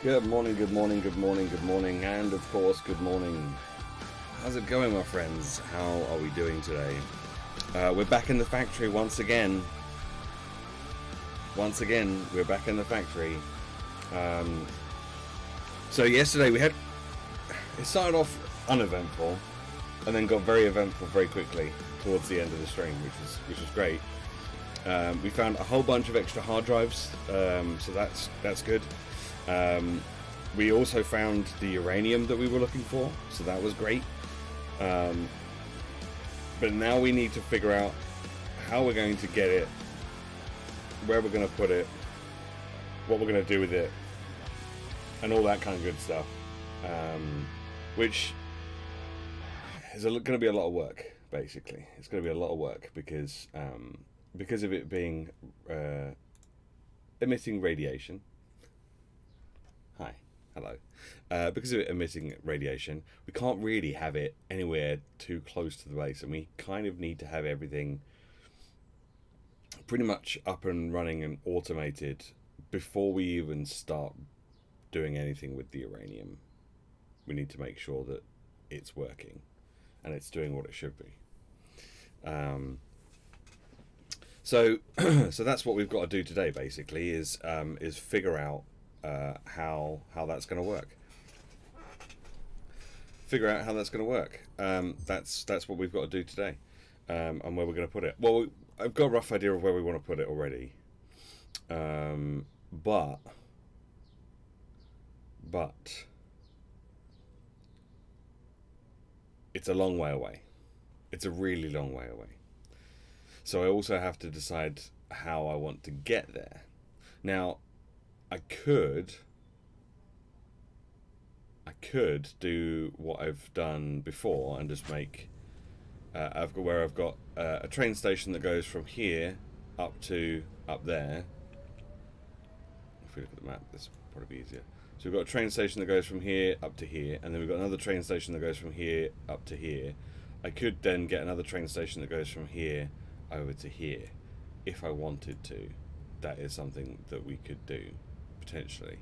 Good morning, good morning, good morning, good morning, and of course, good morning. How's it going, my friends? How are we doing today? We're back in the factory once again. Once again, we're back in the factory. So yesterday it started off uneventful, and then got very eventful very quickly towards the end of the stream, which was great. We found a whole bunch of extra hard drives, so that's good. We also found the uranium that we were looking for, so that was great. But now we need to figure out how we're going to get it, where we're going to put it, what we're going to do with it, and all that kind of good stuff. Which is going to be a lot of work, basically. It's going to be a lot of work because of it being emitting radiation. Hi, hello. Because of it emitting radiation, we can't really have it anywhere too close to the base, and we kind of need to have everything pretty much up and running and automated before we even start doing anything with the uranium. We need to make sure that it's working and it's doing what it should be. So, so that's what we've got to do today. Basically, is figure out how that's going to work. Figure out how that's going to work. That's what we've got to do today, and where we're going to put it. Well, I've got a rough idea of where we want to put it already, but it's a long way away. It's a really long way away. So I also have to decide how I want to get there. Now, I could do what I've done before and just make I've got a train station that goes from here up to up there. If we look at the map, this will probably be easier. So we've got a train station that goes from here up to here, and then we've got another train station that goes from here up to here. I could then get another train station that goes from here over to here, if I wanted to. That is something that we could do, potentially.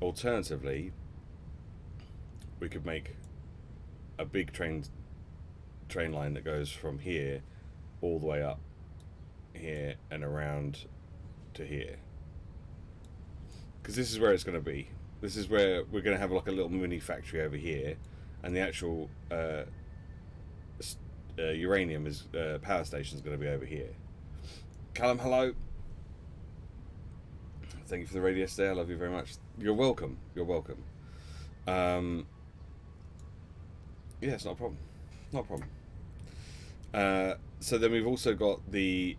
Alternatively, we could make a big train line that goes from here all the way up here and around to here. Because this is where it's going to be. This is where we're going to have like a little mini factory over here, and the actual uranium power station is going to be over here. Callum, hello. Thank you for the radio stay. I love you very much. You're welcome. You're welcome. Yeah, it's not a problem. Not a problem. So then we've also got the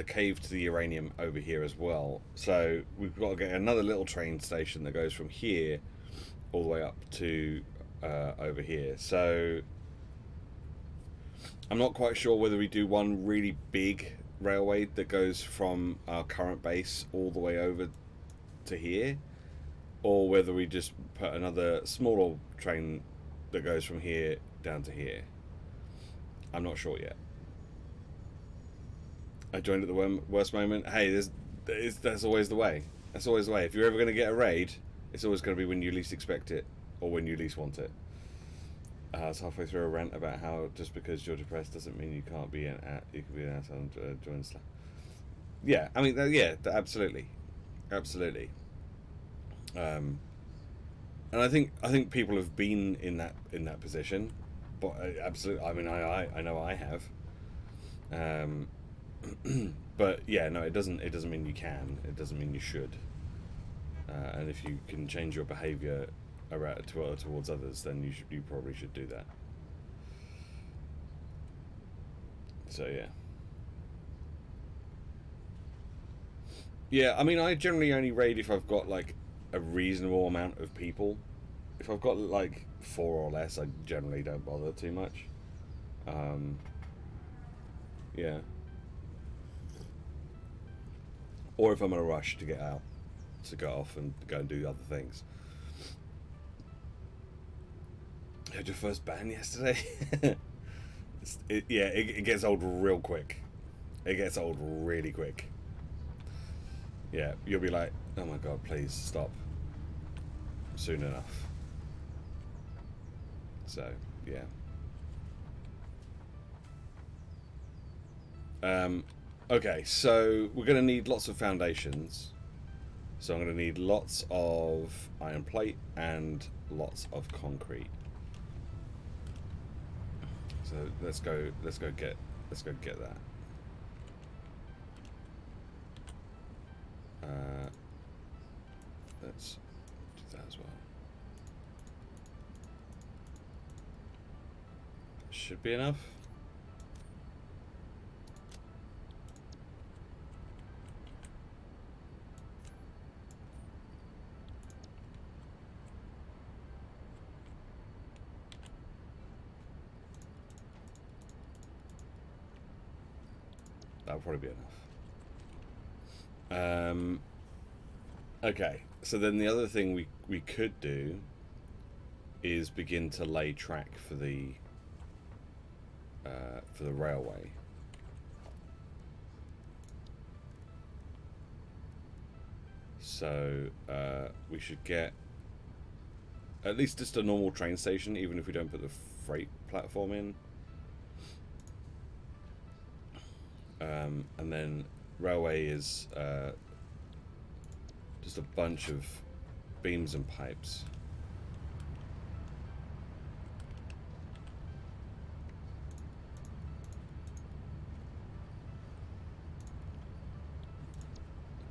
cave to the uranium over here as well. So we've got to get another little train station that goes from here all the way up to over here. So I'm not quite sure whether we do one really big railway that goes from our current base all the way over to here, or whether we just put another smaller train that goes from here down to here. I'm not sure yet. I joined at the worst moment. Hey, that's always the way. That's always the way. If you're ever going to get a raid, it's always going to be when you least expect it, or when you least want it. It's halfway through a rant about how just because you're depressed doesn't mean you can't be you can be an asshole and join Slack. Yeah, I mean, absolutely, absolutely. And I think people have been in that position, but absolutely. I mean, I know I have. But yeah, no, it doesn't mean you can. It doesn't mean you should. And if you can change your behaviour towards others, then you probably should do that. So yeah. Yeah, I mean, I generally only raid if I've got like a reasonable amount of people. If I've got like 4 or less, I generally don't bother too much. Yeah. Or if I'm in a rush to get out, to go off and go and do other things. I had your first ban yesterday. It gets old real quick. It gets old really quick. Yeah, you'll be like, oh my god, please stop. Soon enough. So, yeah. Okay, so we're going to need lots of foundations. So I'm going to need lots of iron plate and lots of concrete. So let's go get that. Let's do that as well. Should be enough. That'll probably be enough. Okay, so then the other thing we could do is begin to lay track for the railway. So we should get at least just a normal train station, even if we don't put the freight platform in. and then railway is just a bunch of beams and pipes.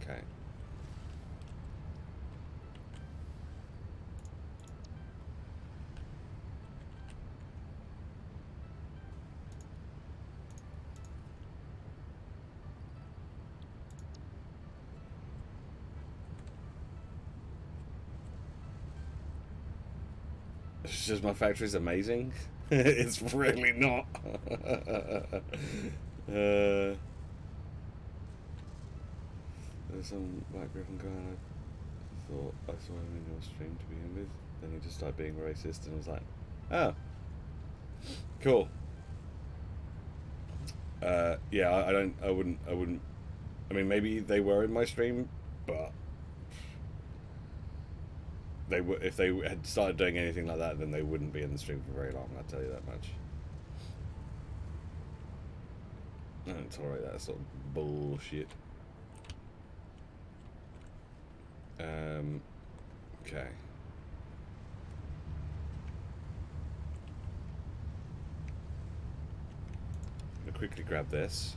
Okay. It's just my factory's amazing. It's really not. There's some Black Griffin guy I thought I saw him in your stream to begin with. Then he just started being racist and was like, oh, cool. Yeah, I wouldn't. I mean, maybe they were in my stream, but they were. If they had started doing anything like that, then they wouldn't be in the stream for very long. I'll tell you that much. I don't tolerate that sort of bullshit. Okay. I'm gonna quickly grab this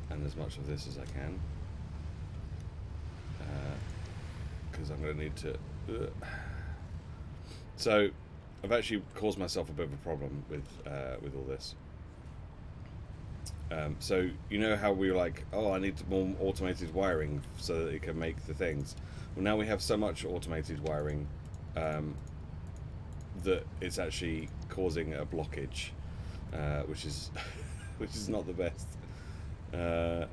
and as much of this as I can, because I'm gonna need to. So, I've actually caused myself a bit of a problem with all this. So you know how we were like, oh, I need more automated wiring so that it can make the things. Well, now we have so much automated wiring that it's actually causing a blockage, which is which is not the best. I'm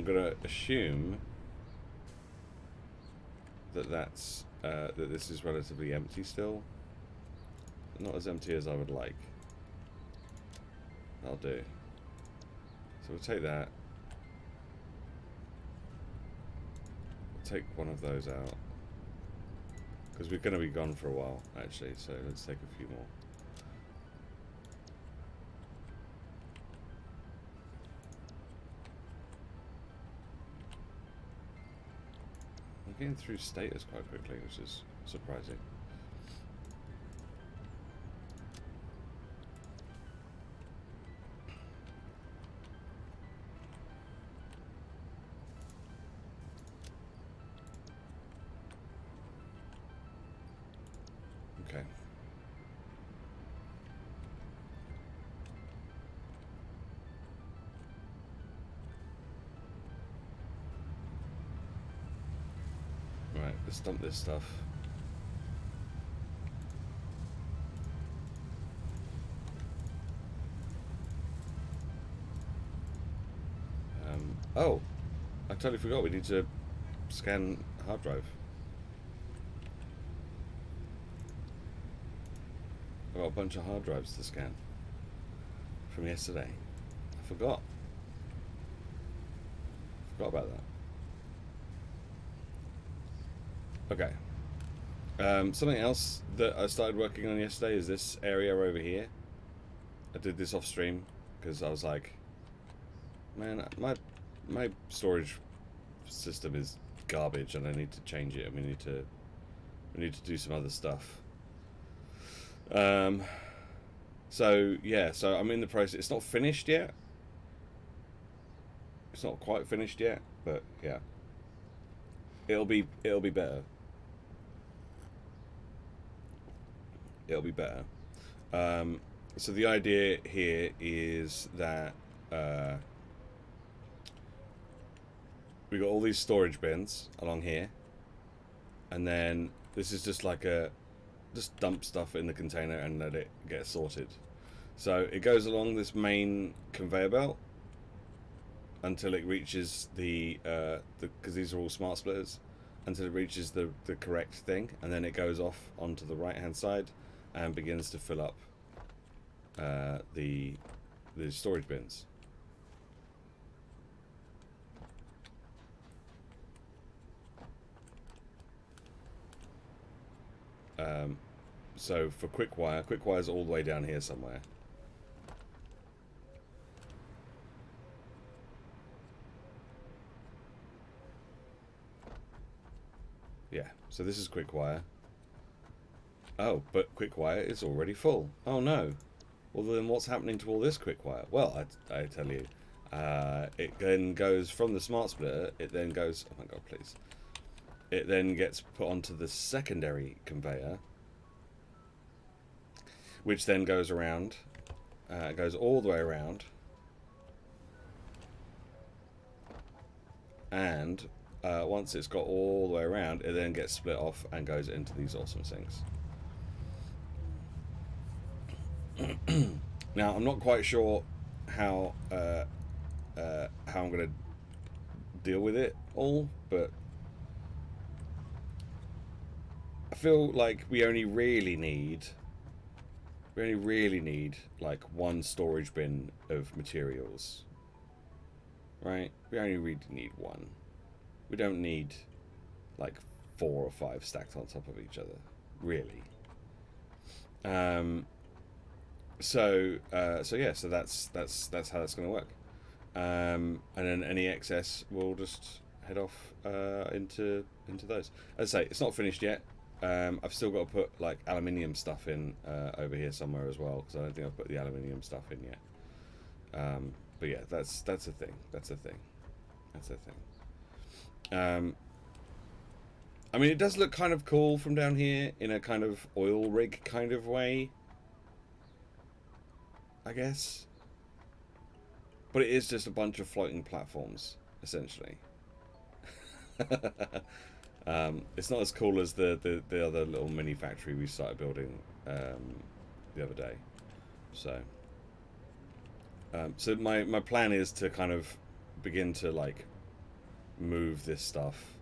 gonna assume that that's that this is relatively empty still. Not as empty as I would like. That'll do. So we'll take that. We'll take one of those out. Because we're going to be gone for a while, actually. So let's take a few more. We're getting through status quite quickly, which is surprising. Okay. Right, let's dump this stuff. Oh, I totally forgot we need to scan hard drive. I've got a bunch of hard drives to scan from yesterday. I forgot. Forgot about that. Okay. Something else that I started working on yesterday is this area over here. I did this off stream because I was like, man, my storage system is garbage and I need to change it, and we need to do some other stuff. So yeah, so I'm in the process. It's not finished yet. It's not quite finished yet, but yeah, it'll be better. It'll be better. So the idea here is that we got all these storage bins along here, and then this is just like just dump stuff in the container and let it get sorted. So it goes along this main conveyor belt until it reaches because these are all smart splitters, until it reaches the correct thing, and then it goes off onto the right hand side and begins to fill up the storage bins. So for Quickwire's all the way down here somewhere. Yeah, so this is quick wire. Oh, but quick wire is already full. Oh no. Well, then what's happening to all this quick wire? Well, I tell you. It then goes from the smart splitter, it then goes... Oh my god, please. It then gets put onto the secondary conveyor, which then goes around. Goes all the way around. And once it's got all the way around, it then gets split off and goes into these awesome things. Now, I'm not quite sure how I'm going to deal with it all, but I feel like we only really need like one storage bin of materials, right? We only really need one. We don't need like 4 or 5 stacked on top of each other, really. So that's how that's going to work. And then any excess will just head off into those. As I say, it's not finished yet. I've still got to put like aluminium stuff in over here somewhere as well, because I don't think I've put the aluminium stuff in yet. But yeah, that's a thing. That's a thing. I mean, it does look kind of cool from down here in a kind of oil rig kind of way, I guess. But it is just a bunch of floating platforms, essentially. It's not as cool as the other little mini factory we started building the other day. So my plan is to kind of begin to like move this stuff,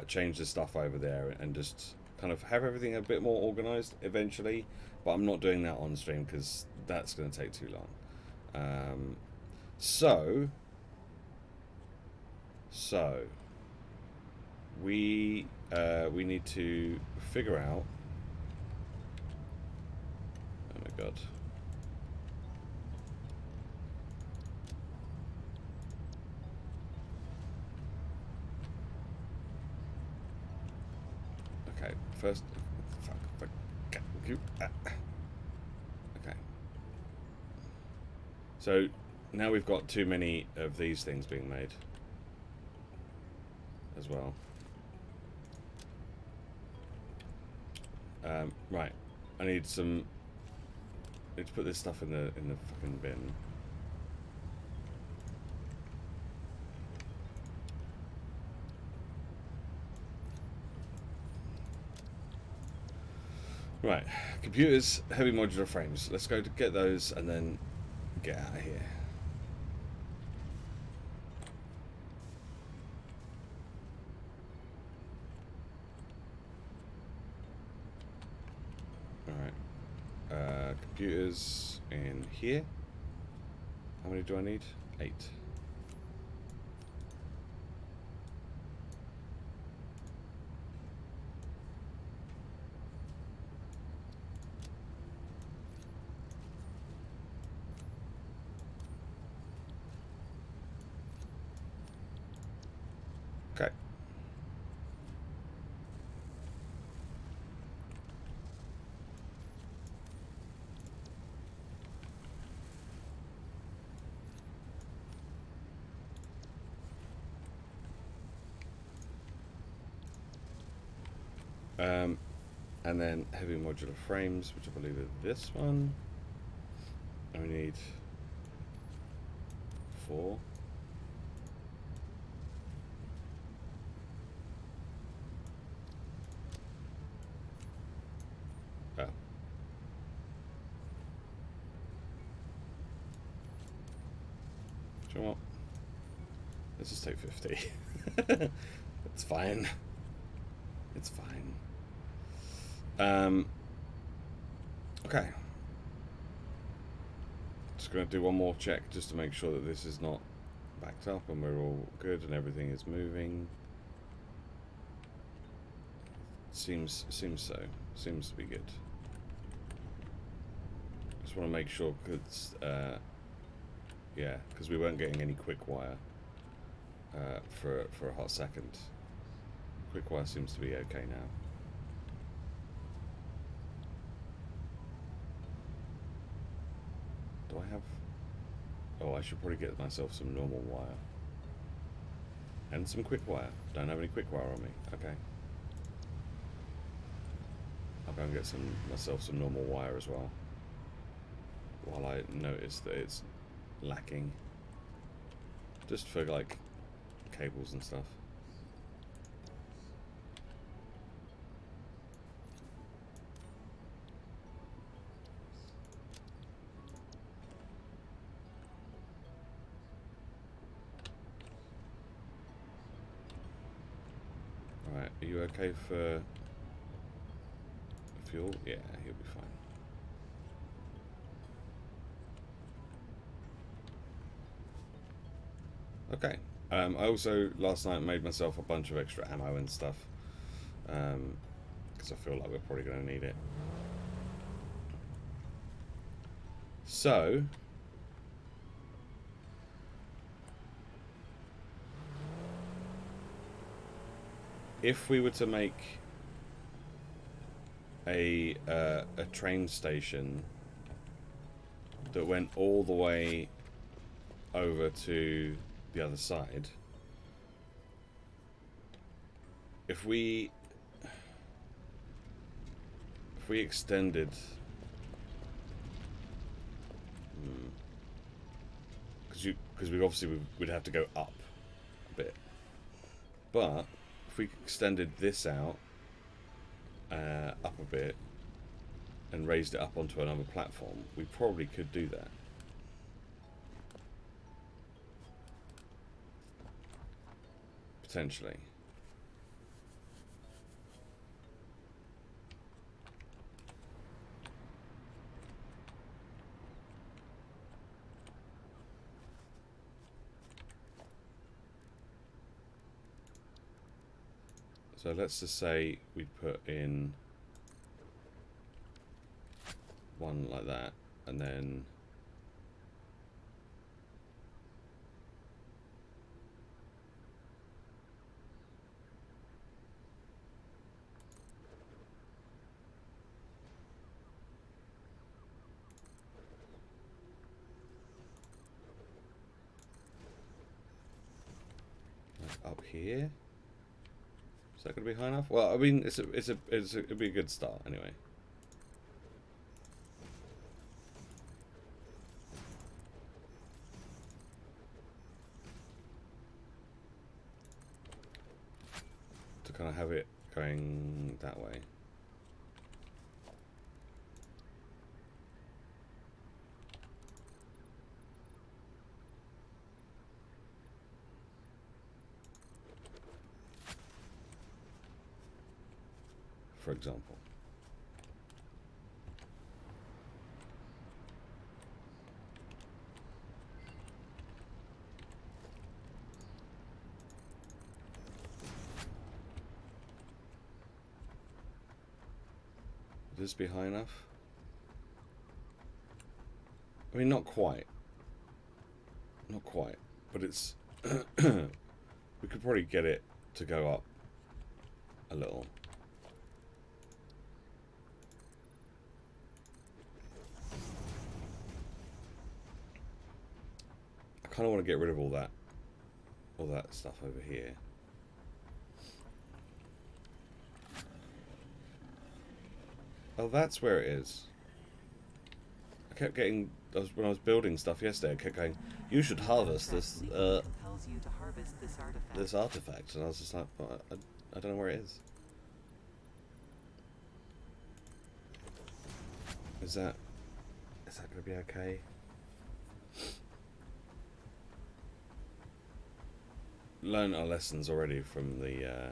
change the stuff over there, and just kind of have everything a bit more organized eventually. But I'm not doing that on stream because that's going to take too long. So we need to figure out. Oh my god. Okay, first. Fuck. Okay. So now we've got too many of these things being made as well. Right. I need to put this stuff in the fucking bin. Right, computers, heavy modular frames. Let's go to get those and then get out of here. Alright, computers in here. How many do I need? 8. Okay. And then heavy modular frames, which I believe is this one. And we need 4. Oh. Do you know what? Let's just take 50. It's fine. It's fine. Okay. Just gonna do one more check just to make sure that this is not backed up and we're all good and everything is moving. Seems so. Seems to be good. Just want to make sure because yeah, because we weren't getting any quick wire for a hot second. quick wire seems to be okay now. Do I have... Oh, I should probably get myself some normal wire. And some quick wire. Don't have any quick wire on me. Okay. I'll go and get myself some normal wire as well. While I notice that it's lacking. Just for like cables and stuff. Alright, are you okay for fuel? Yeah, he'll be fine. Okay. I also last night made myself a bunch of extra ammo and stuff. Because I feel like we're probably going to need it. So... if we were to make a train station that went all the way over to the other side, if we extended, because we obviously we'd have to go up a bit, but if we extended this out up a bit and raised it up onto another platform, we probably could do that. Potentially. So let's just say we put in one like that, and then like up here. Is that going to be high enough? Well, I mean, it'd be a good start anyway. To kind of have it going that way. For example. Would this be high enough? I mean, not quite. Not quite. But it's... we could probably get it to go up a little. I kind of want to get rid of all that stuff over here. Oh, that's where it is. I kept getting, when I was building stuff yesterday, I kept going, you should harvest this this artifact, and I was just like, well, I don't know where it is. Is that going to be okay? Learned our lessons already from the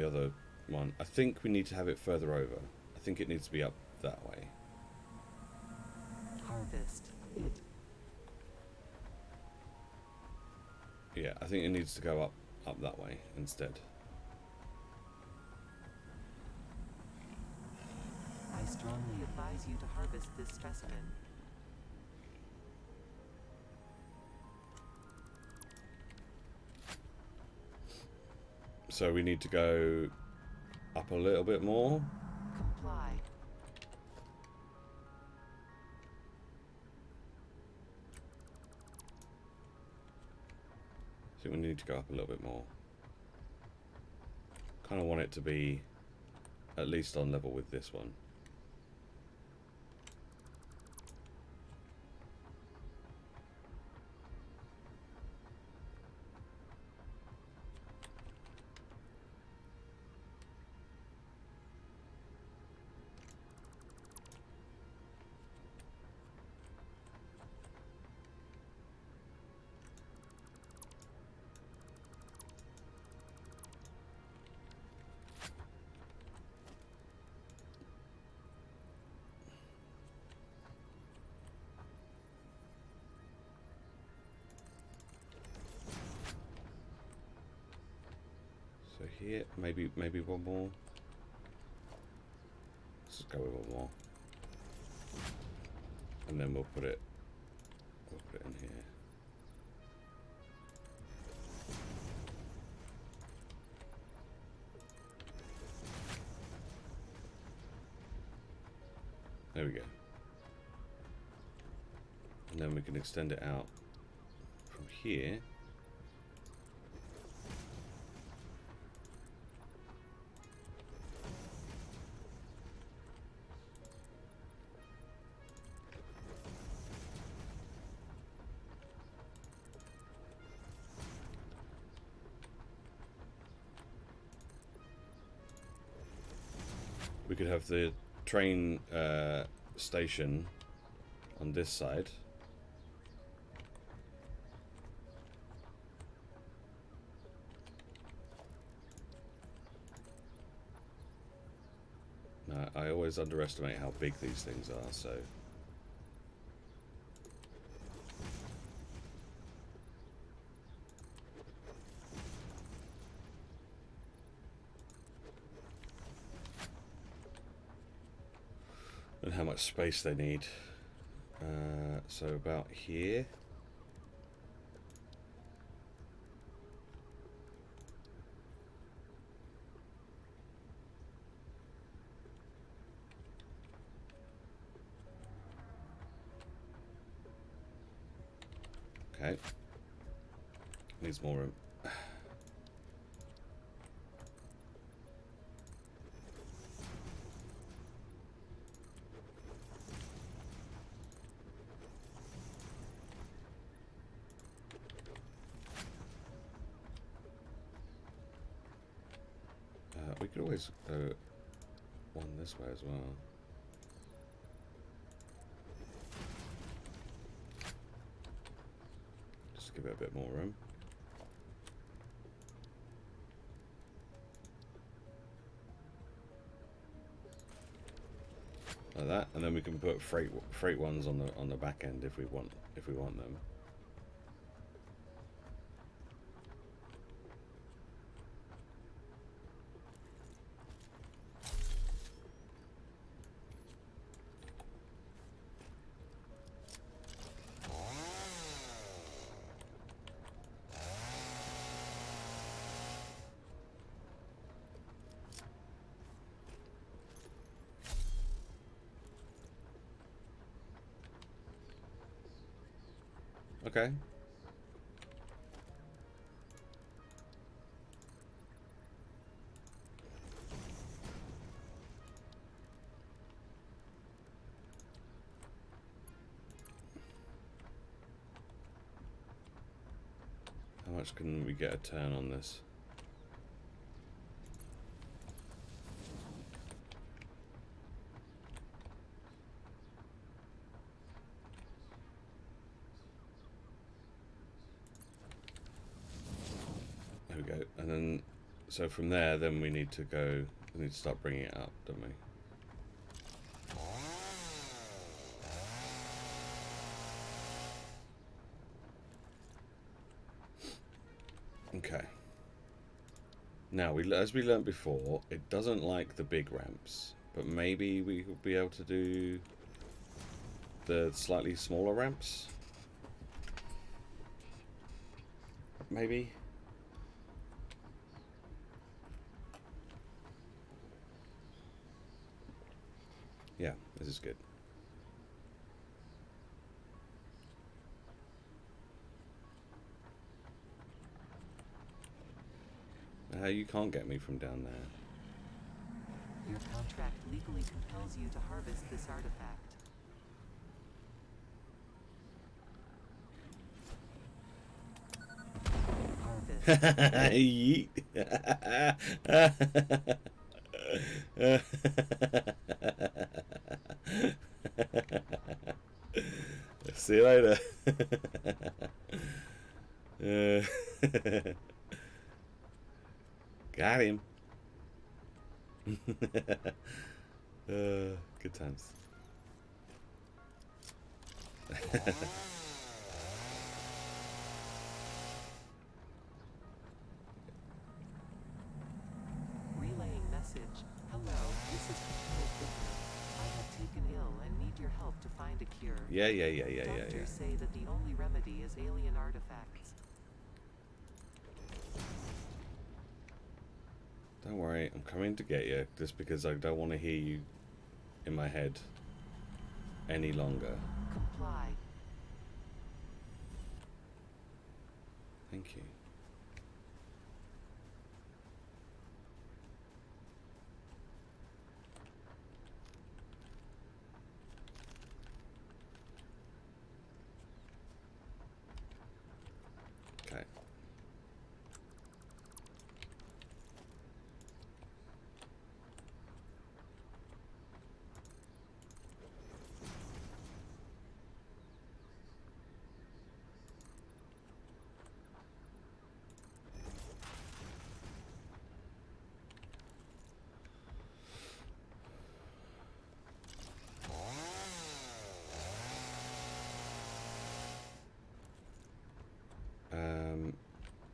other one. I think we need to have it further over. I think it needs to be up that way. Harvest it. Yeah, I think it needs to go up that way instead. Ice strongly advise you to harvest this specimen. So we need to go up a little bit more. Comply. I think we need to go up a little bit more. Kind of want it to be at least on level with this one. So here, maybe one more. Let's just go with one more, and then we'll put it in here. There we go. And then we can extend it out from here. We could have the train station on this side. No, I always underestimate how big these things are, so... And how much space they need. So about here. Okay. Needs more room. We could always go one this way as well. Just give it a bit more room. Like that, and then we can put freight ones on the back end if we want them. Okay. How much can we get a turn on this? There we go. And then, so from there, then we need to start bringing it up, don't we? Okay. Now, as we learned before, it doesn't like the big ramps. But maybe we will be able to do the slightly smaller ramps. Maybe. Yeah, this is good. You can't get me from down there. Your contract legally compels you to harvest this artifact. Harvest. Yeet. See you later. Got him. Good times. Relaying message. Hello, this is Patrol Booker. I have taken ill and need your help to find a cure. Yeah. Doctors say that the only remedy is alien artifacts. Don't worry, I'm coming to get you, just because I don't want to hear you in my head any longer. Comply. Thank you. Okay.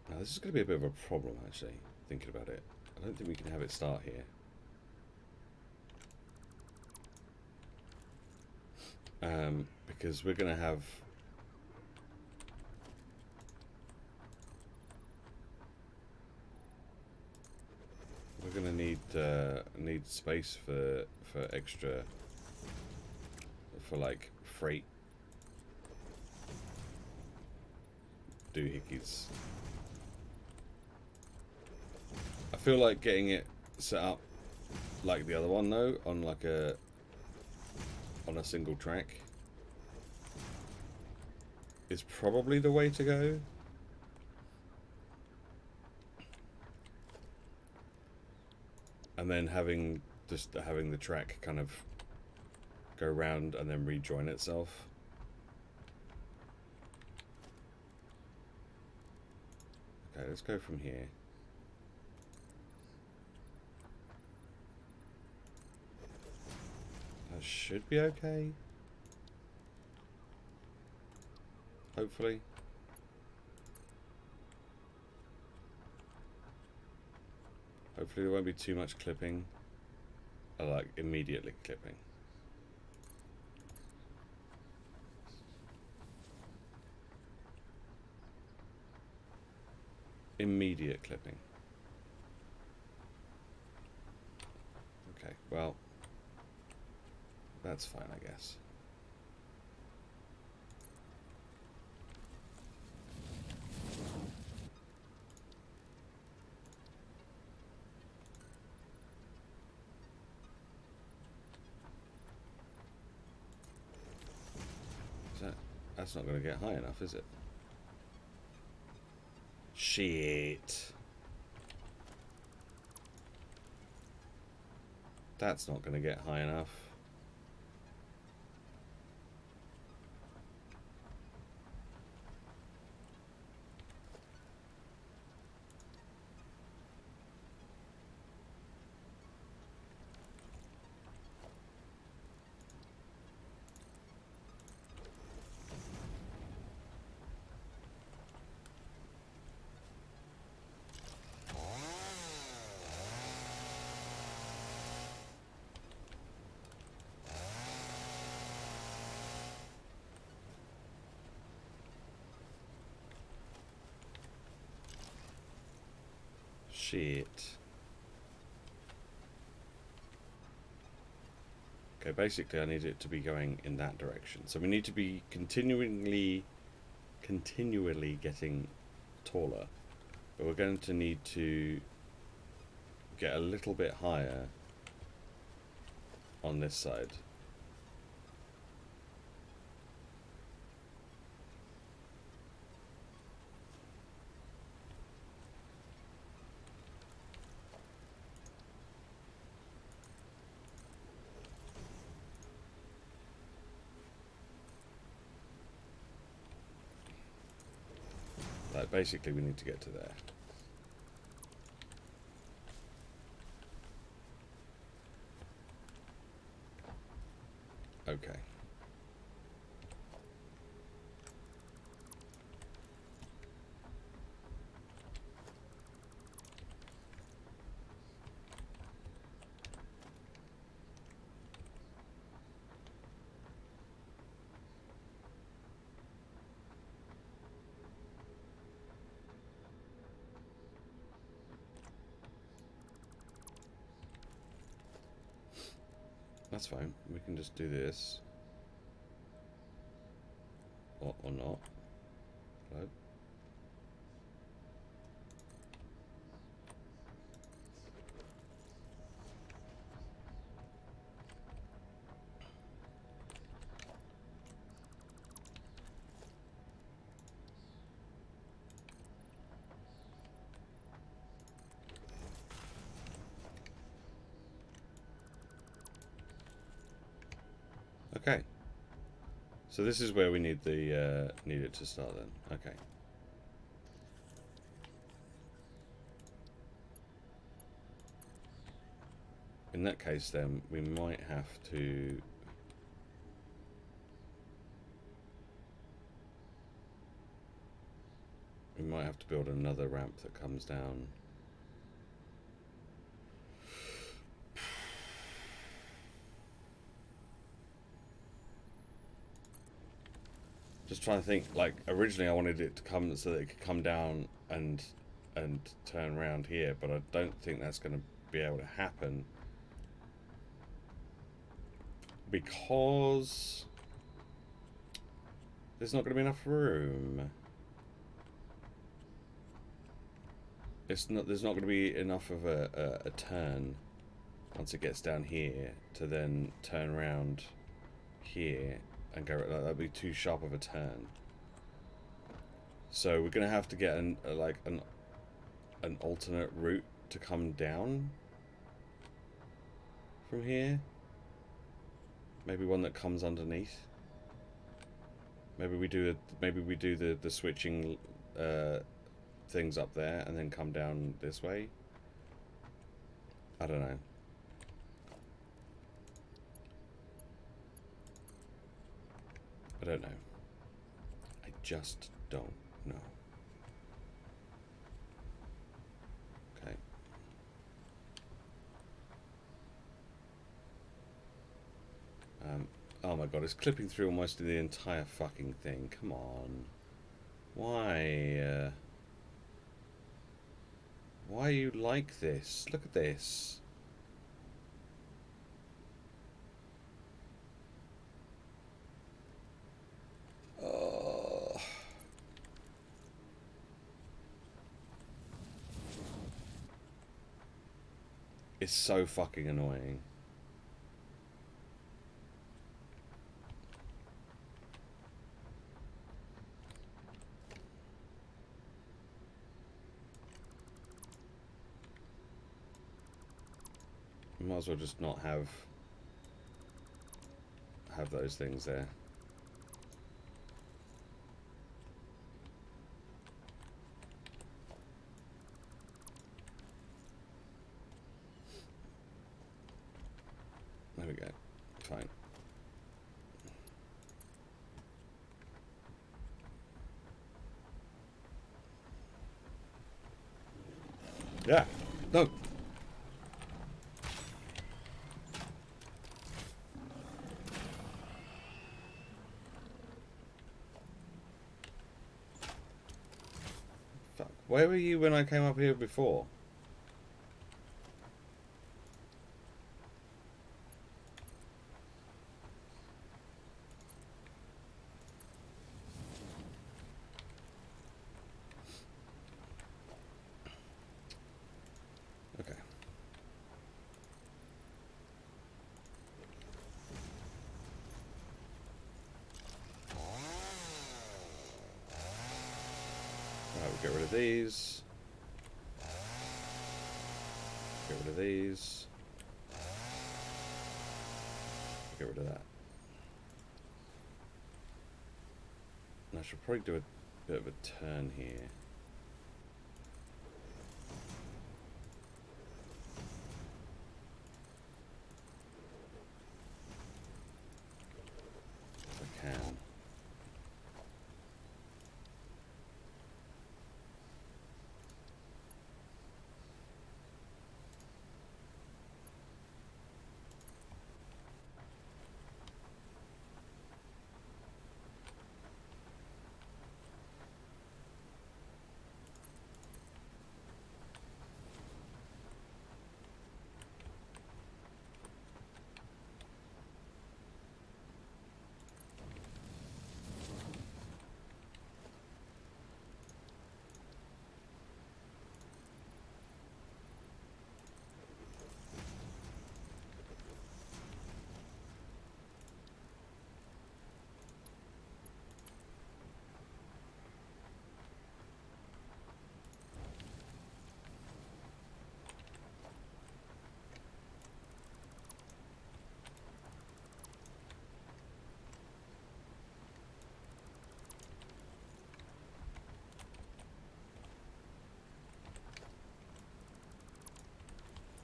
Now this is going to be a bit of a problem, actually, thinking about it. I don't think we can have it start here. Because we're going to have... We're going to need space for extra... for, like, freight doohickeys. I feel like getting it set up like the other one, though, on like a single track is probably the way to go. And then having the track kind of go round and then rejoin itself. Okay, let's go from here. That should be okay. Hopefully. Hopefully there won't be too much clipping. I like immediately clipping. Immediate clipping. Okay, well, that's fine, I guess. That's not going to get high enough, is it? Shit. That's not going to get high enough. shit. Okay, basically I need it to be going in that direction. So we need to be continually getting taller. But we're going to need to get a little bit higher on this side. Like, basically we need to get to there. Okay. That's fine. We can just do this. Or not. Hello? Okay. So this is where we need the need it to start then. Okay. In that case then we might have to build another ramp that comes down. Just trying to think, like, originally I wanted it to come so that it could come down and turn around here, but I don't think that's going to be able to happen because there's not going to be enough room. There's not going to be enough of a turn once it gets down here to then turn around here and go. That'd be too sharp of a turn. So we're gonna have to get an alternate route to come down from here. Maybe one that comes underneath. Maybe we do the switching things up there and then come down this way. I don't know. I don't know. I just don't know. Okay. Oh my god, it's clipping through almost the entire fucking thing. Come on. Why? Why are you like this? Look at this. Oh. It's so fucking annoying. You might as well just not have those things there. There we go. Fine. Yeah. No. Fuck. Where were you when I came up here before? We'll get rid of these. Get rid of these. Get rid of that. And I should probably do a bit of a turn here. If I can.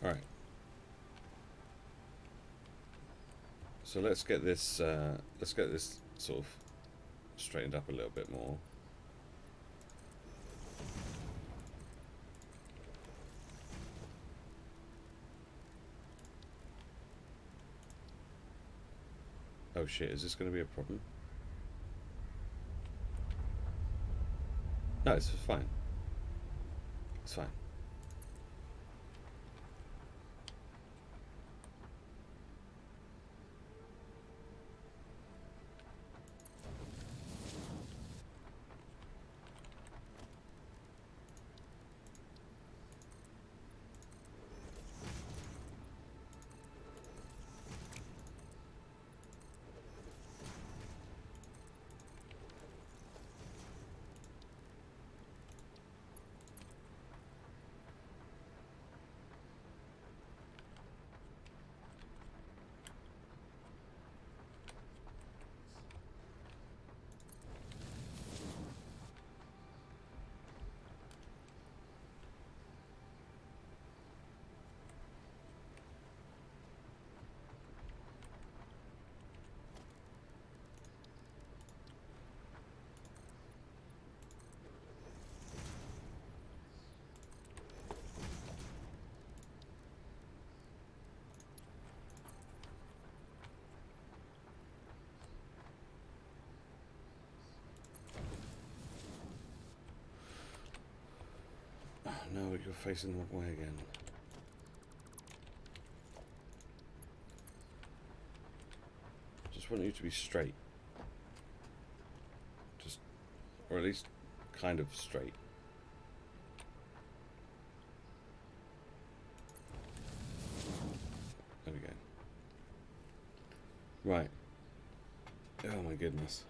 Alright. So let's get this sort of straightened up a little bit more. Oh shit, is this going to be a problem? No, it's fine. It's fine. No, you're facing the wrong way again. Just want you to be straight. Just, or at least kind of straight. There we go. Right. Oh my goodness.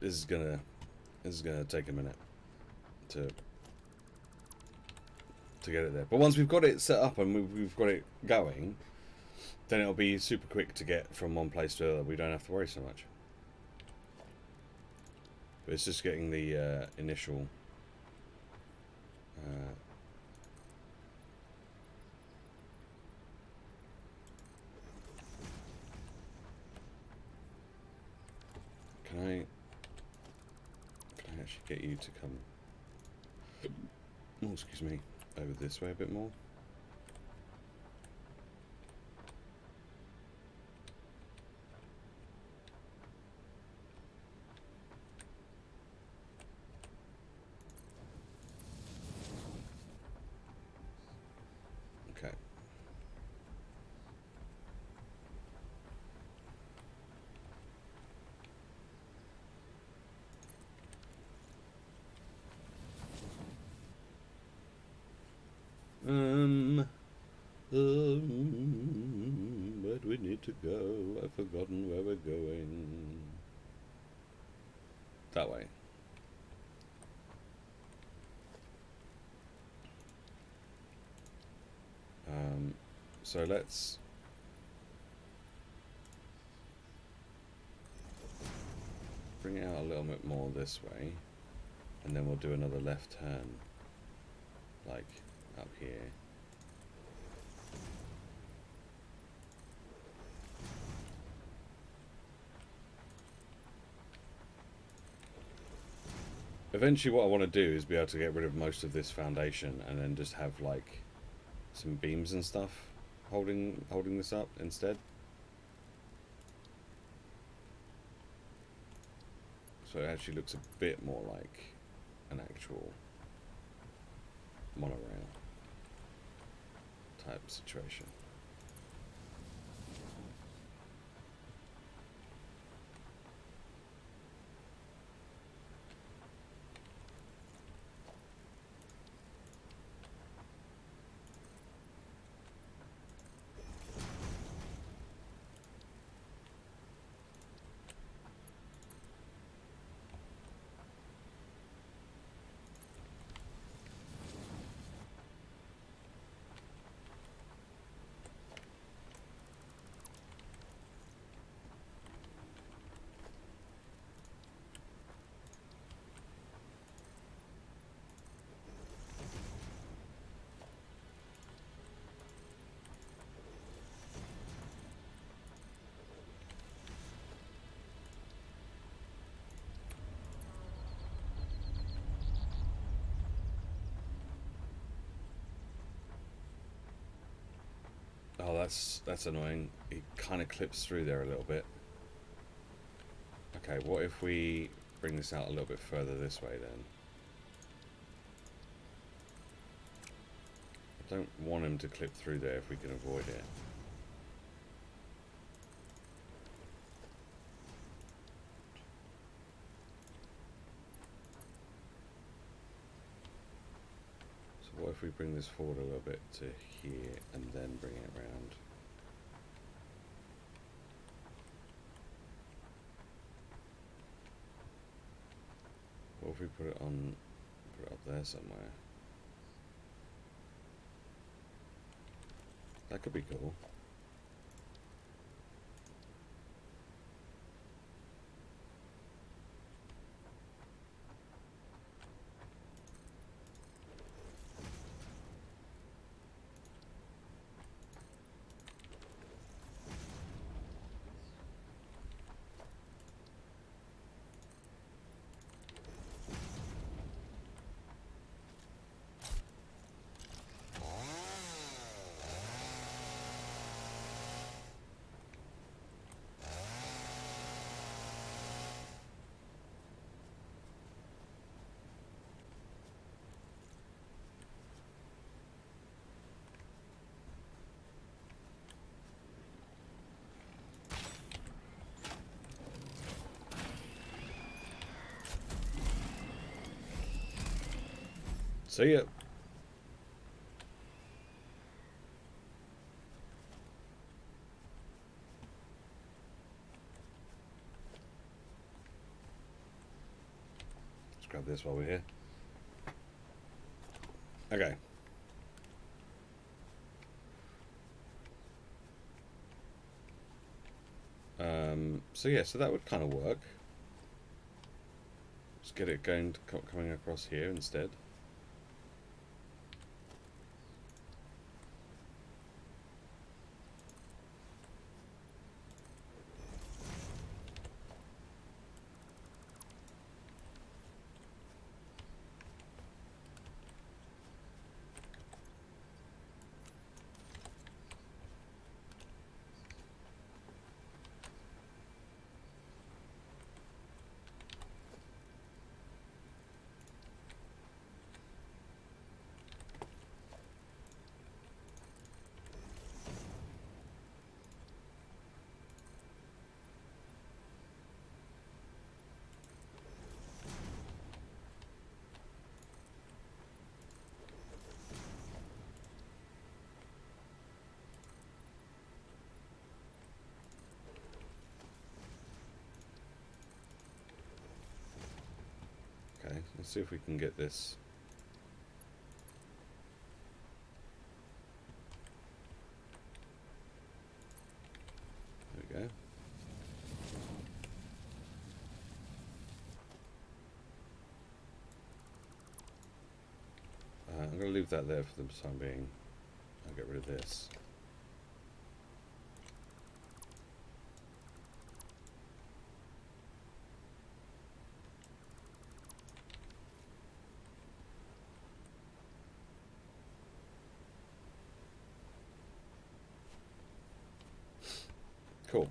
This is gonna take a minute to get it there. But once we've got it set up and we've got it going, then it'll be super quick to get from one place to another. We don't have to worry so much. But it's just getting the initial Can I actually get you to come, oh, excuse me, over this way a bit more? Okay. Where do we need to go? I've forgotten where we're going. that way. So let's bring it out a little bit more this way, and then we'll do another left turn, like up here. Eventually what I want to do is be able to get rid of most of this foundation and then just have like some beams and stuff holding this up instead. So it actually looks a bit more like an actual monorail type situation. Oh, that's annoying. It kind of clips through there a little bit. Okay, what if we bring this out a little bit further this way then? I don't want him to clip through there if we can avoid it. So what if we bring this forward a little bit to here and then bring it around? What if we put it up there somewhere? That could be cool. See ya. Let's grab this while we're here. Okay. So yeah, so that would kind of work. Just get it going, coming across here instead. let's see if we can get this. There we go. I'm going to leave that there for the time being. I'll get rid of this. Cool.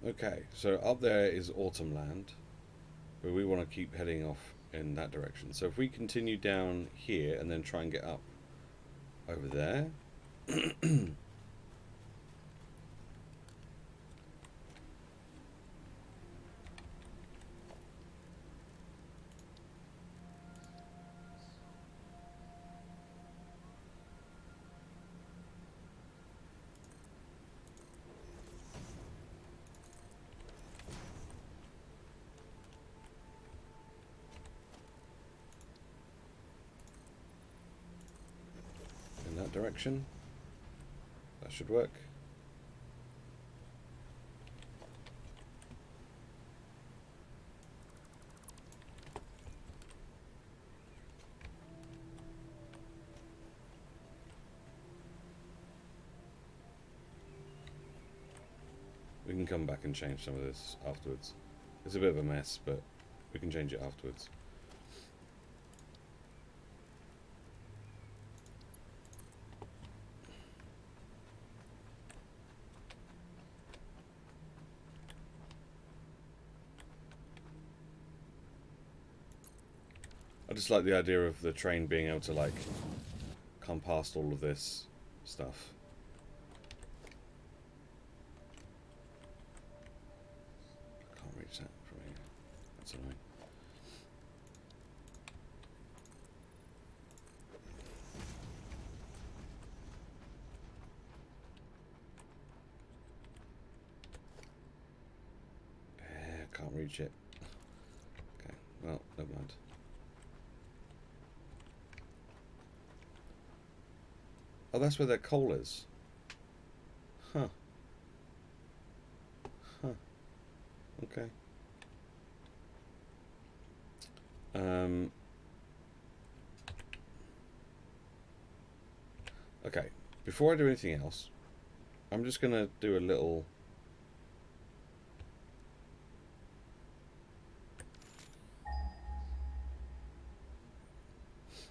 Okay, so up there is Autumnland, but we want to keep heading off in that direction. So if we continue down here and then try and get up over there. In that direction. That should work. We can come back and change some of this afterwards. It's a bit of a mess, but we can change it afterwards. I just like the idea of the train being able to, like, come past all of this stuff. I can't reach that from here. That's annoying. Can't reach it. Okay, well, never mind. Oh, that's where that coal is. Huh. Huh. Okay. Okay. Before I do anything else, I'm just gonna do a little.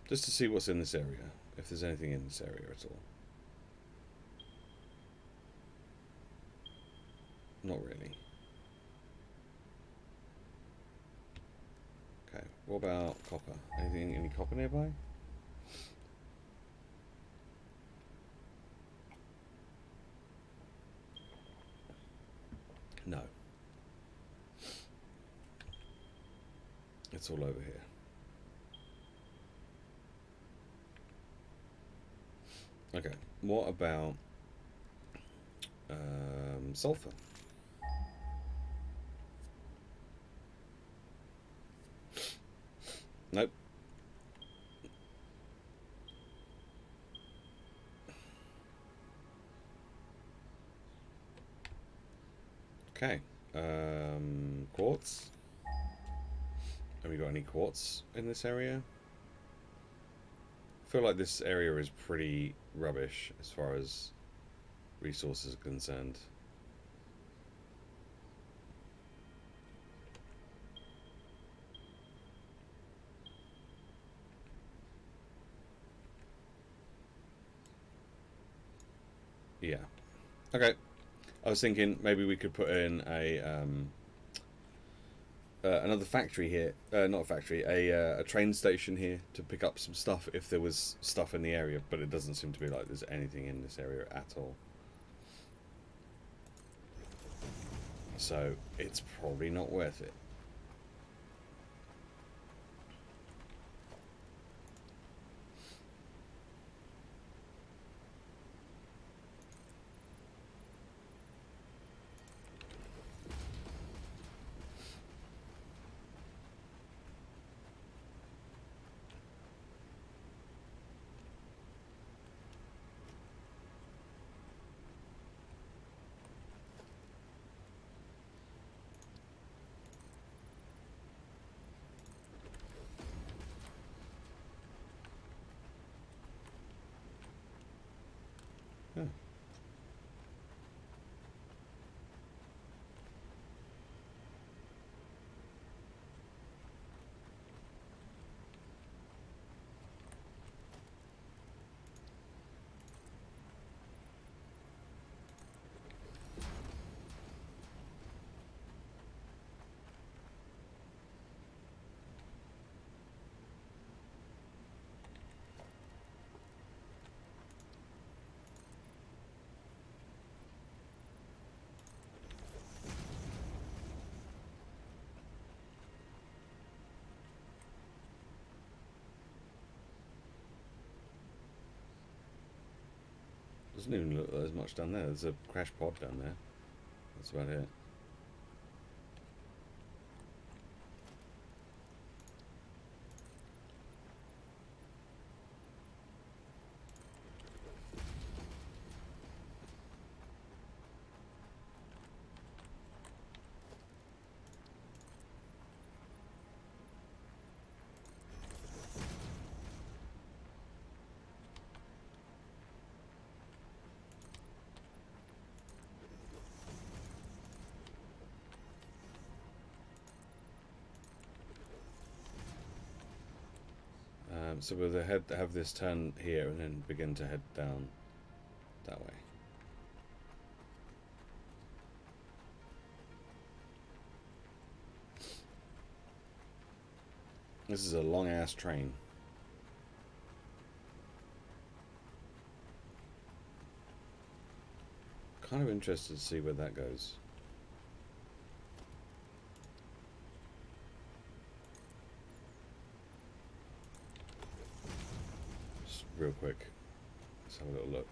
Just to see what's in this area, if there's anything in this area at all. Not really. Okay, what about copper? Any copper nearby? No. It's all over here. Okay, what about sulfur? Nope. Okay. Quartz. Have we got any quartz in this area? I feel like this area is pretty rubbish as far as resources are concerned. Yeah. Okay. I was thinking maybe we could put in a another factory here. Not a factory, a train station here to pick up some stuff if there was stuff in the area, but it doesn't seem to be like there's anything in this area at all. So it's probably not worth it. Huh. Doesn't even look like there's much down there. There's a crash pod down there. That's about it. So we'll have this turn here and then begin to head down that way. This is a long ass train. Kind of interested to see where that goes. Just real quick. Let's have a little look.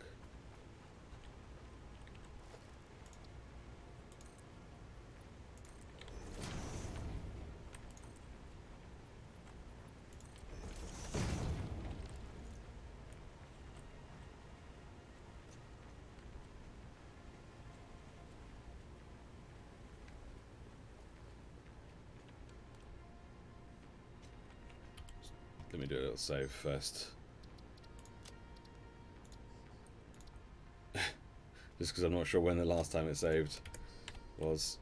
Let me do a little save first. Just because I'm not sure when the last time it saved was.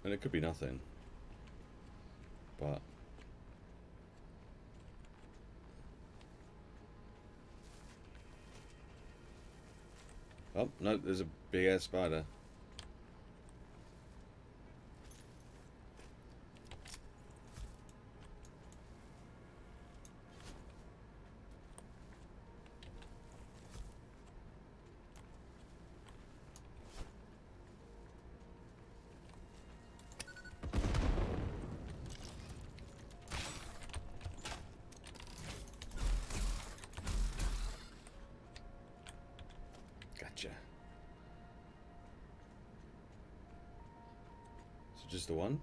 And it could be nothing. But oh, no, there's a big ass spider. Gotcha. So just the one?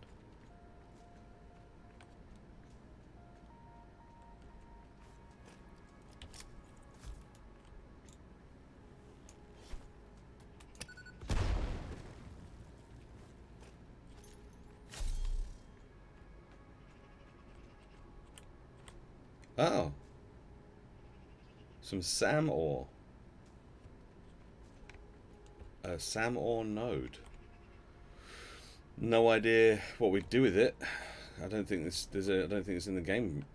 Oh, some SAM ore. A SAM ore node. No idea what we'd do with it. I don't think I don't think it's in the game.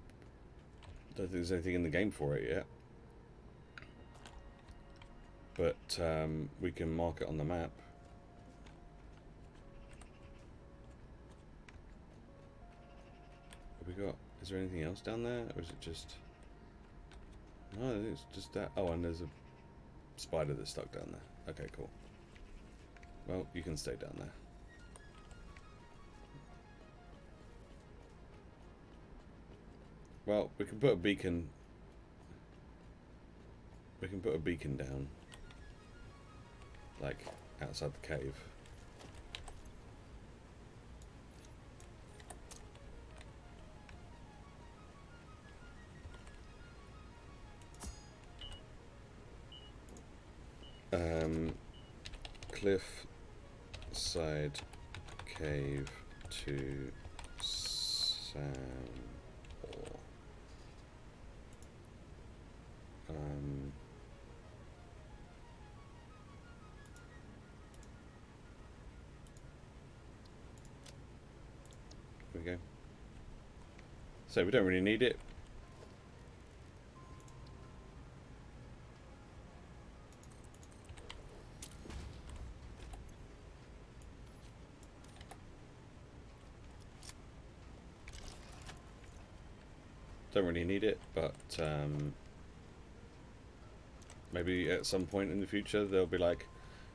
I don't think there's anything in the game for it yet. But we can mark it on the map. What have we got? Is there anything else down there, or is it just? No, I think it's just that. Oh, and there's a spider that's stuck down there. Okay, cool. Well, you can stay down there. Well, we can put a beacon. We can put a beacon down, like outside the cave. Cliff side cave to Sam or there we go. So we don't really need it. Don't really need it, but maybe at some point in the future they'll be like,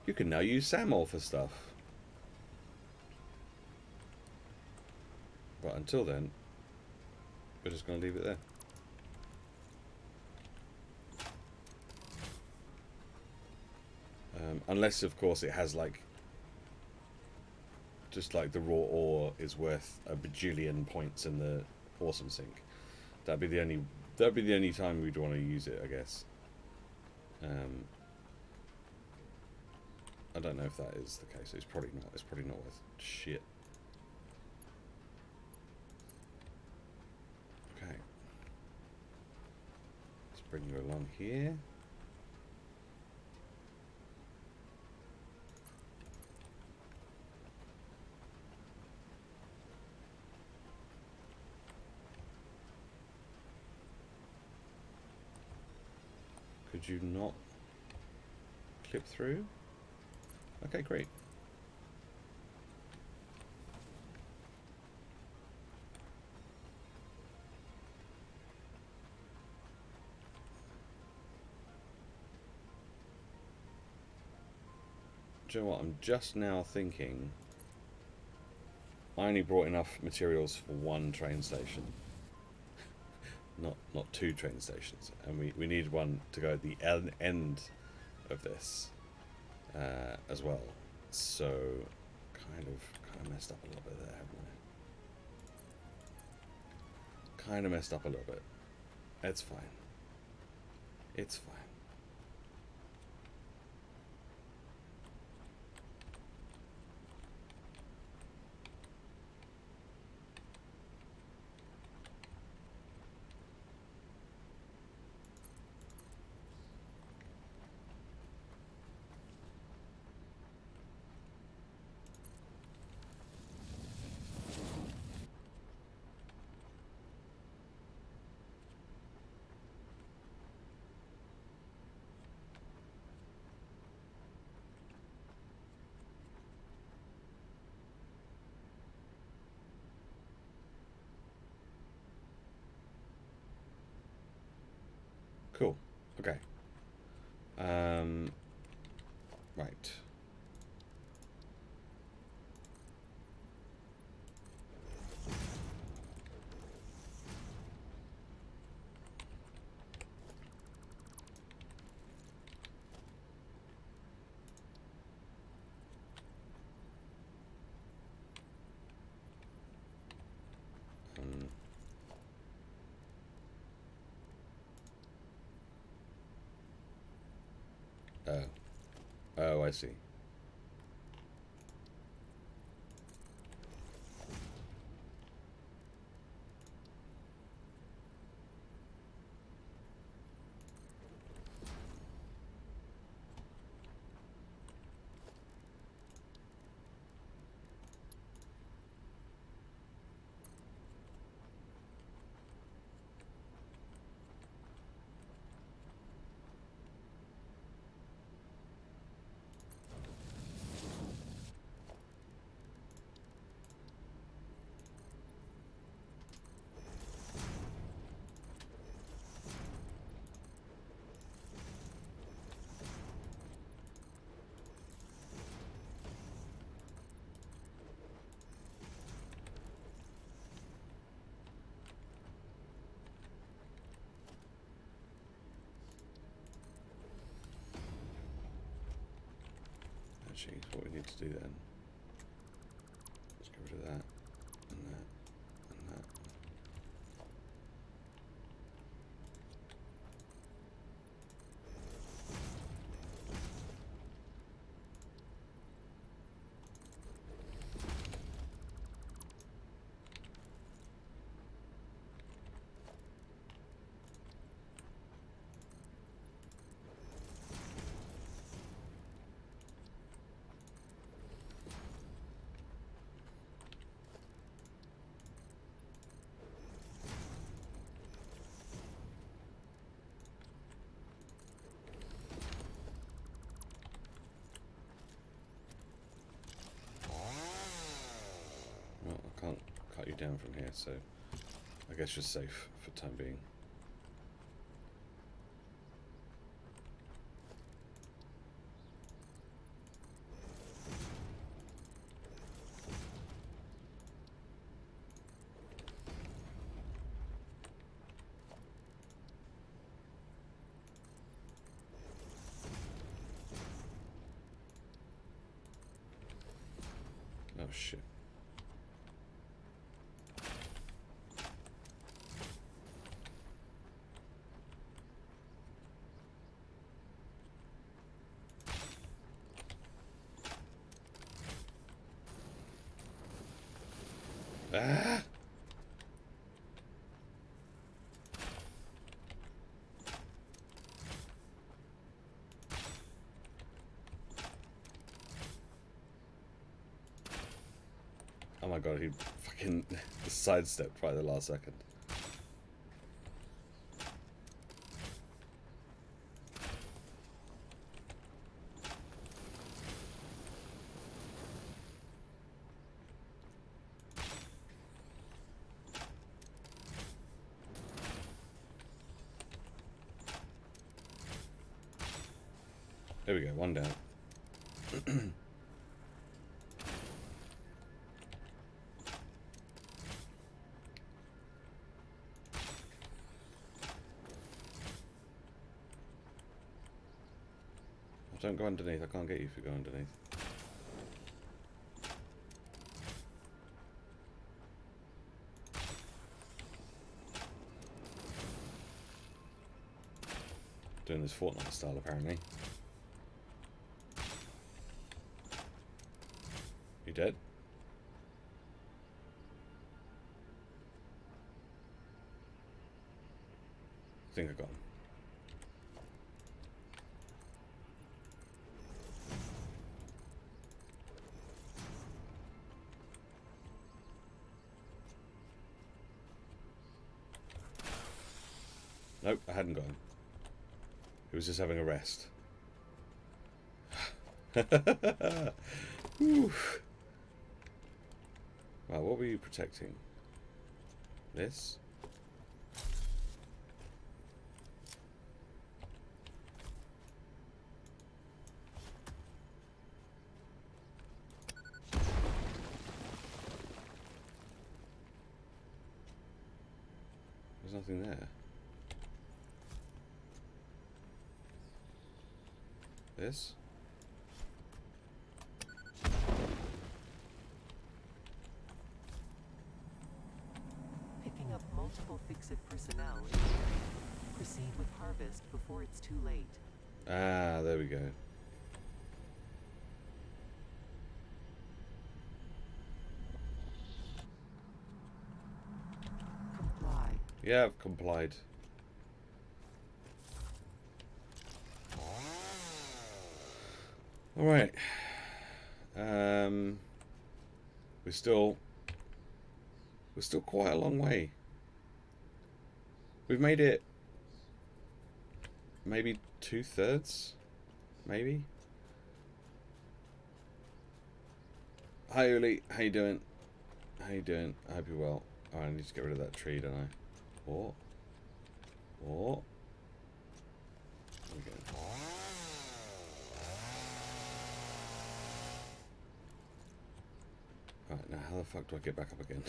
you can now use SAM for stuff. But until then, we're just going to leave it there. Unless, of course, it has like, just like the raw ore is worth a bajillion points in the awesome sink. That'd be the only time we'd want to use it, I guess. I don't know if that is the case. It's probably not. It's probably not worth shit. Okay. Let's bring you along here. Could you not clip through? Okay, great. Do you know what? I'm just now thinking I only brought enough materials for one train station. Not two train stations, and we need one to go at the end of this as well. So kind of messed up a little bit there, haven't we? Kind of messed up a little bit. It's fine. It's fine. Cool. Okay. Right. Oh. Oh, I see. Actually, what we need to do then. Let's get rid of that and that and that. Well, I can't cut you down from here, so I guess you're safe for the time being. Oh shit. Ah! Oh my god, he fucking sidestepped right at the last second. There we go, one down. Don't go underneath, I can't get you if you go underneath. Doing this Fortnite style apparently. You dead? I think I got him. Nope, I hadn't got him. He was just having a rest. Whew. Right, what were you protecting? This? There's nothing there. This? Picking up multiple Fix-It personnel. Proceed with harvest before it's too late. Ah, there we go. Comply. Yeah, I've complied. All right. We're still quite a long way. We've made it maybe 2/3, maybe. Hi Uli, how you doing? How you doing? I hope you're well. Oh, I need to get rid of that tree, don't I? What? What? There we go. Right, now how the fuck do I get back up again?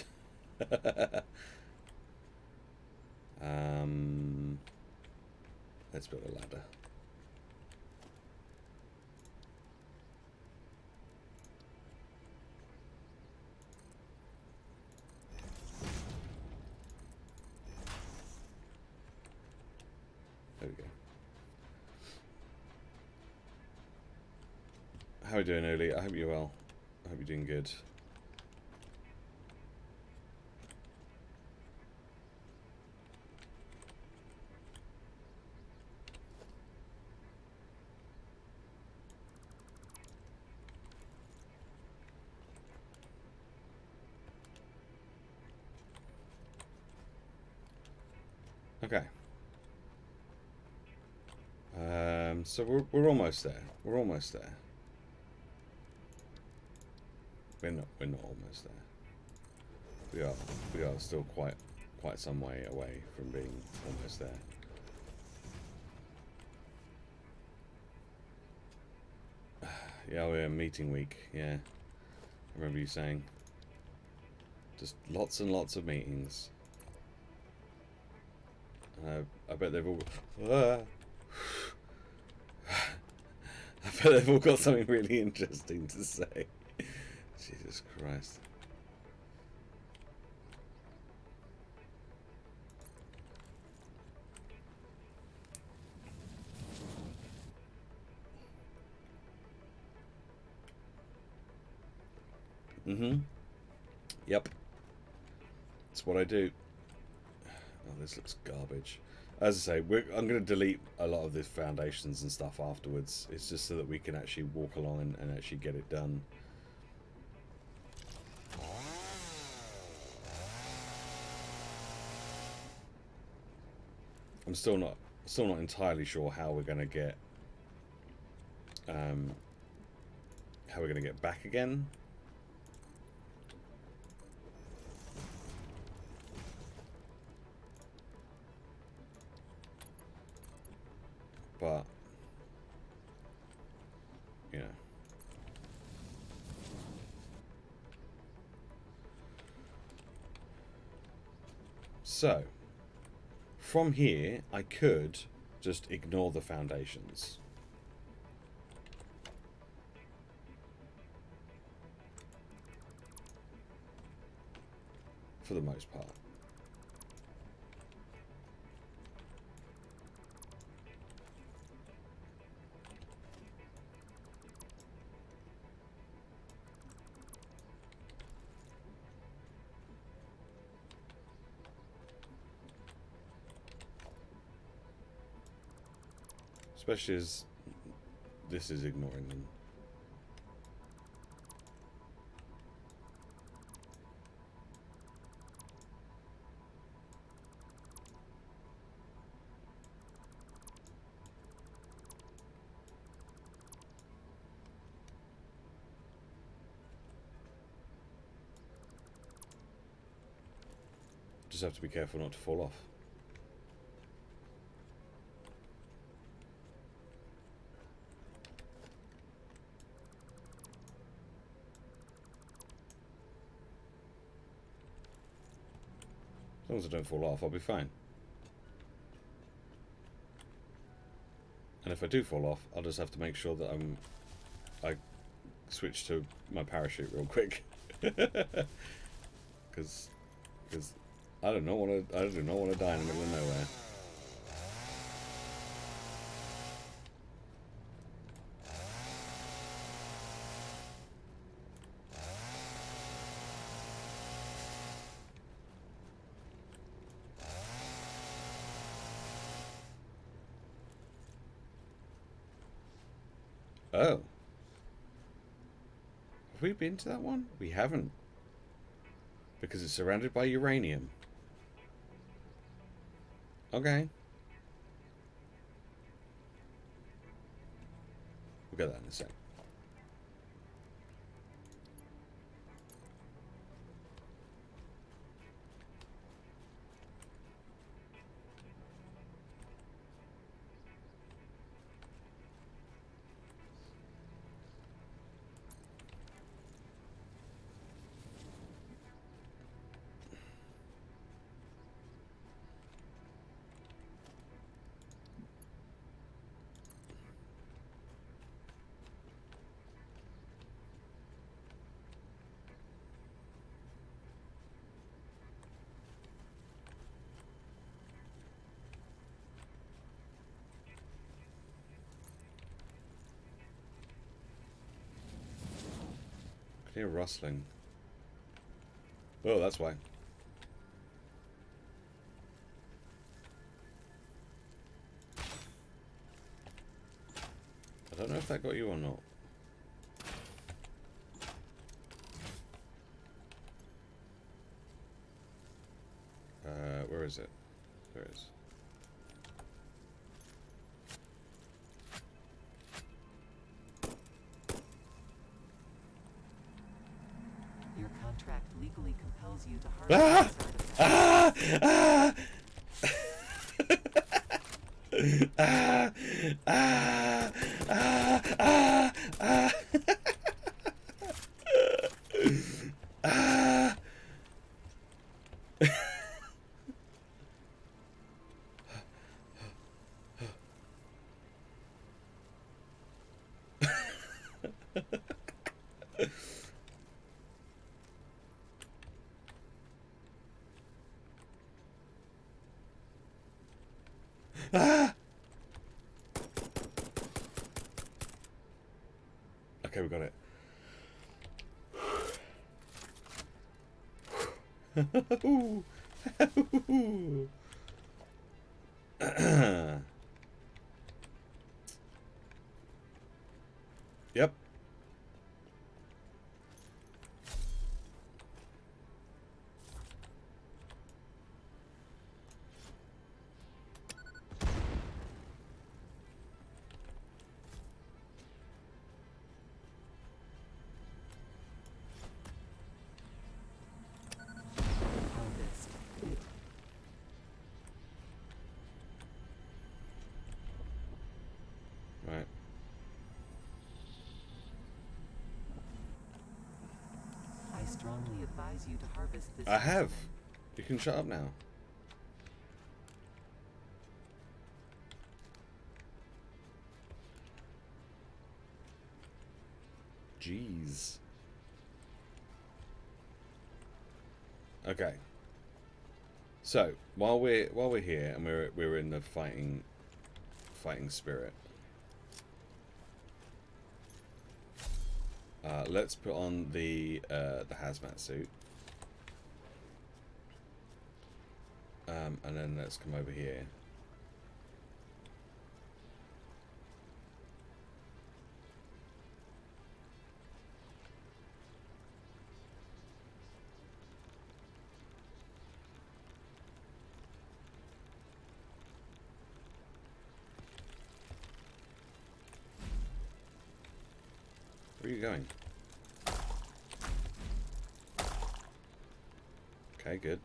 Let's build a ladder. There we go. How are you doing, Uli? I hope you're well. I hope you're doing good. Okay. So we're almost there. We're almost there. We're not almost there. We are still quite some way away from being almost there. Yeah, we're meeting week. Yeah, I remember you saying. Just lots and lots of meetings. I bet they've all. I bet they've all got something really interesting to say. Jesus Christ. Yep. That's what I do. Oh, this looks garbage. As I say, I'm going to delete a lot of the foundations and stuff afterwards. It's just so that we can actually walk along and actually get it done. I'm still not entirely sure how we're going to get back again. But yeah. So from here I could just ignore the foundations. For the most part. Especially as this is ignoring them. Just have to be careful not to fall off. As long as I don't fall off, I'll be fine. And if I do fall off, I'll just have to make sure that I switch to my parachute real quick. Because I do not want to die in the middle of nowhere. Oh. Have we been to that one? We haven't. Because it's surrounded by uranium. Okay. We'll get that in a sec. Hear rustling. Oh, that's why. I don't know if that got you or not. Where is it? There it is. Your contract legally compels you to harvest this artifact. Okay, we got it. Yep. Harvest. Right. I strongly advise you to harvest this. I have. specimen. You can shut up now. Jeez. Okay. So while we're here and we're in the fighting spirit, let's put on the hazmat suit, and then let's come over here. Where are you going? Okay, good.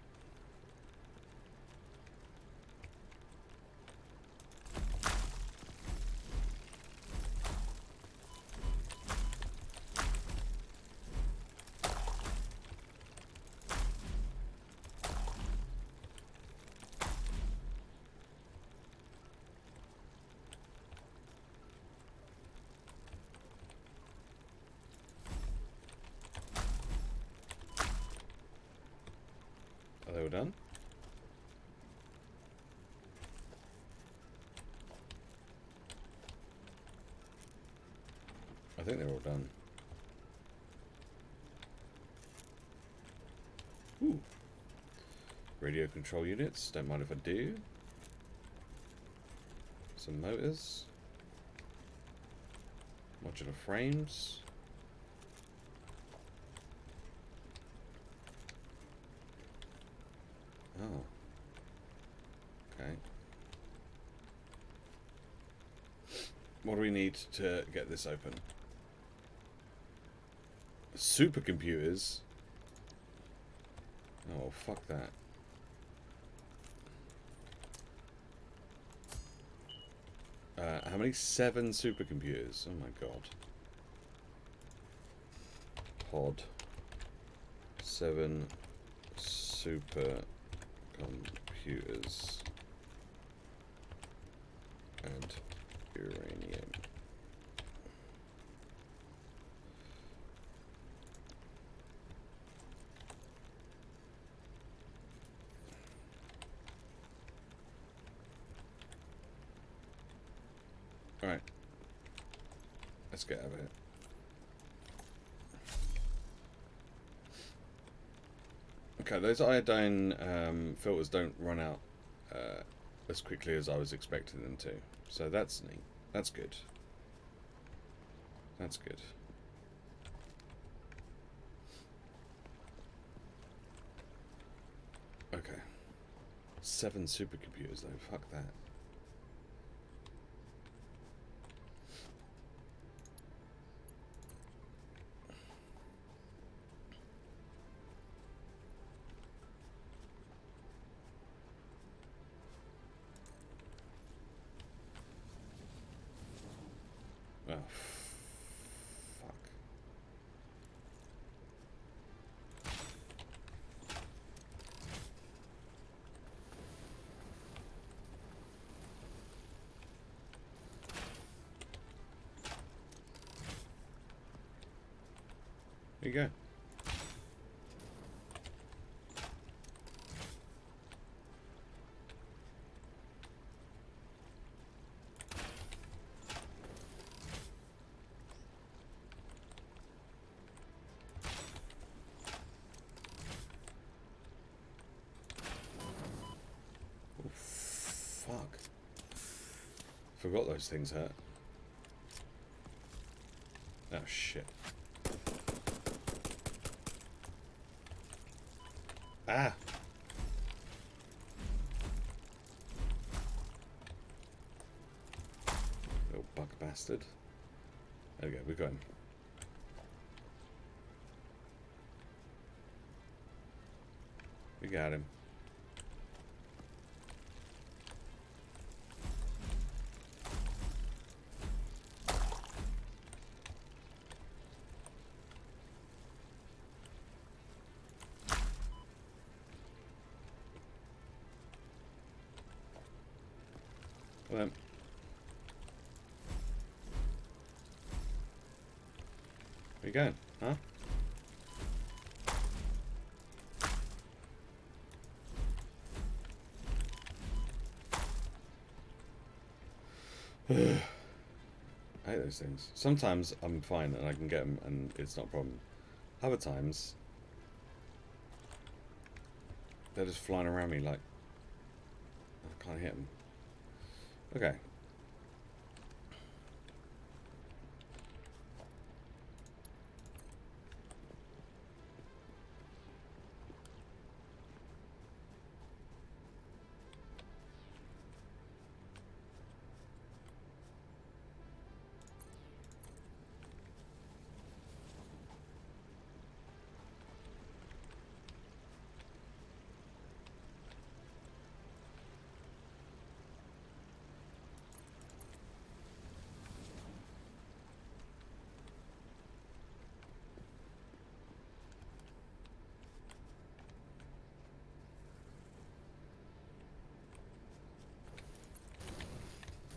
Are they all done? I think they're all done. Ooh. Radio control units, don't mind if I do. Some motors. Modular frames. Oh. Okay. What do we need to get this open? Supercomputers? Oh, fuck that. How many? 7 supercomputers? Oh my god. Pod. 7 supercomputers. And uranium. Alright. Let's get out of here. Okay, those iodine filters don't run out as quickly as I was expecting them to. So that's neat. That's good. That's good. Okay. 7 supercomputers though, fuck that. Oh, fuck. There you go. Oh, fuck. Forgot those things hurt. Oh, shit. Ah! Little bug bastard. There we go, we got him. We got him. Well, where you going, huh? I hate those things. Sometimes I'm fine and I can get them and it's not a problem. Other times, they're just flying around me like I can't hit them. Okay.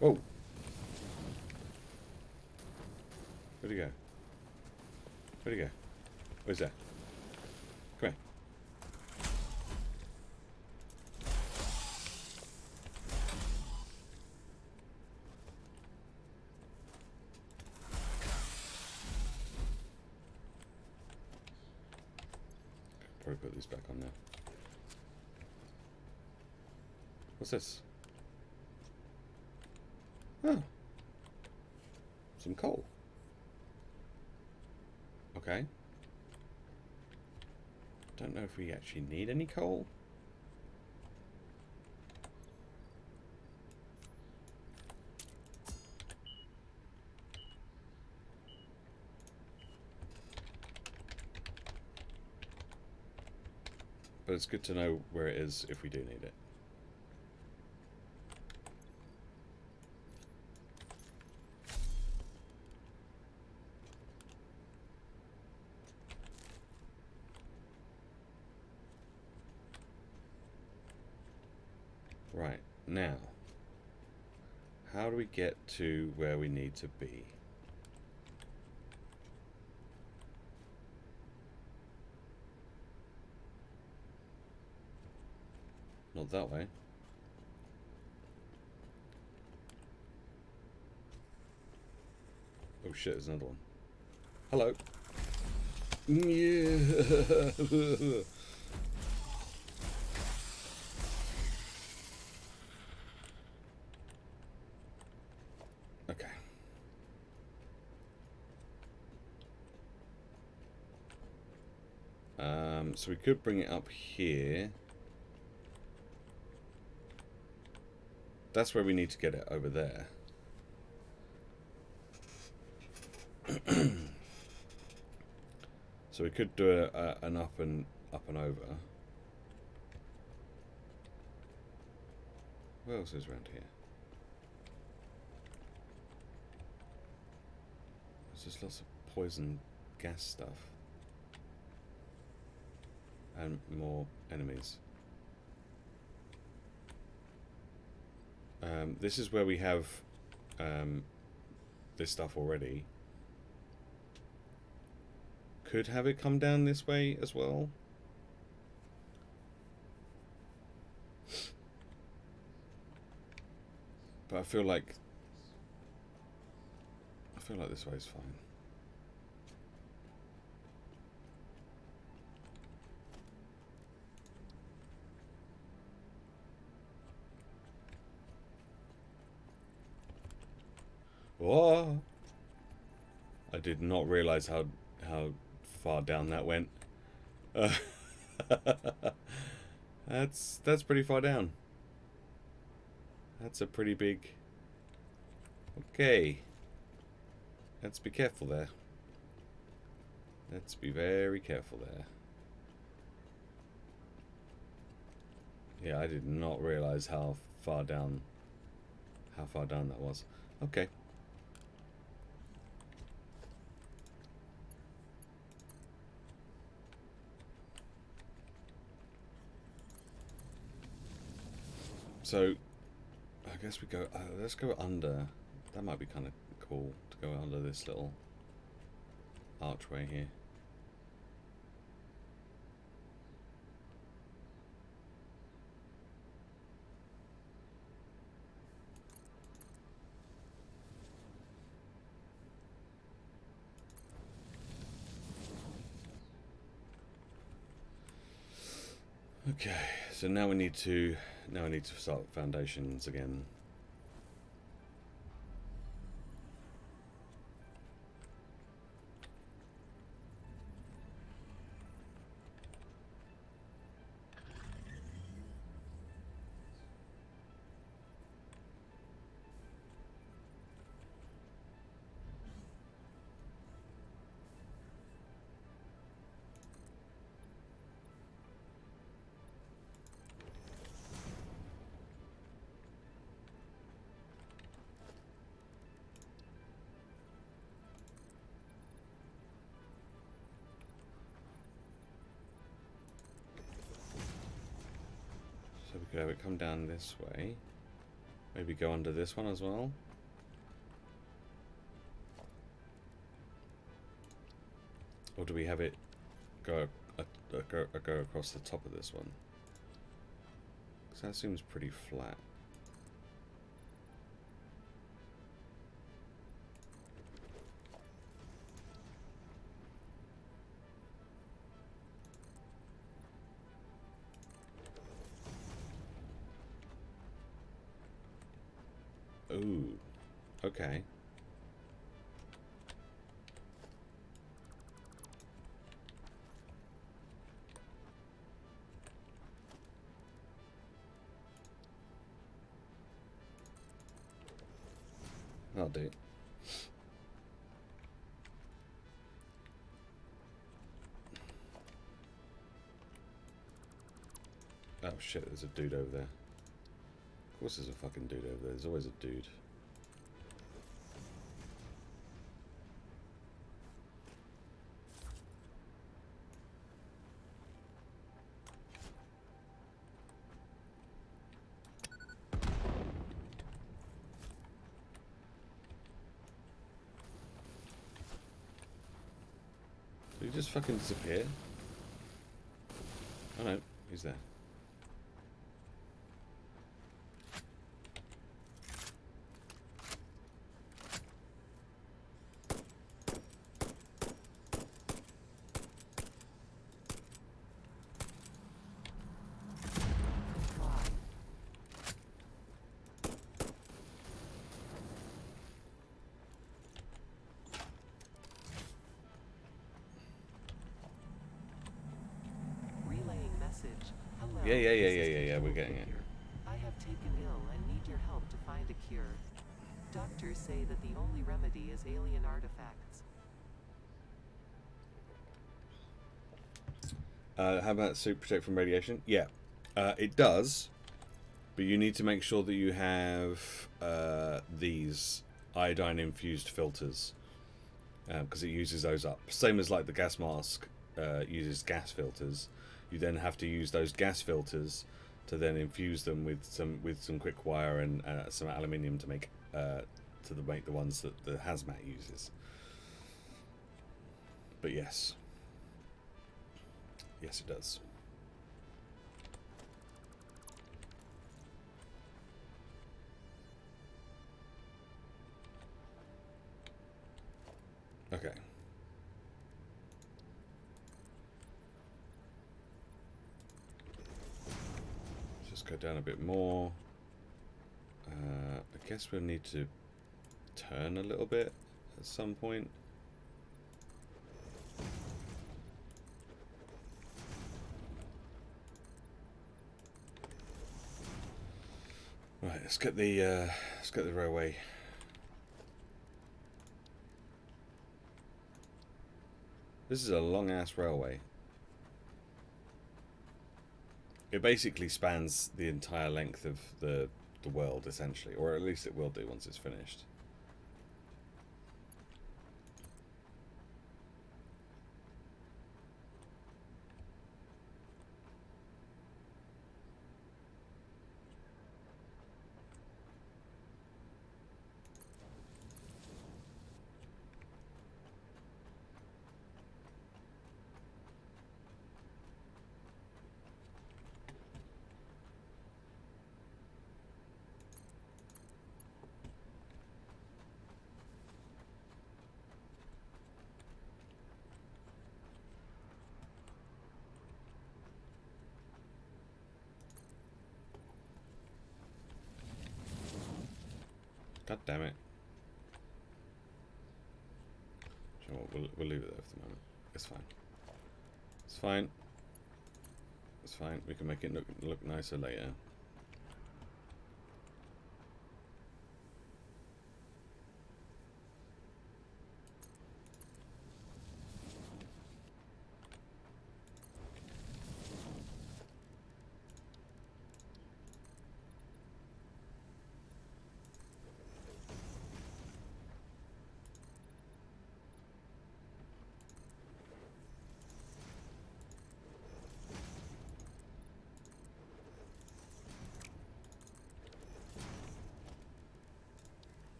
Whoa. Where'd he go? Where'd he go? Where's that? Come here. Probably put these back on now. What's this? Oh. Some coal. Okay. Don't know if we actually need any coal. But it's good to know where it is if we do need it. Right, now, how do we get to where we need to be? Not that way. Oh shit, there's another one. Hello. Yeah. So we could bring it up here. That's where we need to get it, over there. So we could do an up and over. What else is around here? There's just lots of poison gas stuff. And more enemies. This is where we have this stuff already. Could have it come down this way as well. But I feel like this way is fine. Whoa! I did not realize how far down that went. That's pretty far down. That's a pretty big. Okay. Let's be careful there. Let's be very careful there. Yeah, I did not realize how far down that was. Okay. So, I guess we go. Let's go under. That might be kind of cool to go under this little archway here. Okay, so now we need to start foundations again. So we could have it come down this way. Maybe go under this one as well. Or do we have it go across the top of this one? Because that seems pretty flat. Ooh, okay. That'll do. Oh shit, there's a dude over there. Of course there's a fucking dude over there. There's always a dude. Did he just fucking disappear? Oh no, he's there. Yeah, we're getting it. I have taken ill and need your help to find a cure. Doctors say that the only remedy is alien artifacts. How about suit protect from radiation? Yeah, it does, but you need to make sure that you have these iodine infused filters because it uses those up. Same as like the gas mask uses gas filters. You then have to use those gas filters to then infuse them with some quick wire and some aluminium to make the ones that the hazmat uses. But yes, it does. Okay. Just go down a bit more. I guess we'll need to turn a little bit at some point. Right, let's get the railway. This is a long ass railway. It basically spans the entire length of the world, essentially, or at least it will do once it's finished. God damn it. You know what, we'll leave it there for the moment. It's fine. It's fine. It's fine. We can make it look nicer later.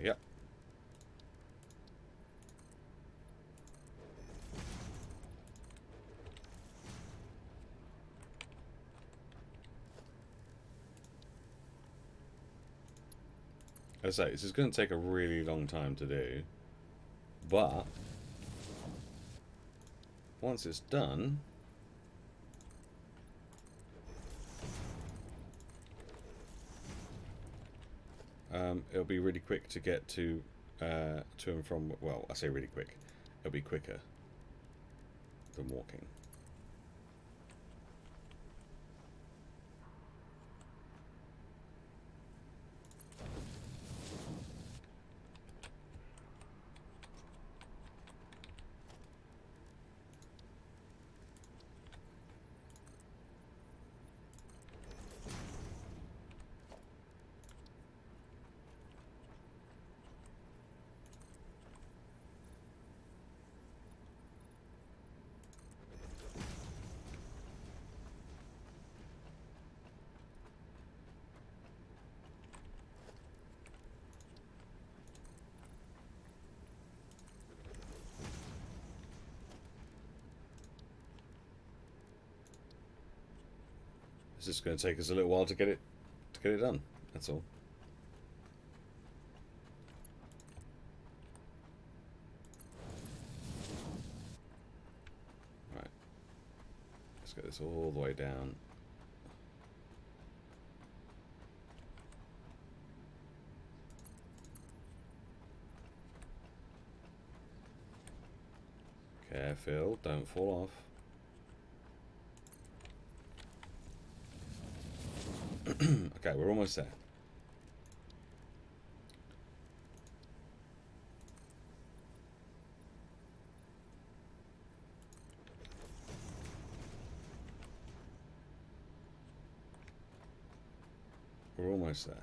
Yep. As I say, this is going to take a really long time to do, but once it's done, it'll be really quick to get to and from. Well, I say really quick. It'll be quicker than walking. It's just going to take us a little while to get it done. That's all. all the way down. Careful, don't fall off. Okay, we're almost there. We're almost there.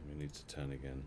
We need to turn again.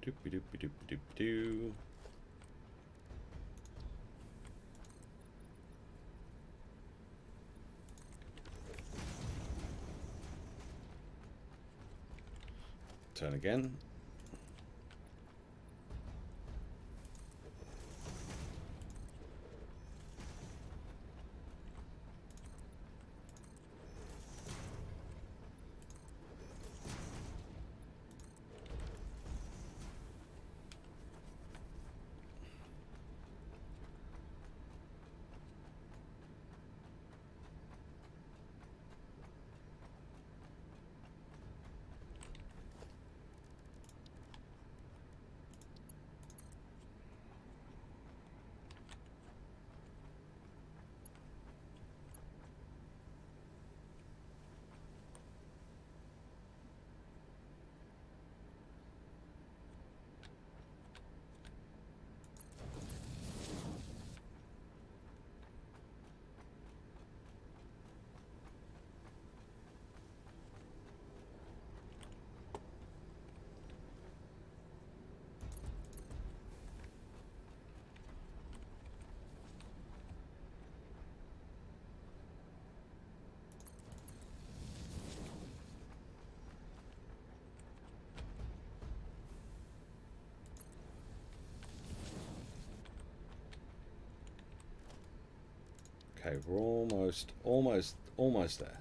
Doopy doopy doopy doopy doo. Turn again. Okay, we're almost there.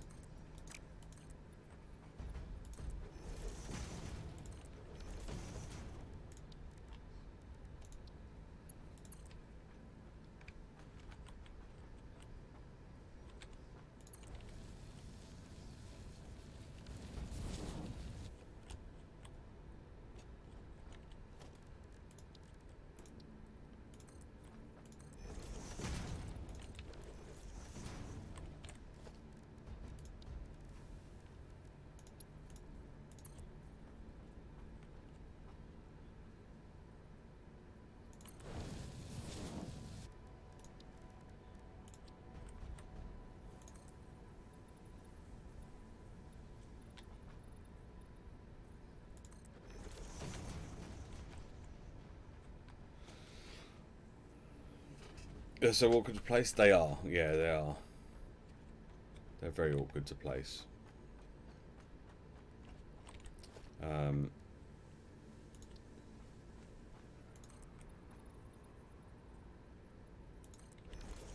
So awkward to place? They are. Yeah, they are. They're very awkward to place.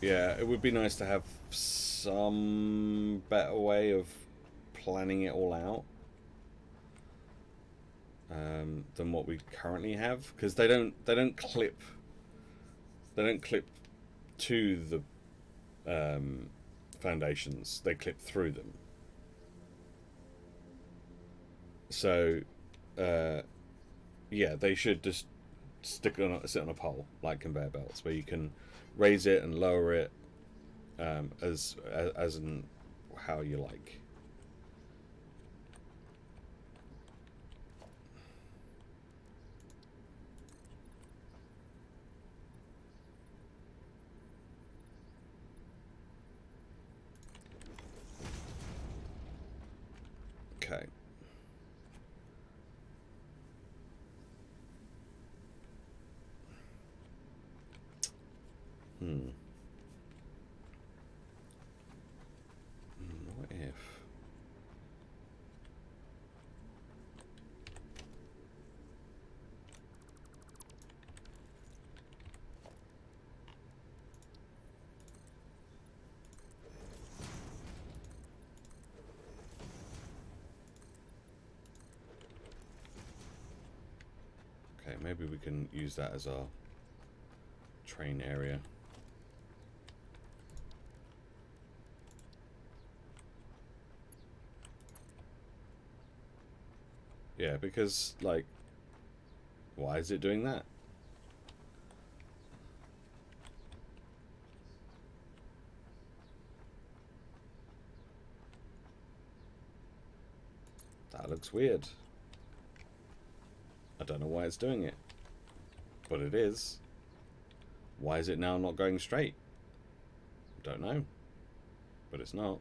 Yeah, it would be nice to have some better way of planning it all out. than what we currently have, because they don't clip to the foundations. They clip through them. So yeah, they should just sit on a pole like conveyor belts, where you can raise it and lower it as in how you like. Okay. What if? Okay, maybe we can use that as our train area. Yeah, because, like, why is it doing that? That looks weird. I don't know why it's doing it, but it is. Why is it now not going straight? Don't know, but it's not.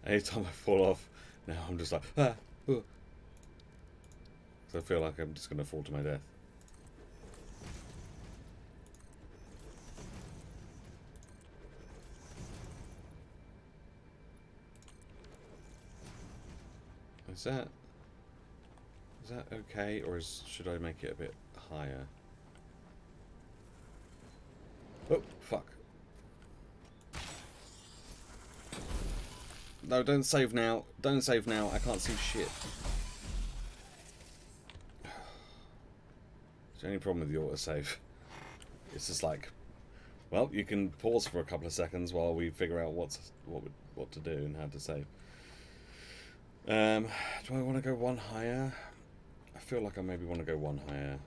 Anytime I fall off, now I'm just like, ah, because I feel like I'm just going to fall to my death. Is that okay, or should I make it a bit higher? Oh, fuck. No, don't save now. Don't save now. I can't see shit. It's the only problem with the autosave. It's just like, well, you can pause for a couple of seconds while we figure out what to do and how to save. Do I want to go one higher? I feel like I maybe want to go one higher.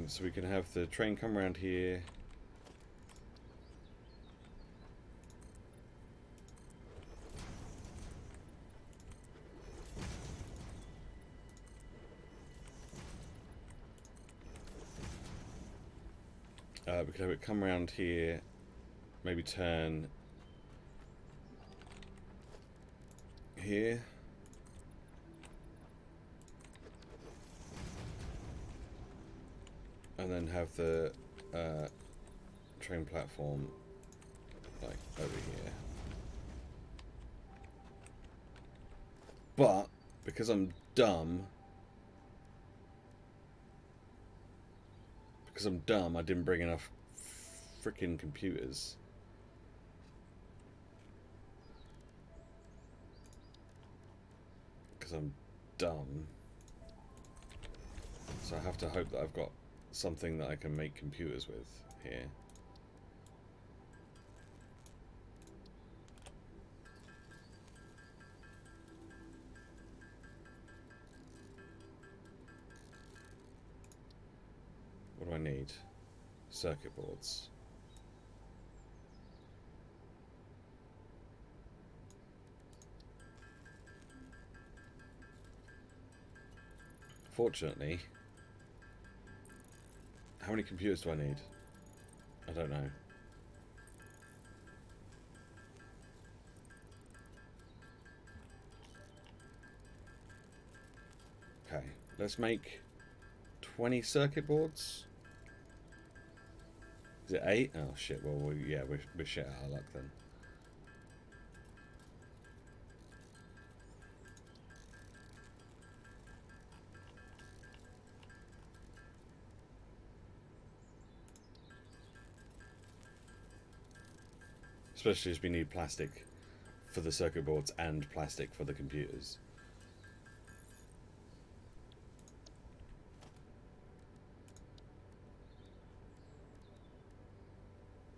So we can have the train come around here. We could have it come around here, maybe turn here. And then have the train platform like over here. But because I'm dumb, I didn't bring enough freaking computers. Because I'm dumb. So I have to hope that I've got something that I can make computers with here. What do I need? Circuit boards. Fortunately, how many computers do I need? I don't know. Okay, let's make 20 circuit boards. Is it 8? Oh shit, well, we're shit out of luck then. Especially as we need plastic for the circuit boards and plastic for the computers.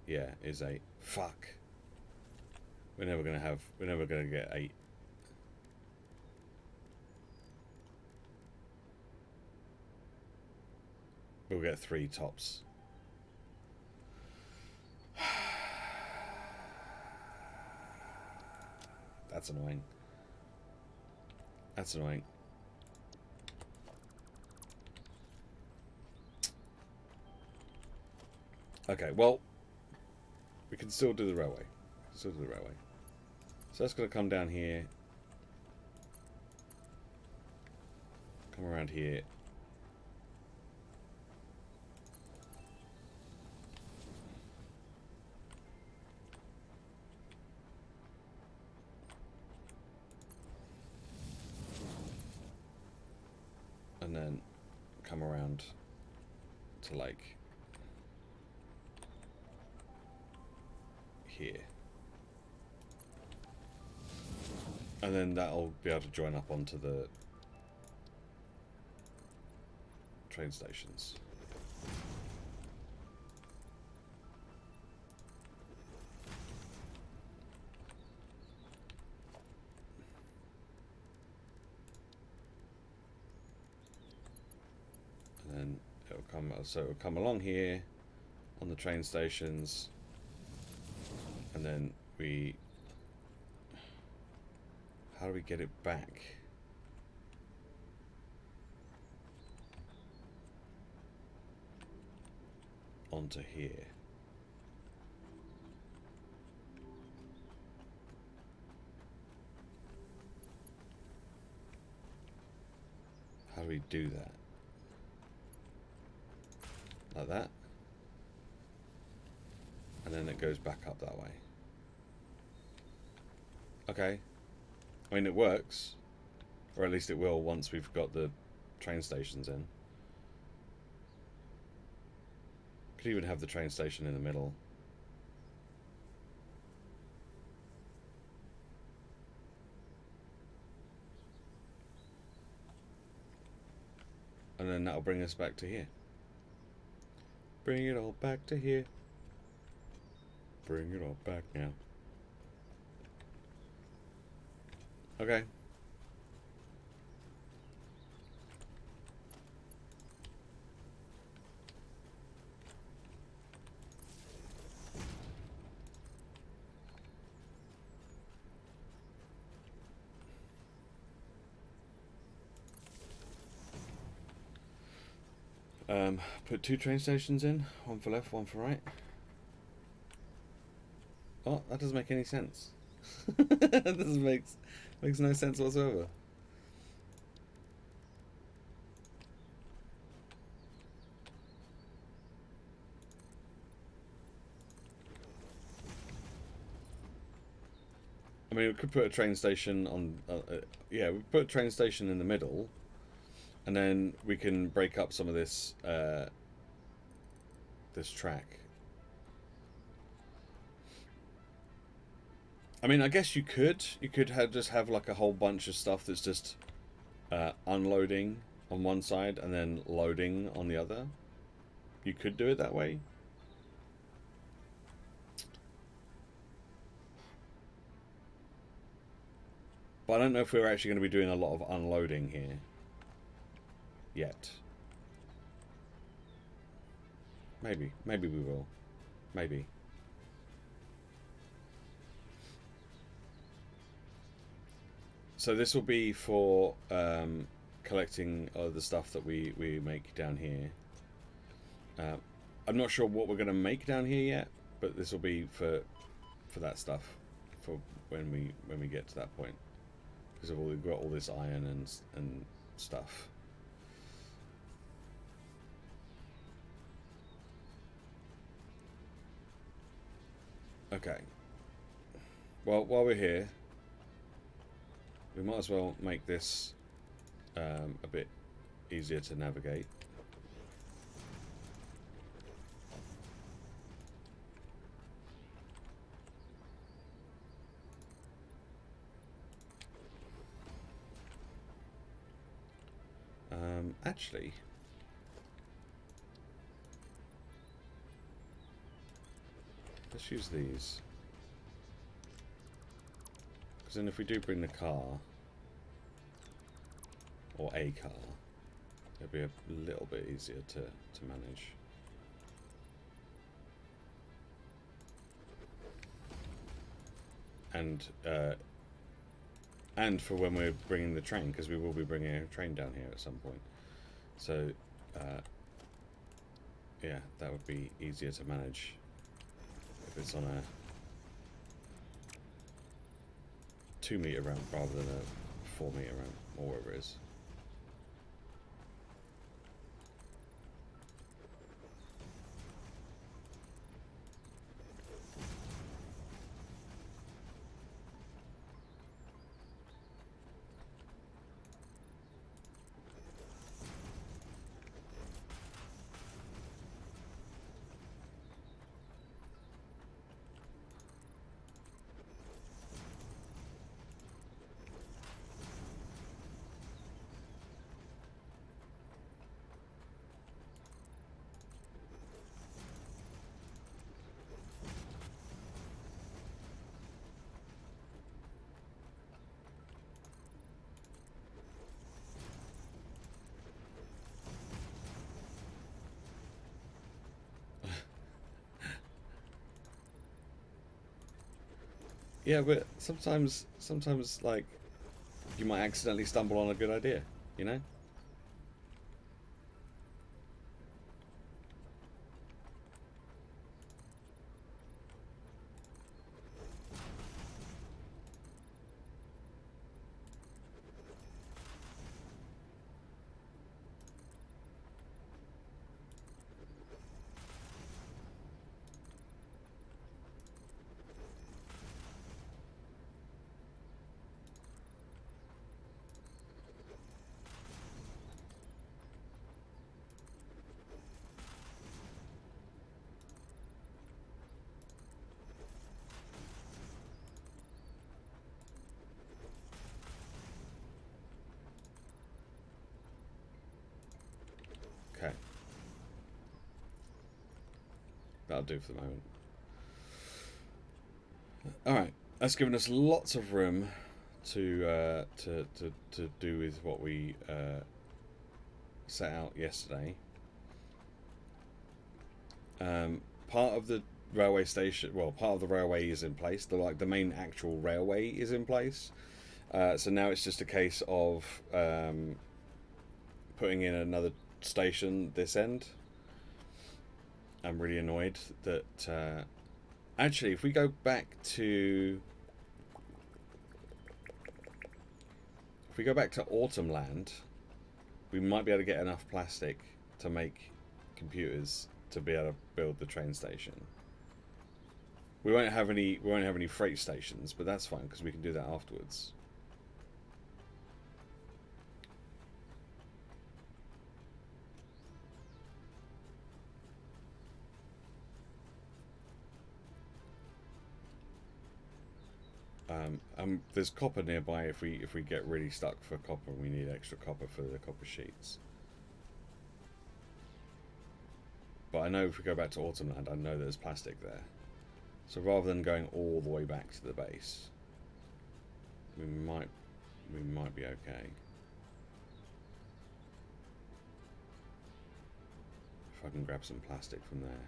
Yeah, it's 8. Fuck. We're never gonna get 8. We'll get 3 tops. That's annoying. That's annoying. Okay, well, we can still do the railway. So that's going to come down here. Come around here. And then come around to like here. And then that'll be able to join up onto the train stations. And then it'll come along here on the train stations. And then how do we get it back? Onto here. How do we do that? Like that. And then it goes back up that way. Okay. I mean, it works. Or at least it will once we've got the train stations in. Could even have the train station in the middle. And then that'll bring us back to here. Bring it all back to here. Bring it all back now. Okay. Put 2 train stations in, one for left, one for right. Oh, that doesn't make any sense. That doesn't makes no sense whatsoever. I mean, we could put a train station on. Yeah, we put a train station in the middle, and then we can break up some of this this track. I mean, I guess you could just have like a whole bunch of stuff that's just unloading on one side and then loading on the other. You could do it that way. But I don't know if we're actually going to be doing a lot of unloading here yet. Maybe we will. Maybe. So this will be for collecting the stuff that we make down here. I'm not sure what we're going to make down here yet, but this will be for that stuff for when we get to that point, because we've got all this iron and stuff. Okay. Well, while we're here, we might as well make this a bit easier to navigate. Actually, let's use these. Because then if we do bring the car, or a car, it'll be a little bit easier to manage. And for when we're bringing the train, because we will be bringing a train down here at some point. So, yeah, that would be easier to manage if it's on a 2-meter ramp rather than a 4-meter ramp, or whatever it is. Yeah, but sometimes like you might accidentally stumble on a good idea, you know? Okay. That'll do for the moment. Alright, that's given us lots of room to do with what we set out yesterday. Part of the railway station, well, part of the railway is in place. The main actual railway is in place. So now it's just a case of putting in another station this end. I'm really annoyed that actually if we go back to Autumnland, we might be able to get enough plastic to make computers to be able to build the train station. We won't have any freight stations, but that's fine because we can do that afterwards. There's copper nearby if we get really stuck for copper and we need extra copper for the copper sheets. But I know if we go back to Autumnland, I know there's plastic there. So rather than going all the way back to the base, we might be okay. If I can grab some plastic from there.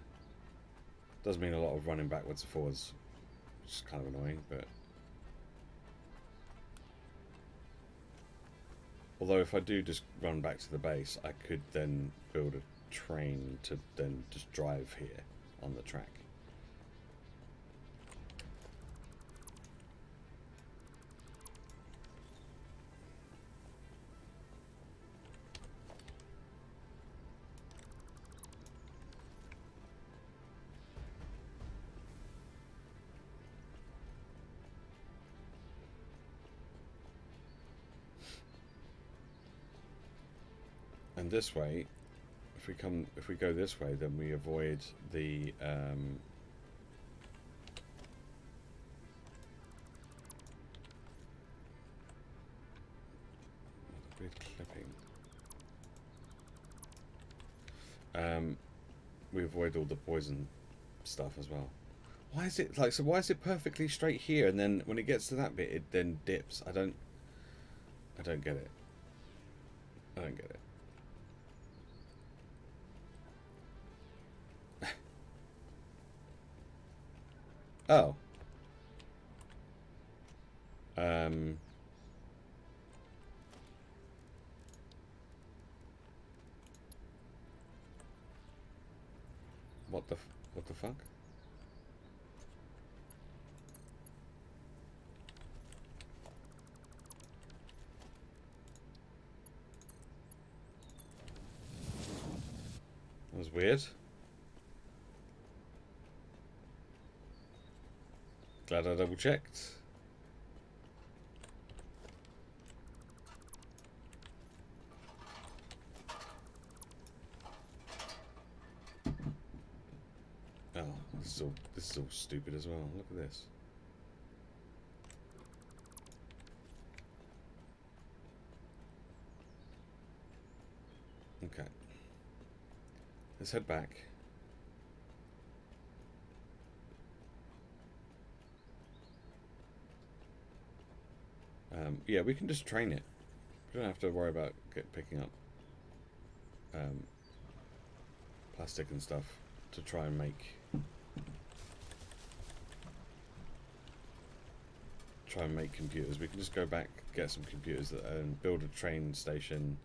Does mean a lot of running backwards and forwards, which is kind of annoying, but although if I do just run back to the base, I could then build a train to then just drive here on the track. And this way, if we go this way, then we avoid the weird clipping. We avoid all the poison stuff as well. Why is it like so? Why is it perfectly straight here, and then when it gets to that bit, it then dips? I don't get it. I don't get it. Oh. What the fuck? That was weird. Glad I double checked. Oh, this is all stupid as well. Look at this. Okay. Let's head back. Yeah, we can just train it. We don't have to worry about picking up plastic and stuff to try and make computers. We can just go back, get some computers and build a train station.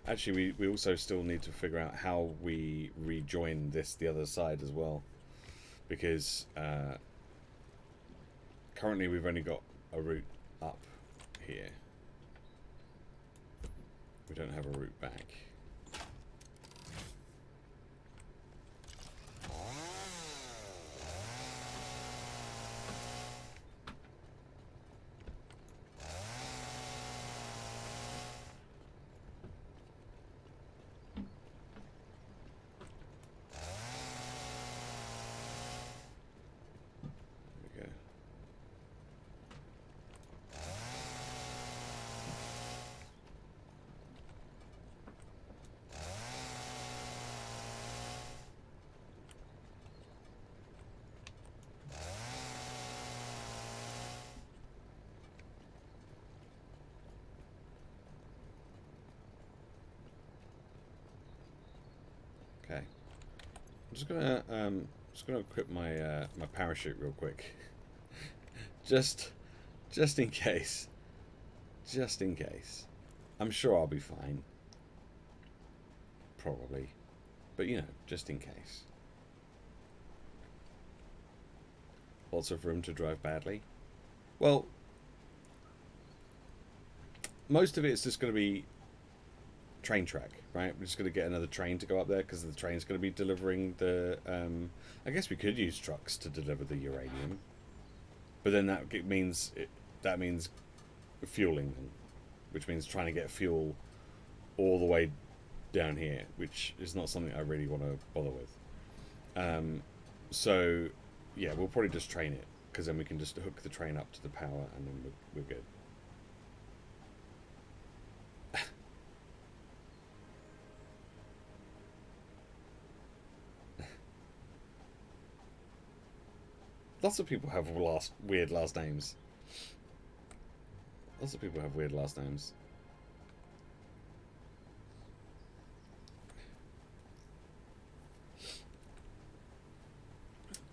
Actually, we also still need to figure out how we rejoin the other side as well, because currently we've only got a route up here. We don't have a route back. Okay. I'm just gonna equip my my parachute real quick, just in case, just in case. I'm sure I'll be fine. probably. But, you know, just in case. Lots of room to drive badly. Well, most of it's just going to be train track, right? We're just going to get another train to go up there because the train's going to be delivering the... I guess we could use trucks to deliver the uranium. But then that means fueling them, which means trying to get fuel all the way down here, which is not something I really want to bother with. So, yeah, we'll probably just train it, because then we can just hook the train up to the power, and then we're good. Lots of people have weird last names. Lots of people have weird last names.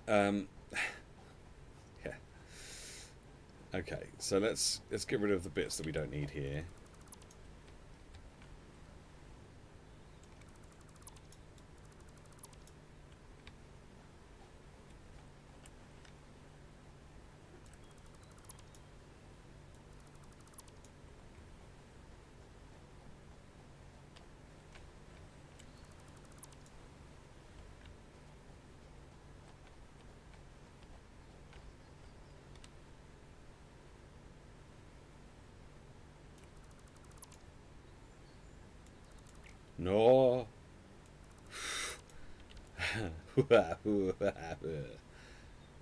Yeah. Okay, so let's get rid of the bits that we don't need here. No.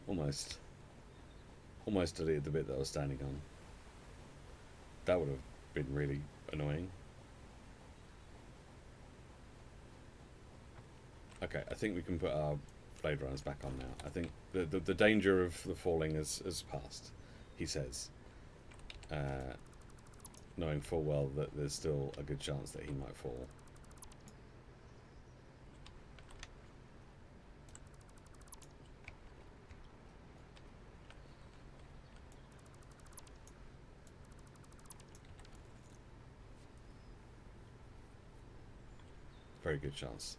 Almost deleted the bit that I was standing on. That would have been really annoying. Okay, I think we can put our blade runners back on now. I think the danger of the falling has passed, he says. Knowing full well that there's still a good chance that he might fall. Very good chance.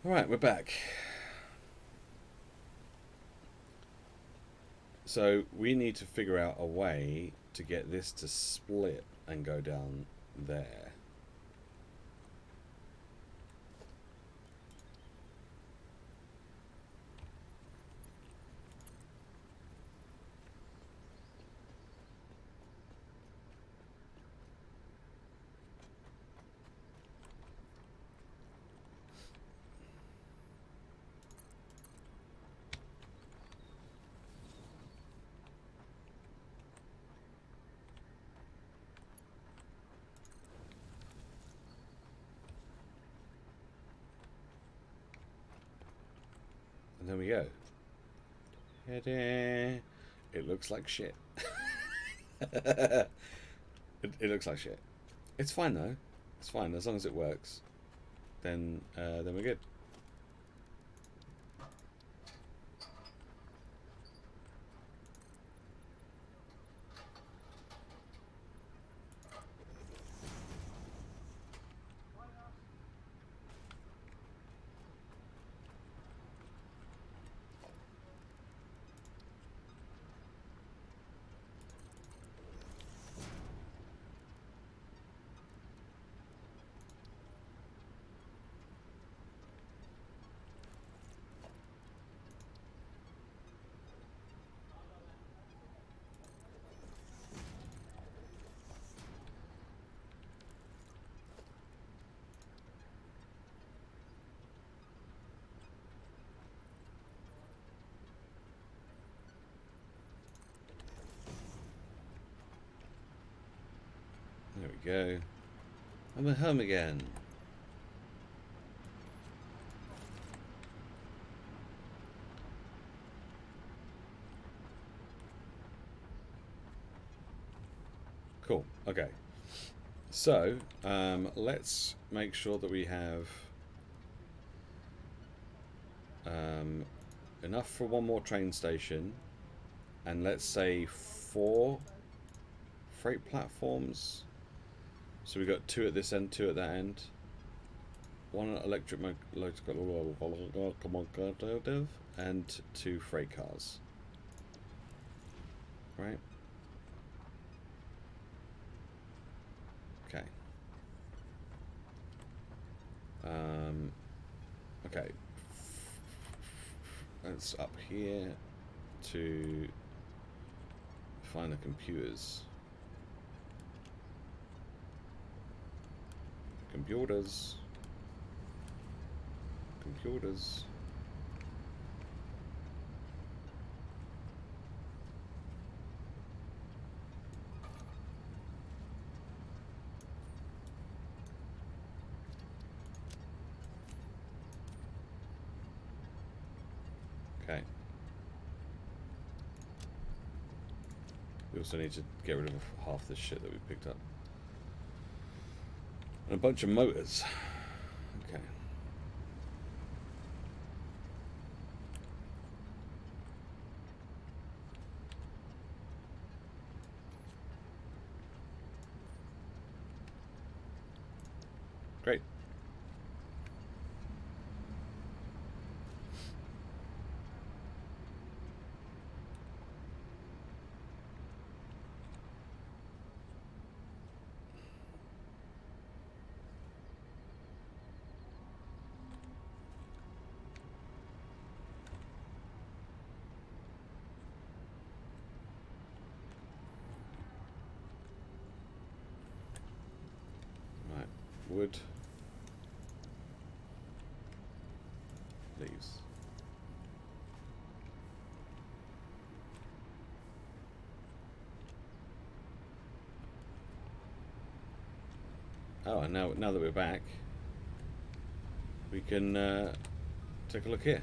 Alright, we're back. So we need to figure out a way to get this to split and go down there. And there we go. It looks like shit. it looks like shit. It's fine though. It's fine as long as it works. Then we're good. There we go. And we're home again. Cool. Okay. So, let's make sure that we have enough for one more train station, and let's say 4 freight platforms. So we got 2 at this end, 2 at that end. 1 electric locomotive and 2 freight cars. Right? Okay. Okay. That's up here to find the computers. Computers. Computers. Okay. We also need to get rid of half this shit that we picked up. And a bunch of motors. Okay. Great. Right. Wood. Leaves. Oh, and now that we're back, we can take a look here.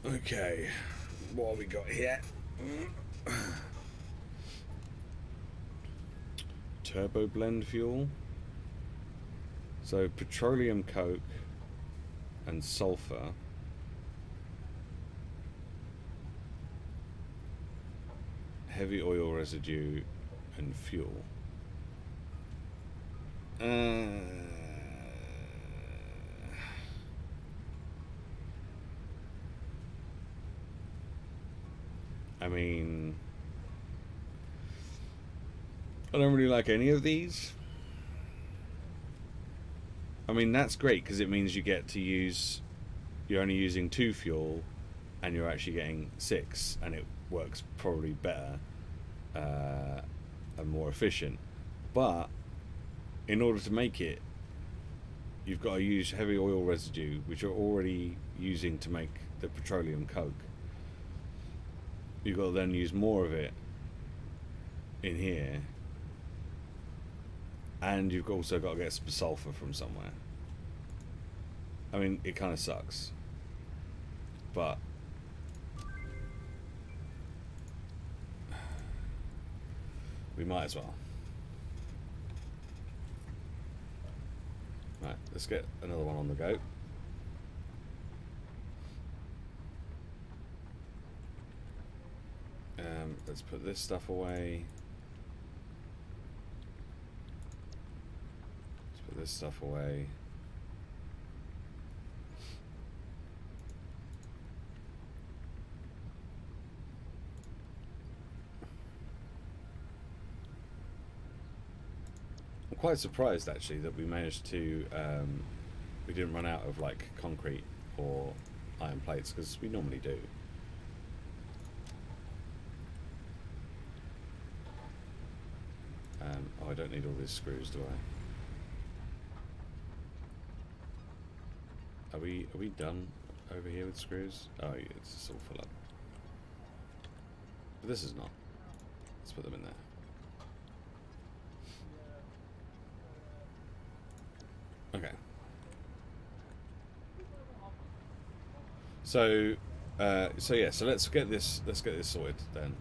Okay, what have we got here? Turbo blend fuel. So petroleum coke and sulfur. Heavy oil residue and fuel. I mean, I don't really like any of these. I mean, that's great because it means you get to use, you're only using 2 fuel and you're actually getting 6, and it works probably better and more efficient. But in order to make it, you've got to use heavy oil residue, which you're already using to make the petroleum coke. You've got to then use more of it in here, and you've also got to get some sulfur from somewhere. I mean, it kind of sucks, but we might as well. Right, let's get another one on the go. Let's put this stuff away. Let's put this stuff away. I'm quite surprised actually that we managed to we didn't run out of like concrete or iron plates, because we normally do. Oh, I don't need all these screws, do I? Are we done over here with screws? Oh, it's just all full up. But this is not. Let's put them in there. Okay. So yeah. So let's get this sorted then.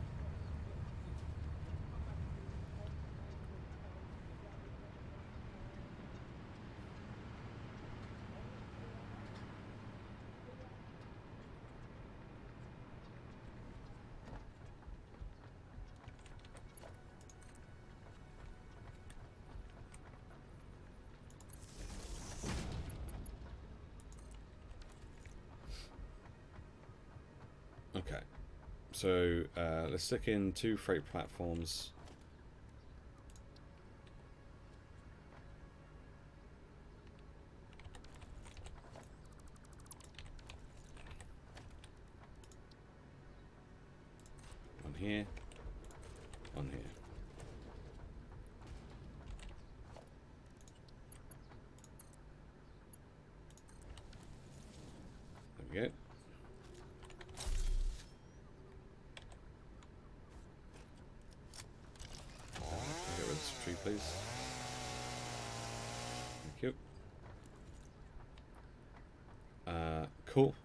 So let's stick in 2 freight platforms. One here, one here. There we go. Get rid of this tree, please. Thank you. Cool.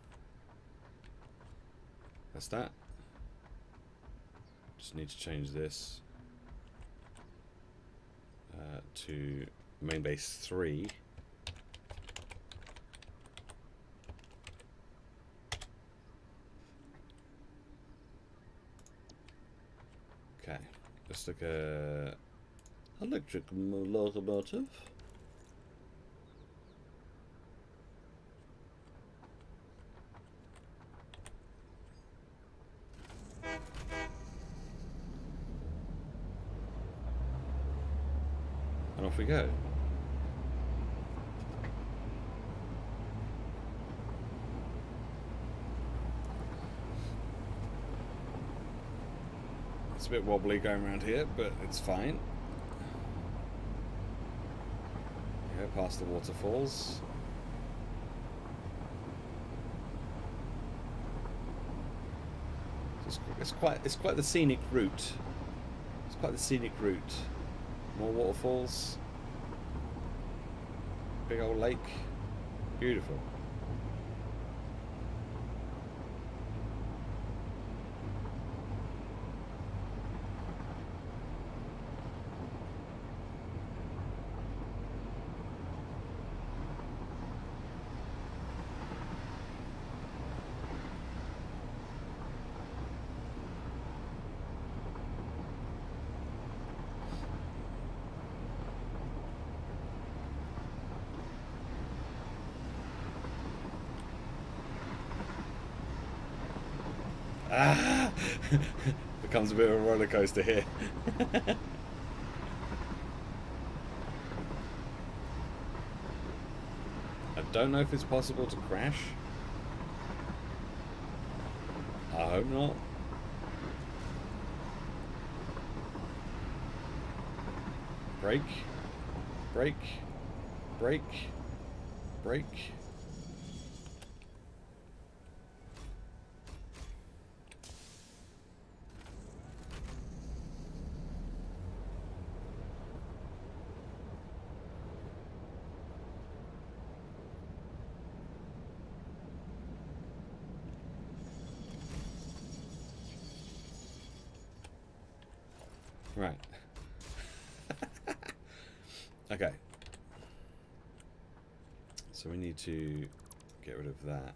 That's that. Just need to change this to main base 3. Okay, let's look at electric locomotive. And off we go. It's a bit wobbly going around here, but it's fine. Yeah, past the waterfalls. It's quite the scenic route. It's quite the scenic route. More waterfalls. Big old lake. Beautiful. Ah! Becomes a bit of a roller coaster here. I don't know if it's possible to crash. I hope not. Brake. Brake. Brake. Brake. Right. Okay. So we need to get rid of that.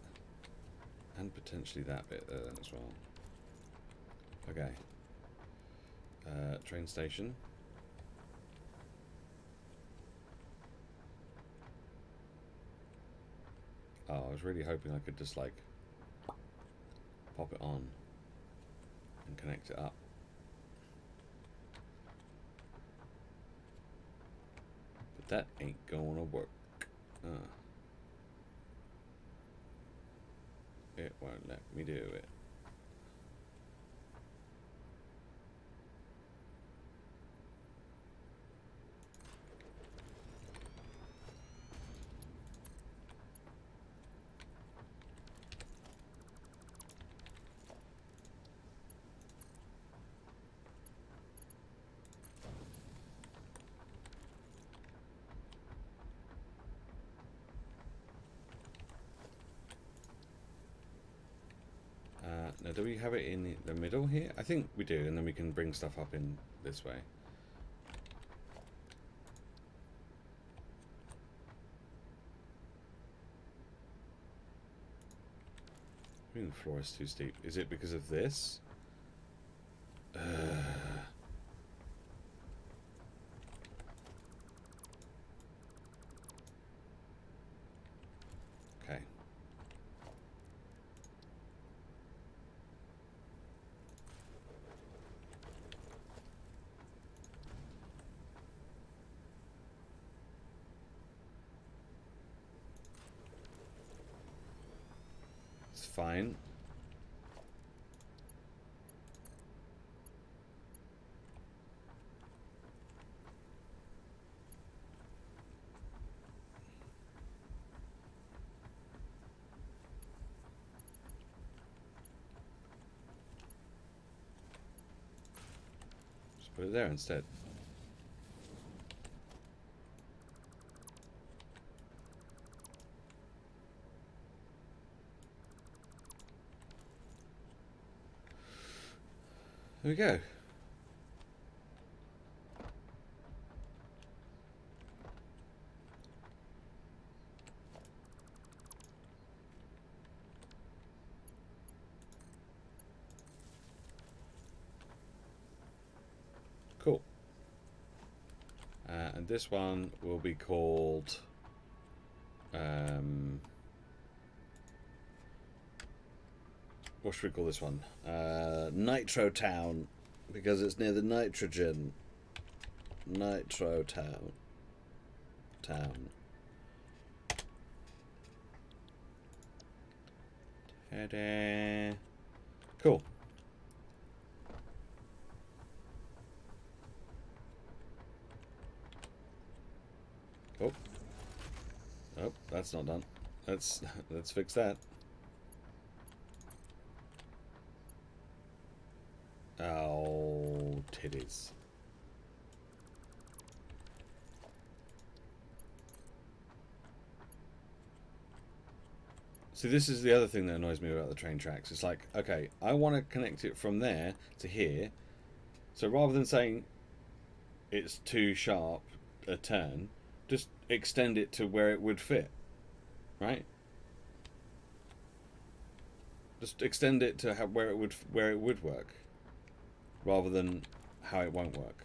And potentially that bit there as well. Okay. Train station. Oh, I was really hoping I could just like pop it on and connect it up. But that ain't gonna work. It won't let me do it. Now, do we have it in the middle here? I think we do, and then we can bring stuff up in this way. I mean, the floor is too steep. Is it because of this? Okay. fine. Just put it there instead. There we go. Cool. And this one will be called what should we call this one? Nitro Town, because it's near the nitrogen. Nitro Town. Ta-da. Cool. Oh. Oh, that's not done. Let's fix that. Oh, titties. See, this is the other thing that annoys me about the train tracks. It's like, okay, I want to connect it from there to here. So rather than saying it's too sharp a turn, just extend it to where it would fit, right? Just extend it to where it would work, rather than how it won't work.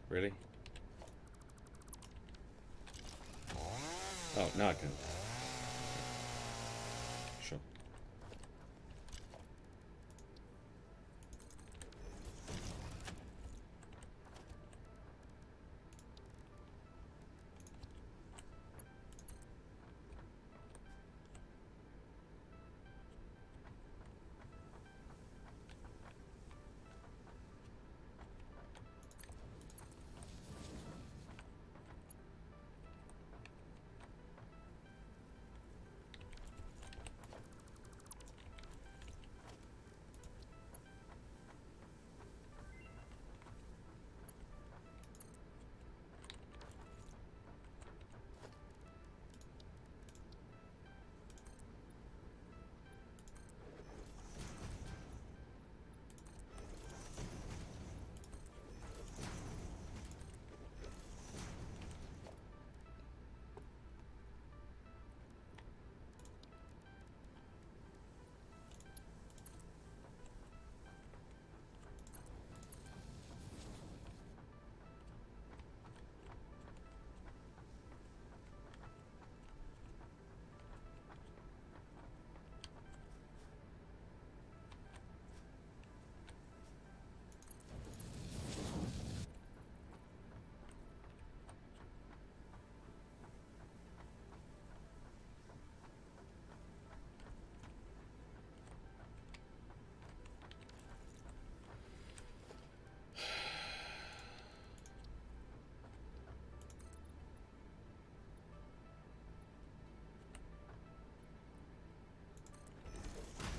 Really? Oh, now I can. Sure.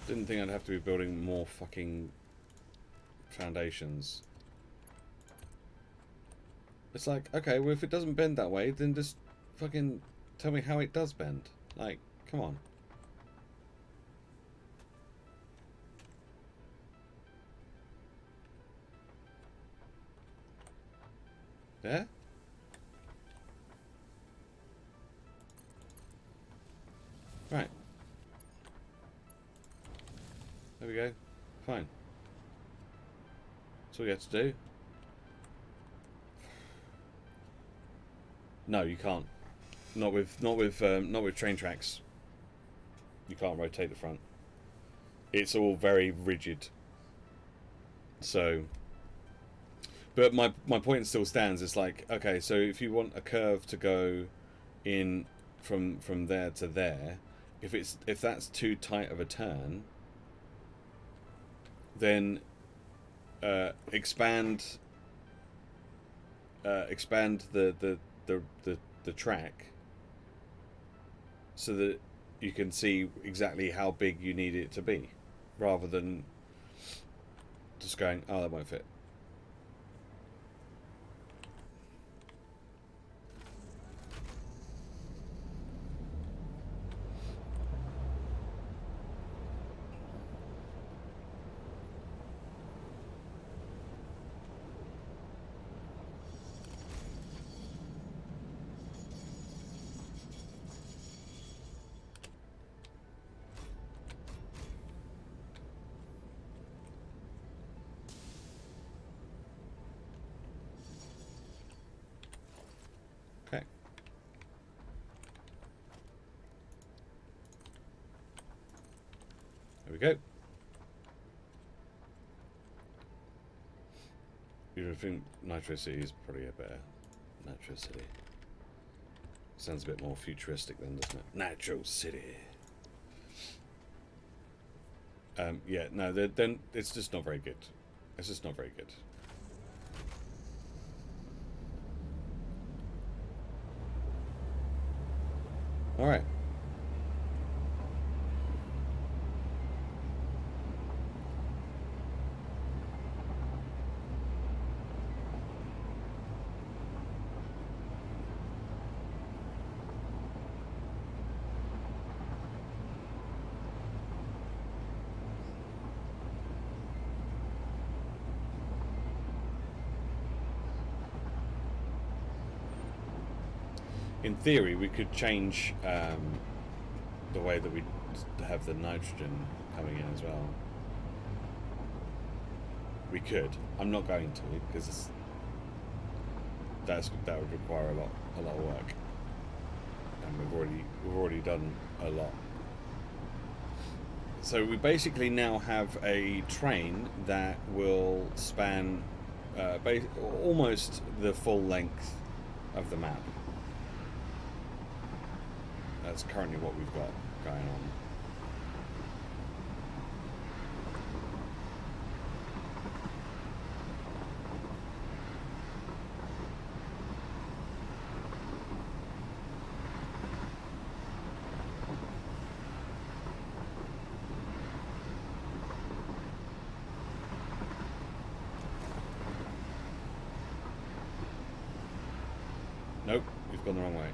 Didn't think I'd have to be building more fucking foundations. It's like, okay, well, if it doesn't bend that way, then just fucking tell me how it does bend. Like, come on. Yeah? Right. There we go. Fine. That's all you have to do. No, you can't. Not with train tracks. You can't rotate the front. It's all very rigid. So, but my point still stands. It's like, okay, so if you want a curve to go in from there to there, if that's too tight of a turn, then expand the track so that you can see exactly how big you need it to be, rather than just going, oh, that won't fit. Okay. There we go. You would think Nitro City is probably a better Nitro City. Sounds a bit more futuristic then, doesn't it? Nitro City. Yeah, no, then it's just not very good. It's just not very good. All right. In theory, we could change the way that we have the nitrogen coming in as well. We could. I'm not going to, because that would require a lot of work, and we've already done a lot. So we basically now have a train that will span almost the full length of the map. That's currently what we've got going on. Nope, we've gone the wrong way.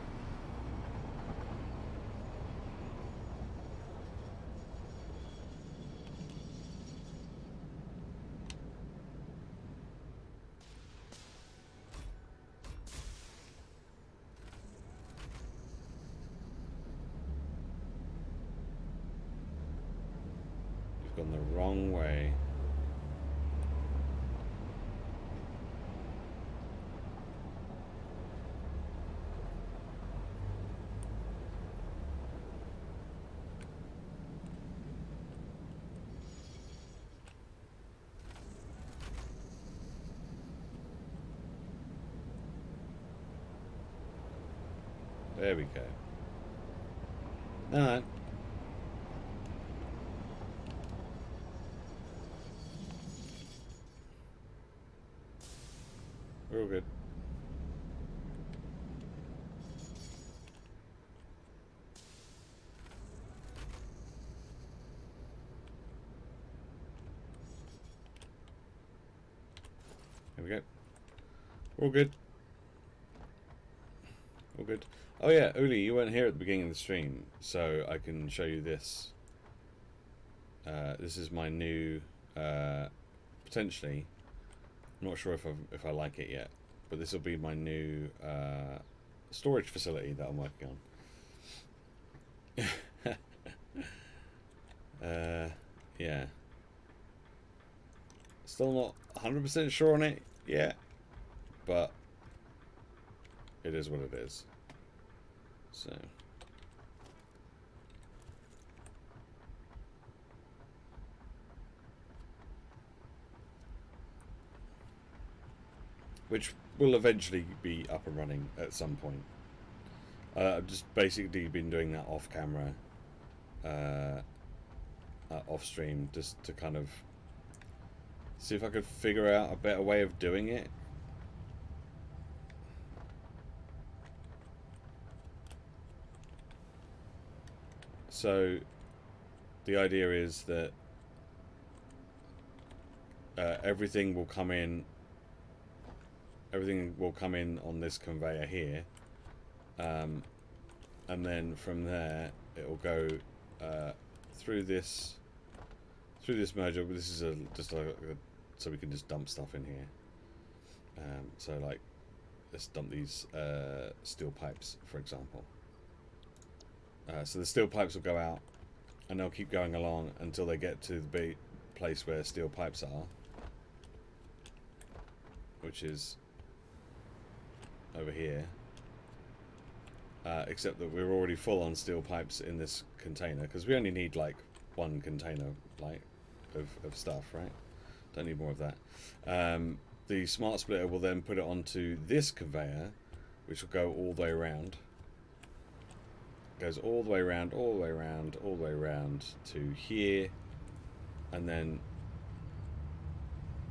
Gone the wrong way. There we go. Alright. We're all good. There we go. We're all good. All good. Oh yeah, Uli, you weren't here at the beginning of the stream, so I can show you this. This is my new, potentially, I'm not sure if I like it yet, but this will be my new storage facility that I'm working on. Yeah. Still not 100% sure on it yet, but it is what it is. So. Which will eventually be up and running at some point. I've just basically been doing that off camera, off stream, just to kind of see if I could figure out a better way of doing it. So the idea is that everything will come in on this conveyor here, and then from there it will go through this merger. This is just so we can just dump stuff in here. So like, let's dump these steel pipes, for example. So the steel pipes will go out, and they'll keep going along until they get to the place where steel pipes are, which is over here. Except that we're already full on steel pipes in this container, because we only need like one container like of stuff, right? Don't need more of that. The smart splitter will then put it onto this conveyor, which will go all the way around. Goes all the way around, all the way around, all the way around to here, and then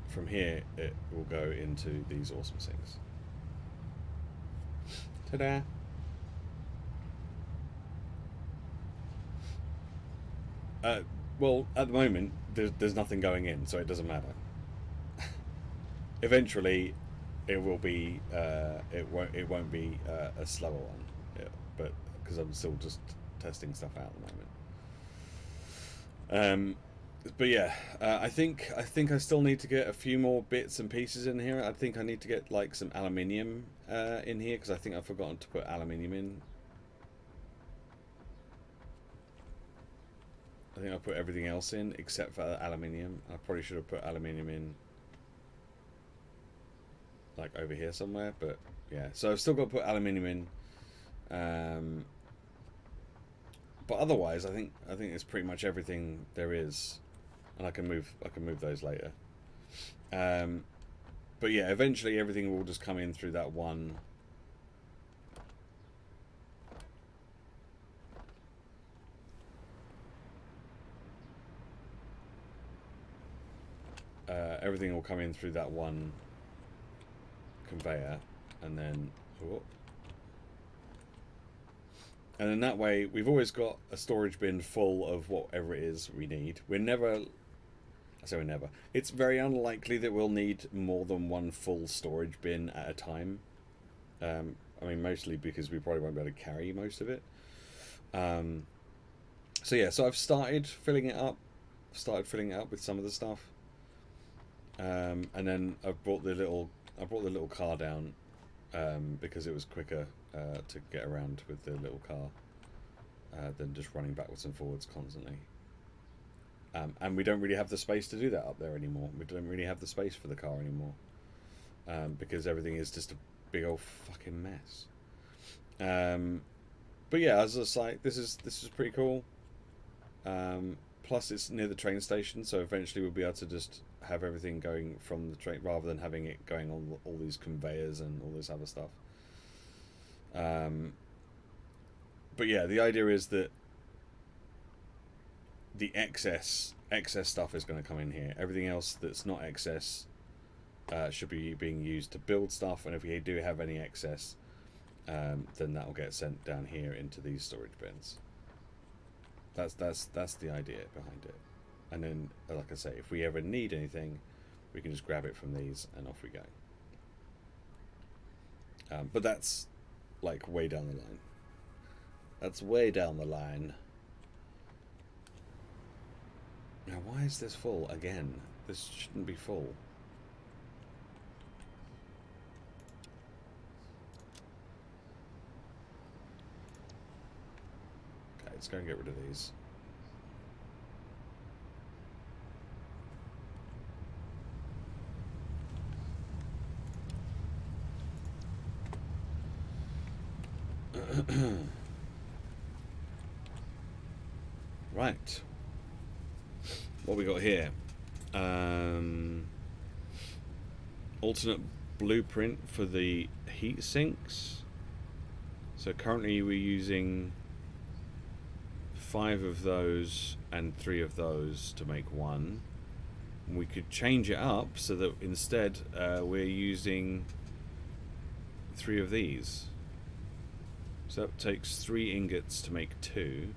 from here it will go into these awesome things. Ta-da! Well, at the moment there's nothing going in, so it doesn't matter. Eventually, it will be. It won't be a slower one, but because I'm still just testing stuff out at the moment. But yeah, I think I still need to get a few more bits and pieces in here. I think I need to get like some aluminium in here, because I think I've forgotten to put aluminium in. I think I put everything else in except for aluminium. I probably should have put aluminium in like over here somewhere, but yeah. So I've still got to put aluminium in. But otherwise, I think it's pretty much everything there is, and I can move those later. But yeah, eventually everything will just come in through that one. Everything will come in through that one conveyor, and then that way we've always got a storage bin full of whatever it is we need. It's very unlikely that we'll need more than one full storage bin at a time. I mean, mostly because we probably won't be able to carry most of it. So yeah, so I've started filling it up. With some of the stuff. And then I brought the little car down because it was quicker to get around with the little car than just running backwards and forwards constantly. And we don't really have the space to do that up there anymore. We don't really have the space for the car anymore because everything is just a big old fucking mess. But yeah, as I was like, this is pretty cool. Plus, it's near the train station, so eventually we'll be able to just have everything going from the train rather than having it going on all these conveyors and all this other stuff. But yeah, the idea is that the excess stuff is going to come in here. Everything else that's not excess should be being used to build stuff, and if we do have any excess, then that will get sent down here into these storage bins. That's the idea behind it. And then, like I say, if we ever need anything, we can just grab it from these and off we go. But that's like way down the line. That's way down the line. Now, why is this full again? This shouldn't be full. Okay, let's go and get rid of these. Right. What we got here? Alternate blueprint for the heat sinks. So currently we're using 5 of those and 3 of those to make one. We could change it up so that instead we're using 3 of these. So that takes 3 ingots to make 2.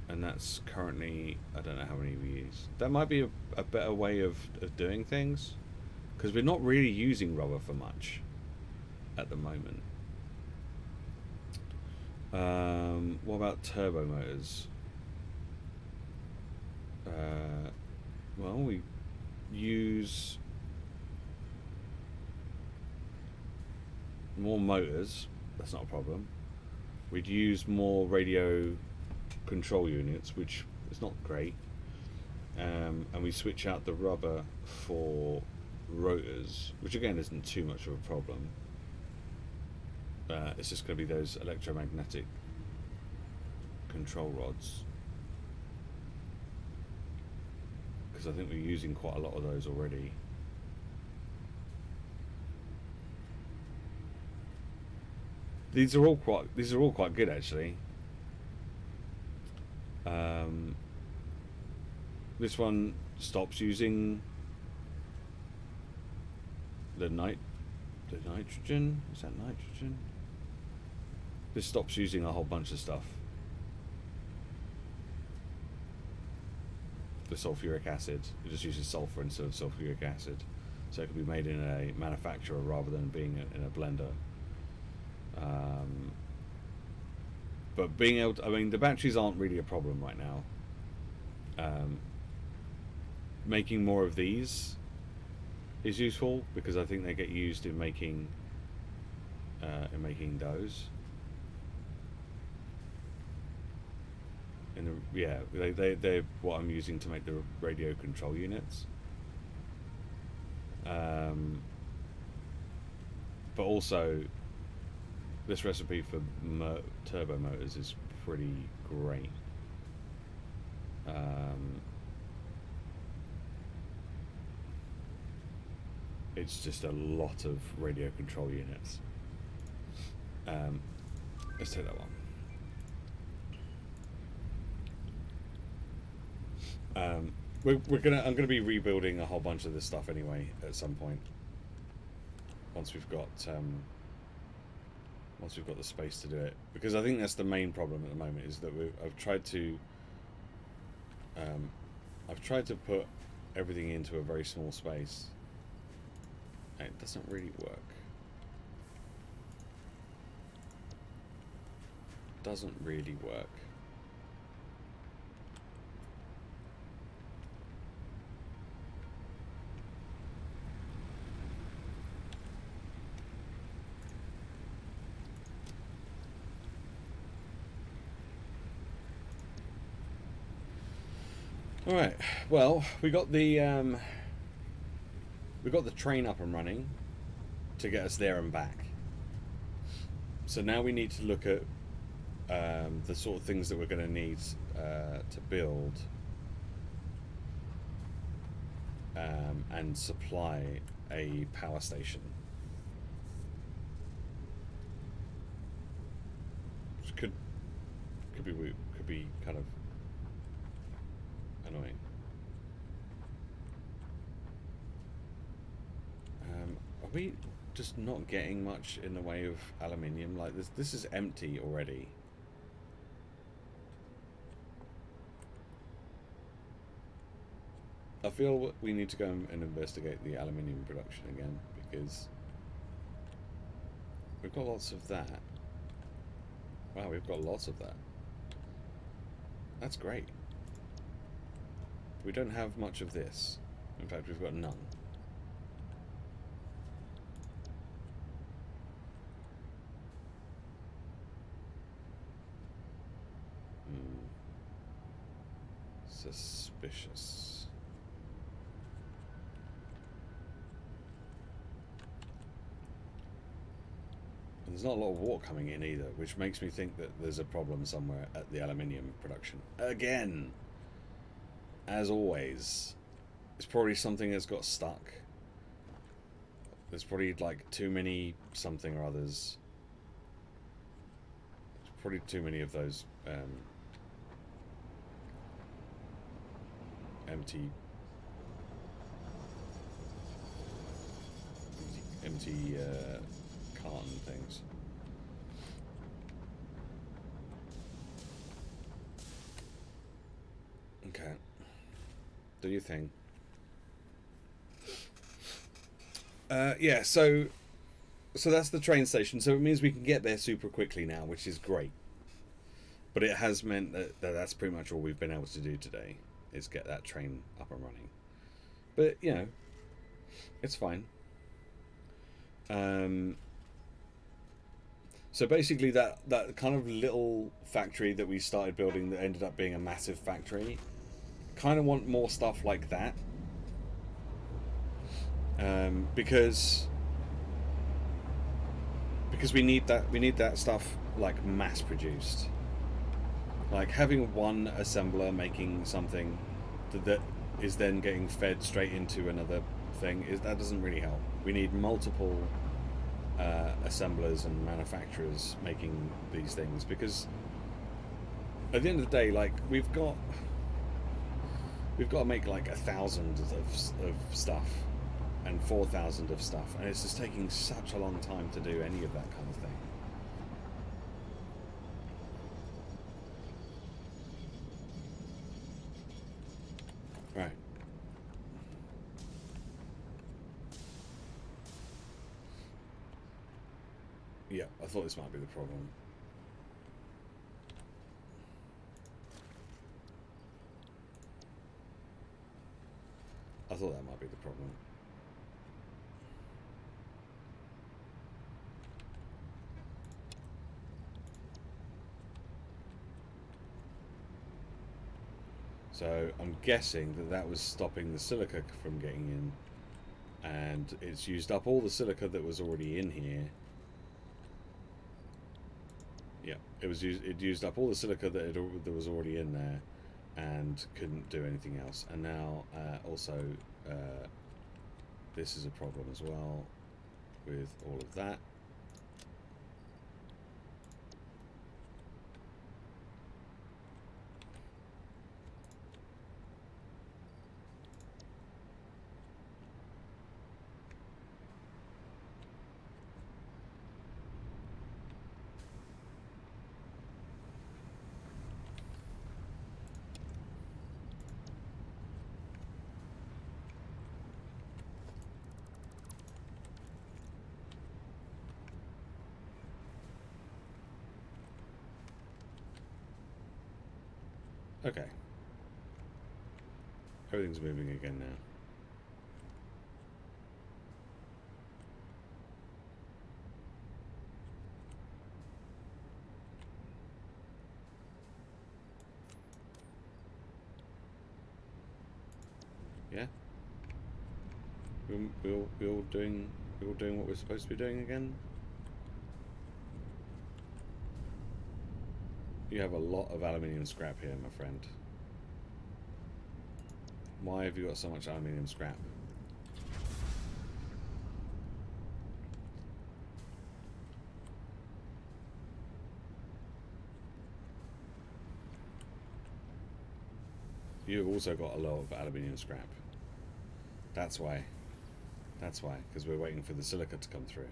And that's currently, I don't know how many we use. That might be a better way of doing things, because we're not really using rubber for much at the moment. What about turbo motors? Well, we use more motors. That's not a problem. We'd use more radio control units, which is not great. And we switch out the rubber for rotors, which again isn't too much of a problem. It's just going to be those electromagnetic control rods, because I think we're using quite a lot of those already. These are all quite good actually. This one stops using the nitrogen. Is that nitrogen? This stops using a whole bunch of stuff. The sulfuric acid. It just uses sulfur instead of sulfuric acid. So it can be made in a manufacturer rather than being in a blender. But being able to, I mean, the batteries aren't really a problem right now. Making more of these is useful, because I think they get used in making those. And they're what I'm using to make the radio control units. But also, this recipe for turbo motors is pretty great. It's just a lot of radio control units. Let's take that one. I'm gonna be rebuilding a whole bunch of this stuff anyway at some point. Once we've got the space to do it, because I think that's the main problem at the moment, is that I've tried to put everything into a very small space, and it doesn't really work. Doesn't really work. All right. Well, we got the train up and running to get us there and back. So now we need to look at the sort of things that we're going to need to build and supply a power station. Which could be kind of annoying. Are we just not getting much in the way of aluminium? Like this is empty already. I feel we need to go and investigate the aluminium production again, because we've got lots of that. Wow, we've got lots of that. That's great. We don't have much of this. In fact, we've got none. Suspicious. And there's not a lot of water coming in either, which makes me think that there's a problem somewhere at the aluminium production. Again, as always, it's probably something that's got stuck. There's probably like too many something or others. There's probably too many of those empty carton things. Okay, do your thing. Yeah, so that's the train station. So it means we can get there super quickly now, which is great. But it has meant that that's pretty much all we've been able to do today, is get that train up and running. But, you know, it's fine. So basically that kind of little factory that we started building that ended up being a massive factory, kind of want more stuff like that. Because we need that stuff like mass produced. Like having one assembler making something that is then getting fed straight into another thing, that doesn't really help. We need multiple assemblers and manufacturers making these things, because at the end of the day, like we've got to make like 1,000 of stuff and 4,000 of stuff, and it's just taking such a long time to do any of that kind of thing. Right. Yeah, I thought this might be the problem. I thought that might be the problem. So I'm guessing that was stopping the silica from getting in, and it's used up all the silica that was already in here. Yeah, it used up all the silica that was already in there, and couldn't do anything else. And now also this is a problem as well with all of that. Okay. Everything's moving again now. Yeah? We all doing what we're supposed to be doing again? You have a lot of aluminium scrap here, my friend. Why have you got so much aluminium scrap? You've also got a lot of aluminium scrap. That's why. That's why, because we're waiting for the silica to come through.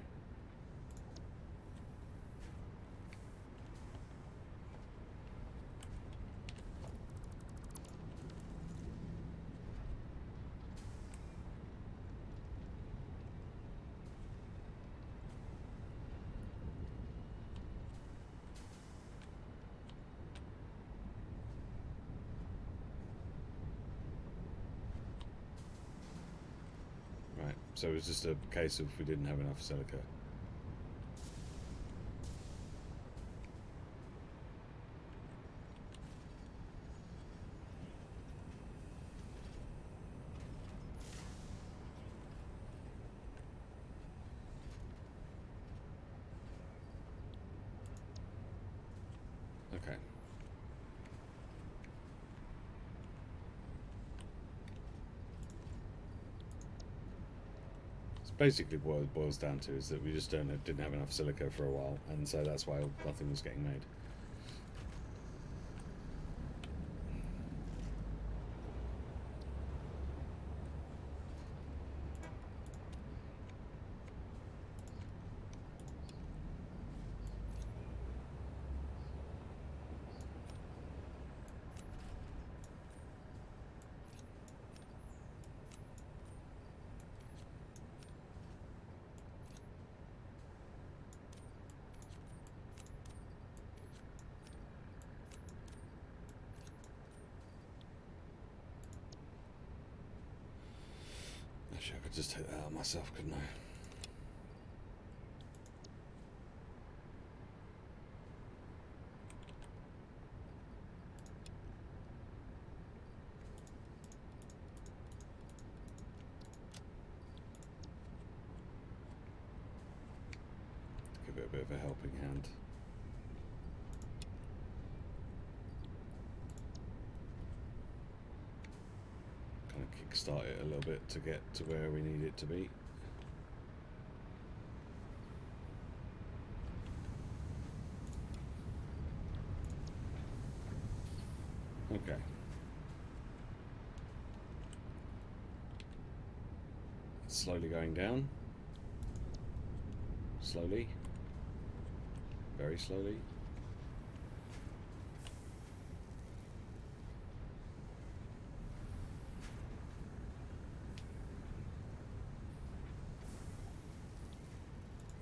Right, so it was just a case of we didn't have enough silica. basically what it boils down to is that we just didn't have enough silica for a while, and so that's why nothing was getting made. Actually, I could just take that out myself, couldn't I? Give it a bit of a helping hand. Kind of kickstart it a little bit to get to where we need it to be. Okay. Slowly going down. Slowly. Very slowly.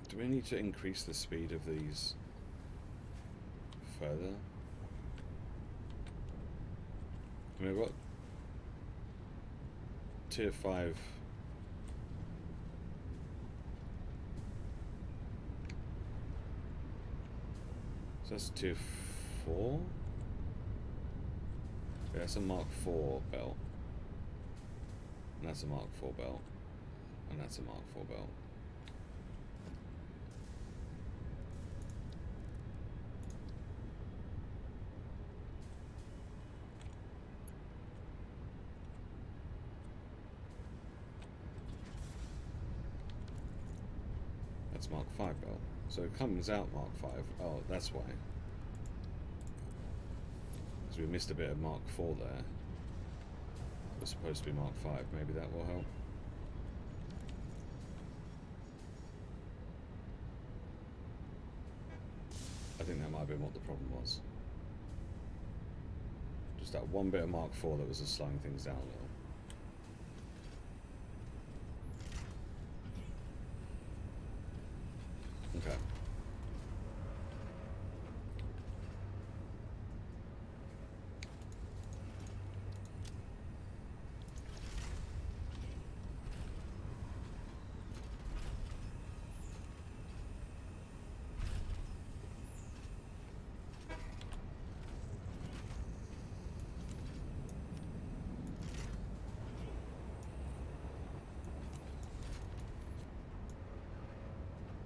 Do we need to increase the speed of these further? I mean, I've got tier 5. So that's tier 4? Yeah, that's a Mark 4 belt. And that's a Mark 4 belt. And that's a Mark 4 belt. That's Mark 5 belt. So it comes out Mark 5. Oh, that's why. Because we missed a bit of Mark 4 there. It was supposed to be Mark 5. Maybe that will help. I think that might have been what the problem was. Just that one bit of Mark 4 that was just slowing things down a little. Okay.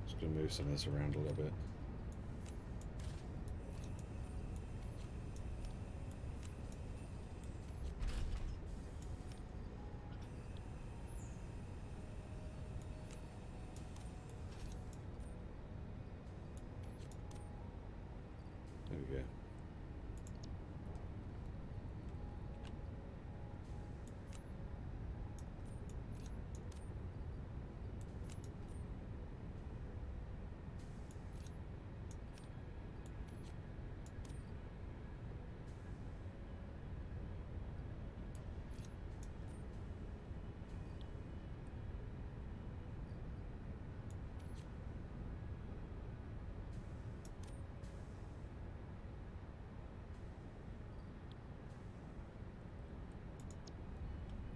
Just going to move some of this around a little bit. There we go.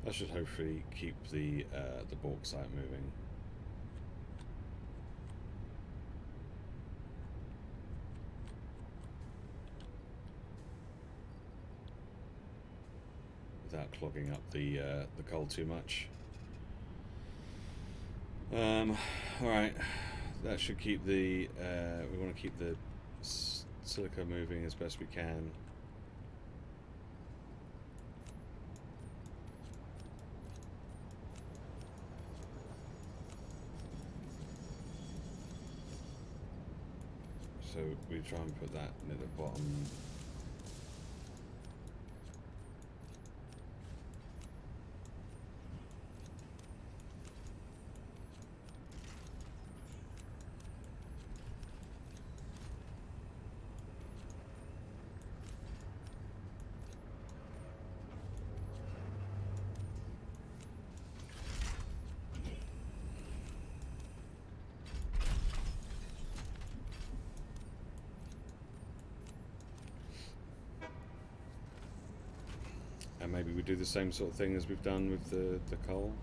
That should hopefully keep the bauxite moving. Without clogging up the coal too much. Alright, that should keep the, we want to keep the silica moving as best we can. So we try and put that near the bottom. And maybe we do the same sort of thing as we've done with the coal.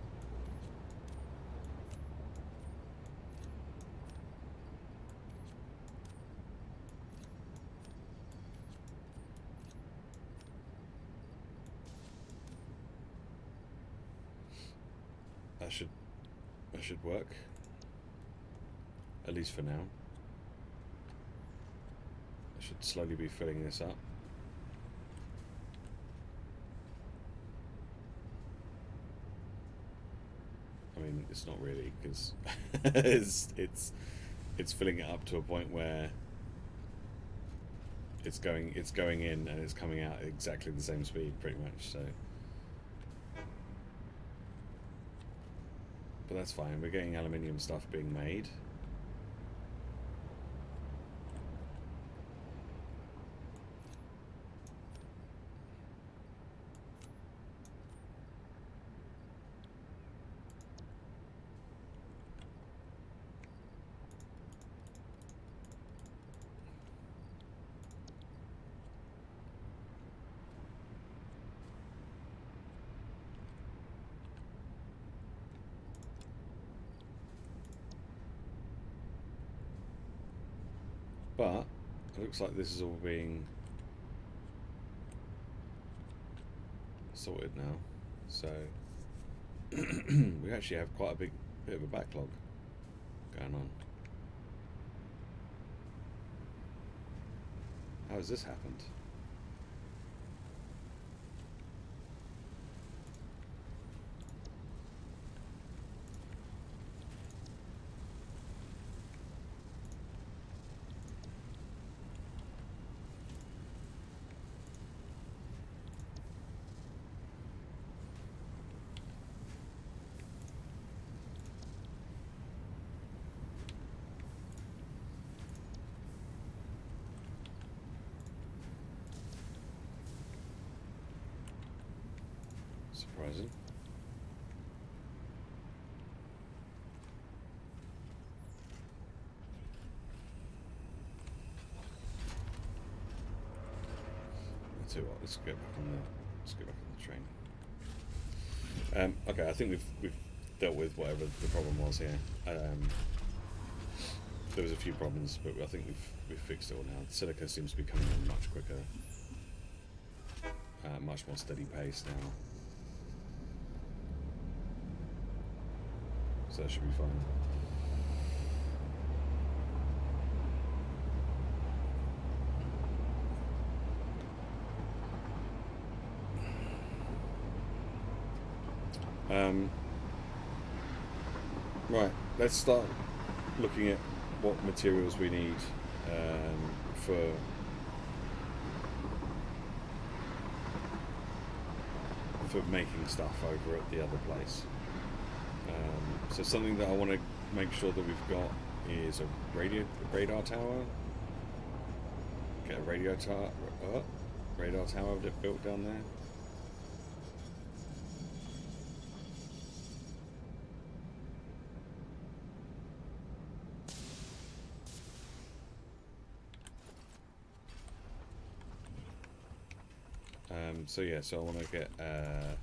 That should work. At least for now. I should slowly be filling this up. I mean, it's not really, because it's filling it up to a point where it's going in and it's coming out at exactly the same speed, pretty much. So, but that's fine. We're getting aluminium stuff being made. But it looks like this is all being sorted now. So we actually have quite a bit of a backlog going on. How has this happened? Surprising. I'll tell you what, let's get back on the train. Okay, I think we've dealt with whatever the problem was here. There was a few problems, but I think we've fixed it all now. The silica seems to be coming in much quicker, much more steady pace now. So that should be fine. Right, let's start looking at what materials we need for making stuff over at the other place. So something that I want to make sure that we've got is a radar tower. Get a radar tower built down there. So yeah, so I want to get let's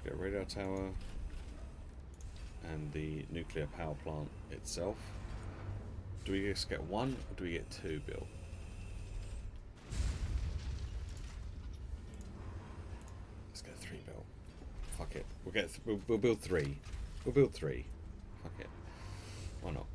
get a radar tower and the nuclear power plant itself. Do we just get one or do we get two built? Let's get three built. Fuck it. We'll build three. We'll build three. Fuck it. Why not?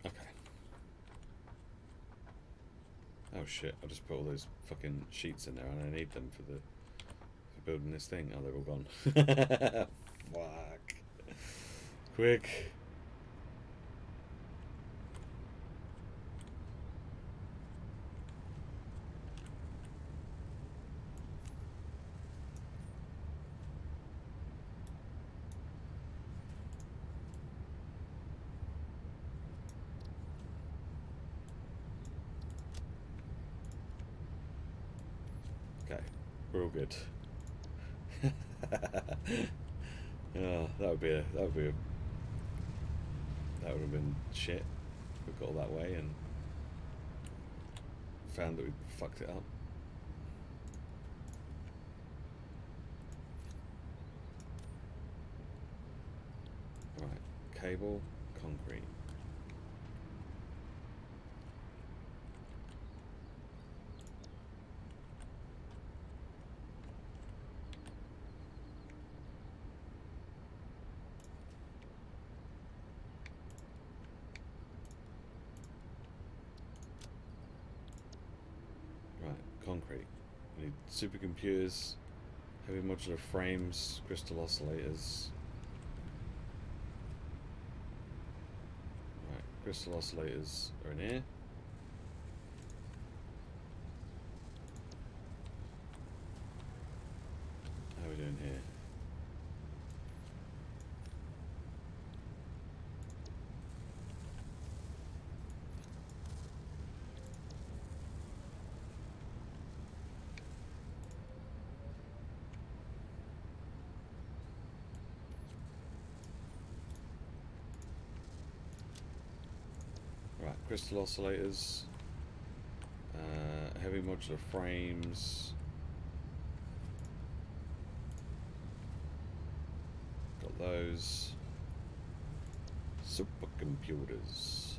Okay. Oh shit! I just put all those fucking sheets in there, and I need them for building this thing. Oh, they're all gone. Fuck. Quick. Okay, we're all good. Oh, that would have been shit if we got all that way and found that we fucked it up. Right, cable, concrete. Right, concrete. We need supercomputers, heavy modular frames, crystal oscillators. Right, crystal oscillators are in here. How are we doing here? Right, crystal oscillators, heavy modular frames. Got those. Supercomputers.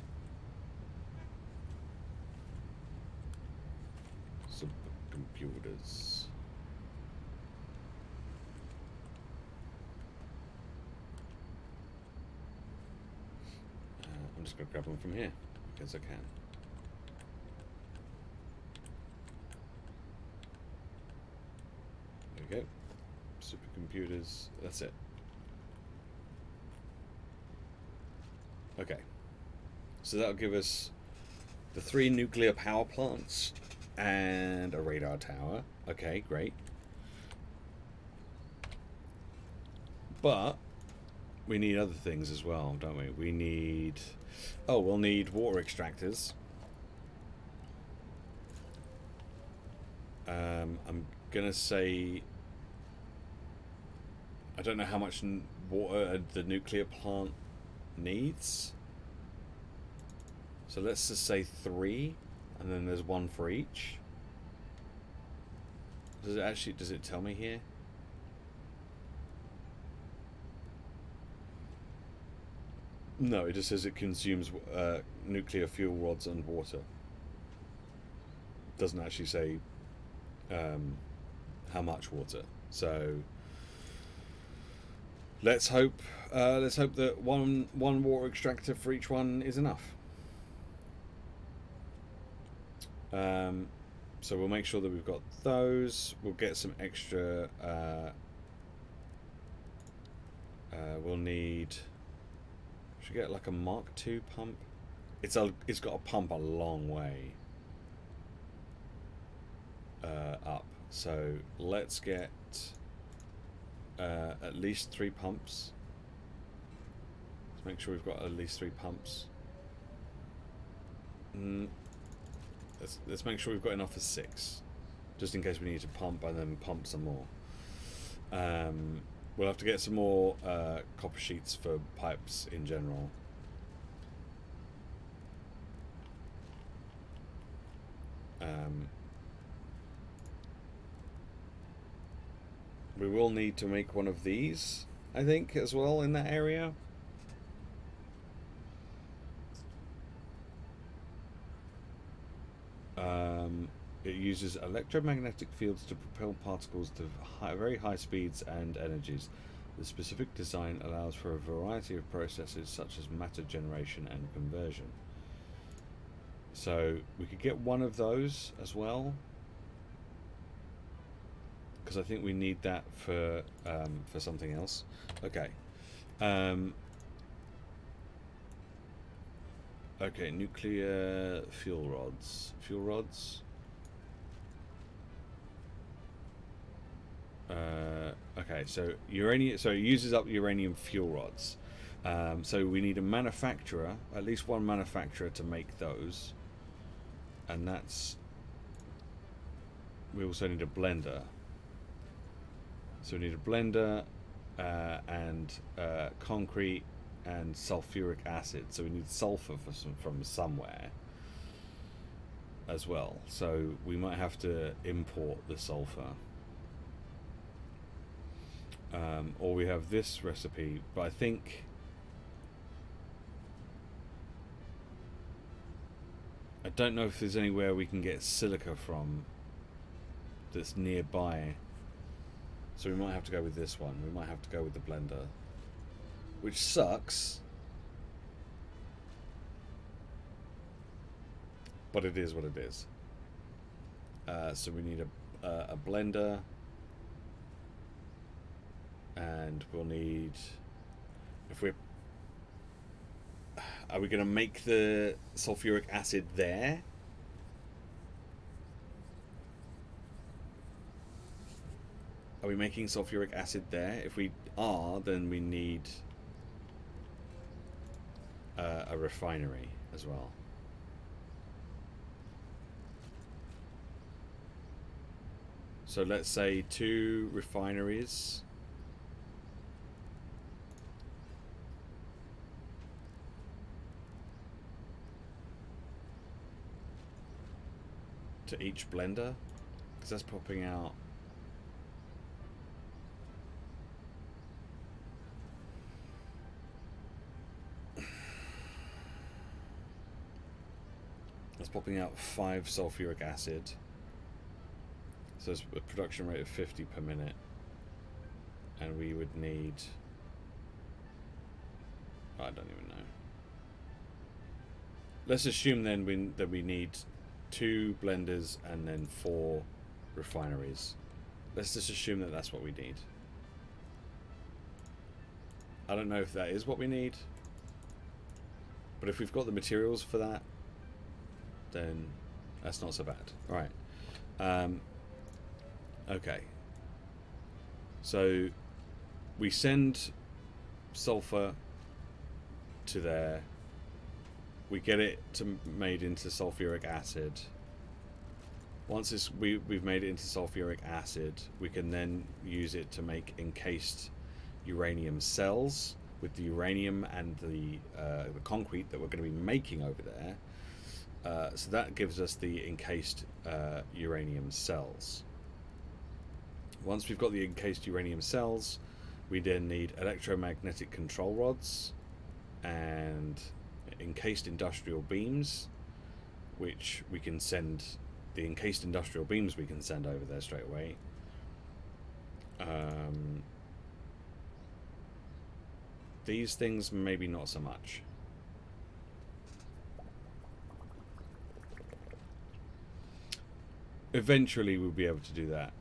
Supercomputers. I'm just going to grab them from here because I can. There we go. Supercomputers. That's it. Okay. So that'll give us the 3 nuclear power plants and a radar tower. Okay, great. But we need other things as well, don't we? We need... Oh, we'll need water extractors. I'm gonna say... I don't know how much water the nuclear plant needs. So let's just say 3, and then there's 1 for each. Does it tell me here? No, it just says it consumes nuclear fuel rods and water. Doesn't actually say how much water. So let's hope that one water extractor for each one is enough. So we'll make sure that we've got those. We'll get some extra. We'll need. Should get like a Mark II pump. It's got a pump a long way up. So let's get at least 3 pumps. Let's make sure we've got at least 3 pumps. Let's make sure we've got enough for 6, just in case we need to pump and then pump some more. We'll have to get some more copper sheets for pipes in general. We will need to make one of these, I think, as well in that area. It uses electromagnetic fields to propel particles to very high speeds and energies. The specific design allows for a variety of processes such as matter generation and conversion. So we could get one of those as well, because I think we need that for something else. Okay. Okay, nuclear fuel rods. Fuel rods. Okay, so uranium. So it uses up uranium fuel rods. So we need a manufacturer, at least one manufacturer, to make those, and that's. We also need a blender. So we need a blender and concrete and sulfuric acid. So we need sulfur from somewhere as well. So we might have to import the sulfur. Or we have this recipe, but I think I don't know if there's anywhere we can get silica from that's nearby. So we might have to go with this one. We might have to go with the blender, which sucks, but it is what it is. So we need a blender, and we'll need, are we going to make the sulfuric acid there? Are we making sulfuric acid there? If we are, then we need a refinery as well. So let's say 2 refineries. To each blender, because that's popping out. That's popping out 5 sulfuric acid. So it's a production rate of 50 per minute, and we would need. I don't even know. Let's assume then that we need 2 blenders and then 4 refineries. Let's just assume that that's what we need. I don't know if that is what we need, but if we've got the materials for that, then that's not so bad. All right. Okay. So we send sulfur to there. We get it made into sulfuric acid. Once we've made it into sulfuric acid, we can then use it to make encased uranium cells with the uranium and the concrete that we're going to be making over there. So that gives us the encased uranium cells. Once we've got the encased uranium cells, we then need electromagnetic control rods and encased industrial beams, which we can send. The encased industrial beams we can send over there straight away. These things maybe not so much. Eventually we'll be able to do that.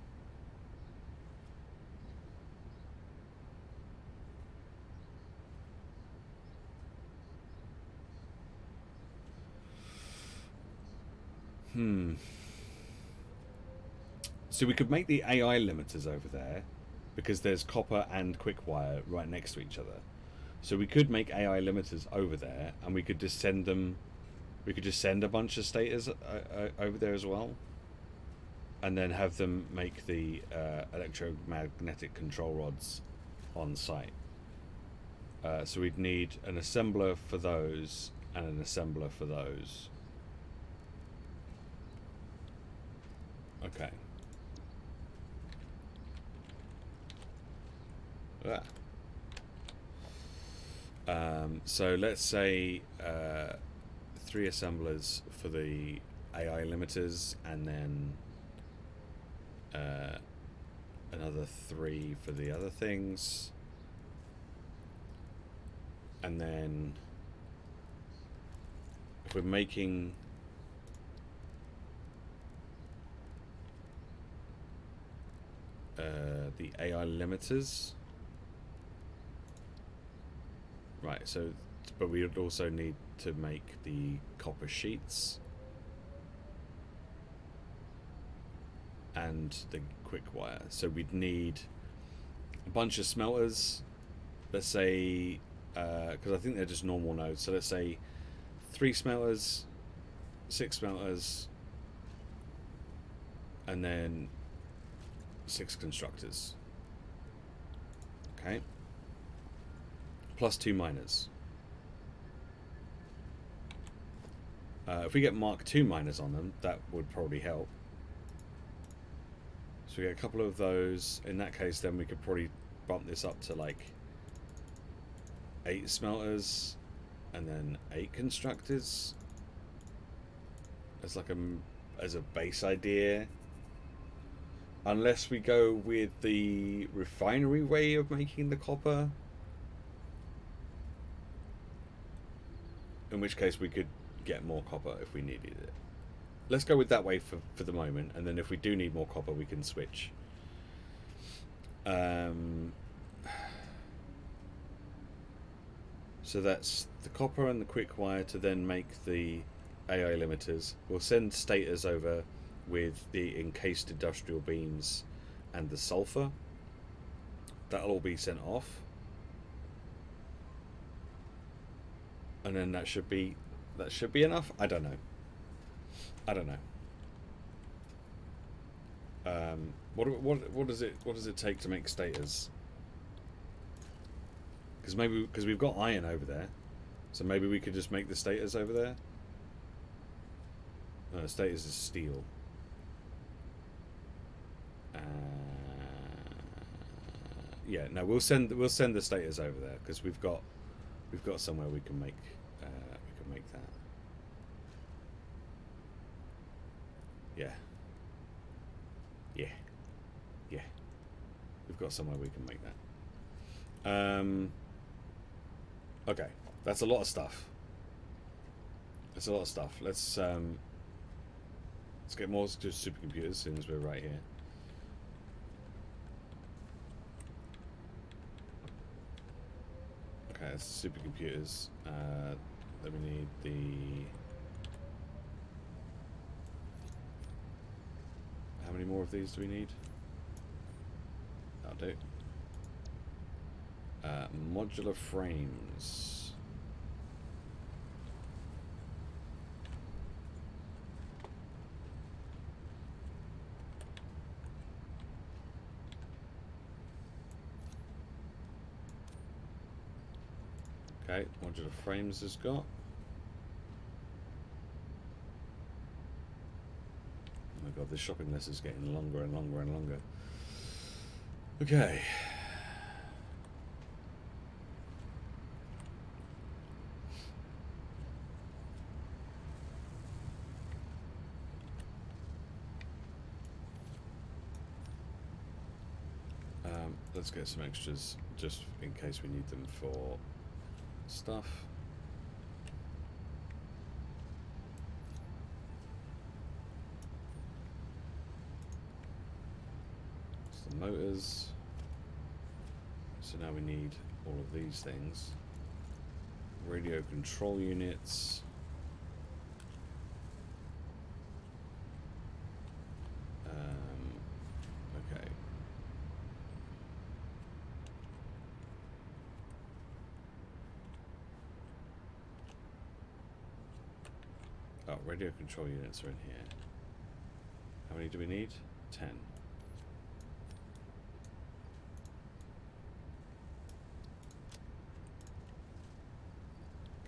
So we could make the AI limiters over there, because there's copper and quick wire right next to each other. So we could make AI limiters over there, and we could just send them. We could just send a bunch of stators over there as well, and then have them make the electromagnetic control rods on site. So we'd need an assembler for those and an assembler for those. Okay. So let's say 3 assemblers for the AI limiters, and then another 3 for the other things. And then if we're making the AI limiters, right, so but we would also need to make the copper sheets and the quick wire. So we'd need a bunch of smelters, let's say, because I think they're just normal nodes, so let's say 3 smelters, 6 smelters, and then 6 constructors. Okay. Plus 2 miners. If we get Mark II miners on them, that would probably help. So we get a couple of those. In that case, then we could probably bump this up to like 8 smelters and then 8 constructors as like as a base idea. Unless we go with the refinery way of making the copper, in which case we could get more copper if we needed it. Let's go with that way for the moment, and then if we do need more copper, we can switch. So that's the copper and the quick wire to then make the AI limiters. We'll send stators over with the encased industrial beams and the sulfur. That'll all be sent off. And then that should be enough. I don't know. What does it take to make stators? Because we've got iron over there, so maybe we could just make the stators over there. No, stators is steel. Yeah, no, we'll send the stators over there because we've got somewhere we can make that. Yeah. We've got somewhere we can make that. Okay, that's a lot of stuff. Let's get more just supercomputers as soon as we're right here. Okay, that's supercomputers. Then we need the... How many more of these do we need? That'll do. Modular frames. Okay, modular frames has got. Oh my god, this shopping list is getting longer and longer and longer. Okay. Let's get some extras just in case we need them for stuff. It's the motors. So now we need all of these things. Radio control units. Okay. Oh, radio control units are in here. How many do we need? 10.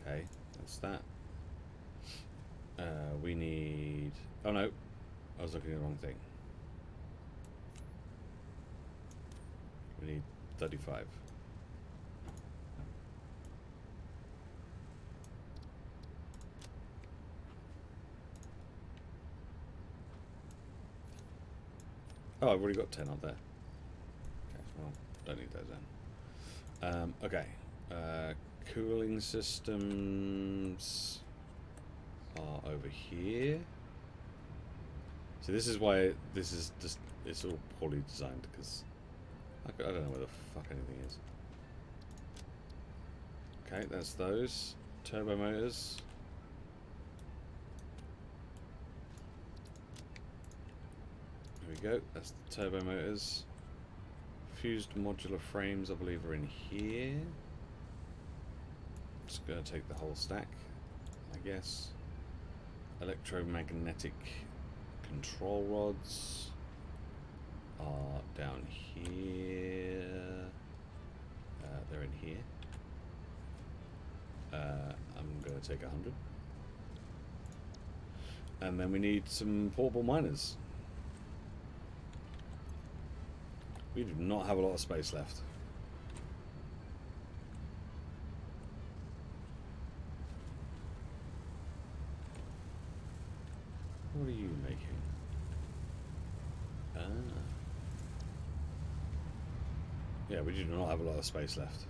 Okay, that's that. We need... Oh no, I was looking at the wrong thing. We need 35. Oh, I've already got 10 up there. Okay, well, don't need those then. Okay, cooling systems are over here. So this is why this is just, it's all poorly designed, because I don't know where the fuck anything is. Okay, that's those turbo motors. There we go, that's the turbo motors. Fused modular frames, I believe, are in here. Just gonna take the whole stack, I guess. Electromagnetic control rods are down here. They're in here. I'm gonna take 100. And then we need some portable miners. We do not have a lot of space left. What are you making? Ah. Yeah, we do not have a lot of space left.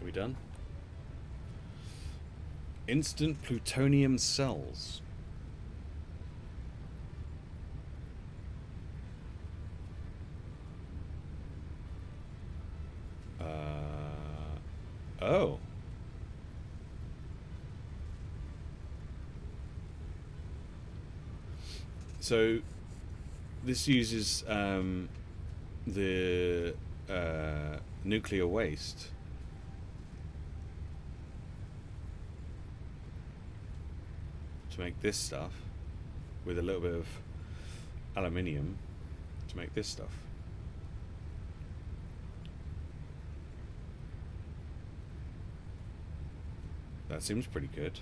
Are we done? Instant plutonium cells. Oh. So this uses the nuclear waste to make this stuff, with a little bit of aluminium to make this stuff. That seems pretty good.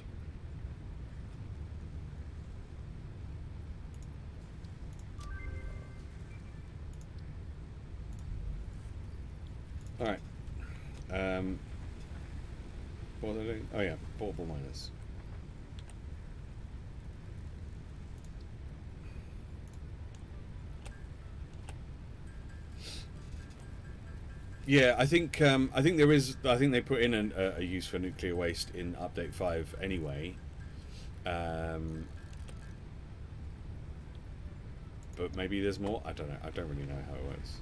Alright. What are they doing? Oh yeah, portable miners. Yeah, I think there is. I think they put in a use for nuclear waste in update 5 anyway. But maybe there's more. I don't know. I don't really know how it works.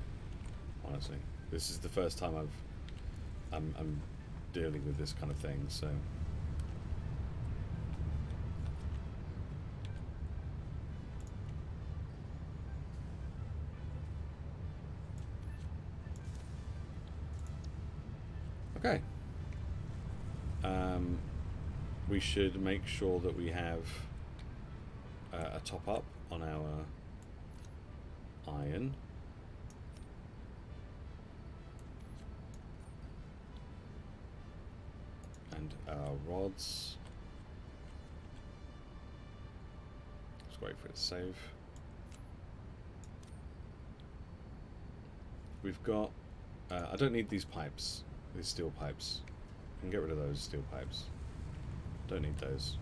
Honestly, this is the first time I'm dealing with this kind of thing. So. Okay. We should make sure that we have a top up on our iron. And our rods. Just wait for it to save. We've got... I don't need these pipes. These steel pipes. I can get rid of those steel pipes. Don't need those.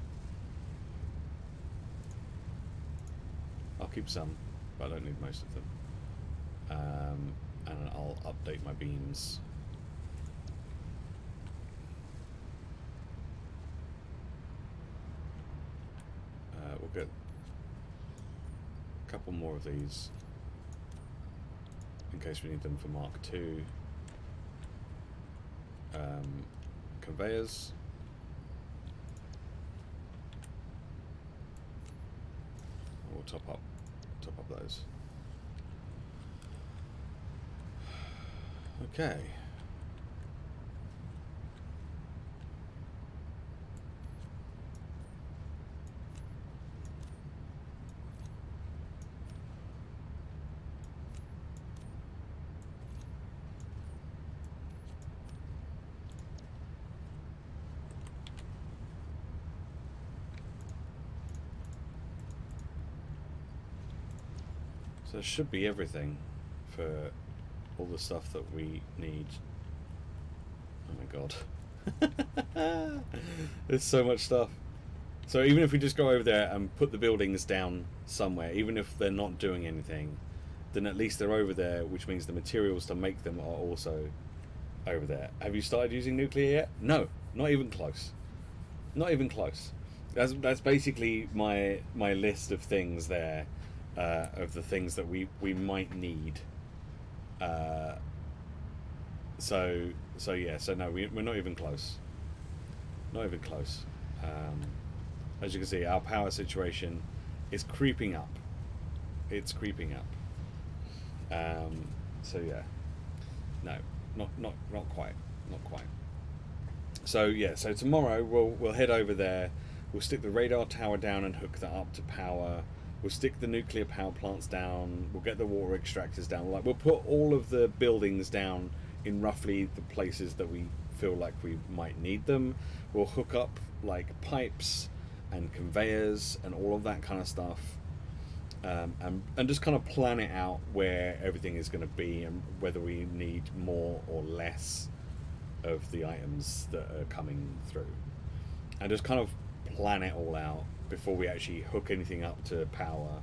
I'll keep some, but I don't need most of them. And I'll update my beams. We'll get a couple more of these in case we need them for Mark II. Conveyors. We'll top up those. Okay. So there should be everything for all the stuff that we need. Oh my god. There's so much stuff. So even if we just go over there and put the buildings down somewhere, even if they're not doing anything, then at least they're over there, which means the materials to make them are also over there. Have you started using nuclear yet? No, not even close. Not even close. That's basically my list of things there, of the things that we might need. Uh, so yeah. So no, we're not even close. Not even close. As you can see, our power situation is creeping up. It's creeping up. So yeah, no, not quite, not quite. So yeah, so tomorrow we'll head over there. We'll stick the radar tower down and hook that up to power. We'll stick the nuclear power plants down. We'll get the water extractors down. Like we'll put all of the buildings down in roughly the places that we feel like we might need them. We'll hook up like pipes and conveyors and all of that kind of stuff. And just kind of plan it out where everything is going to be and whether we need more or less of the items that are coming through, and just kind of plan it all out before we actually hook anything up to power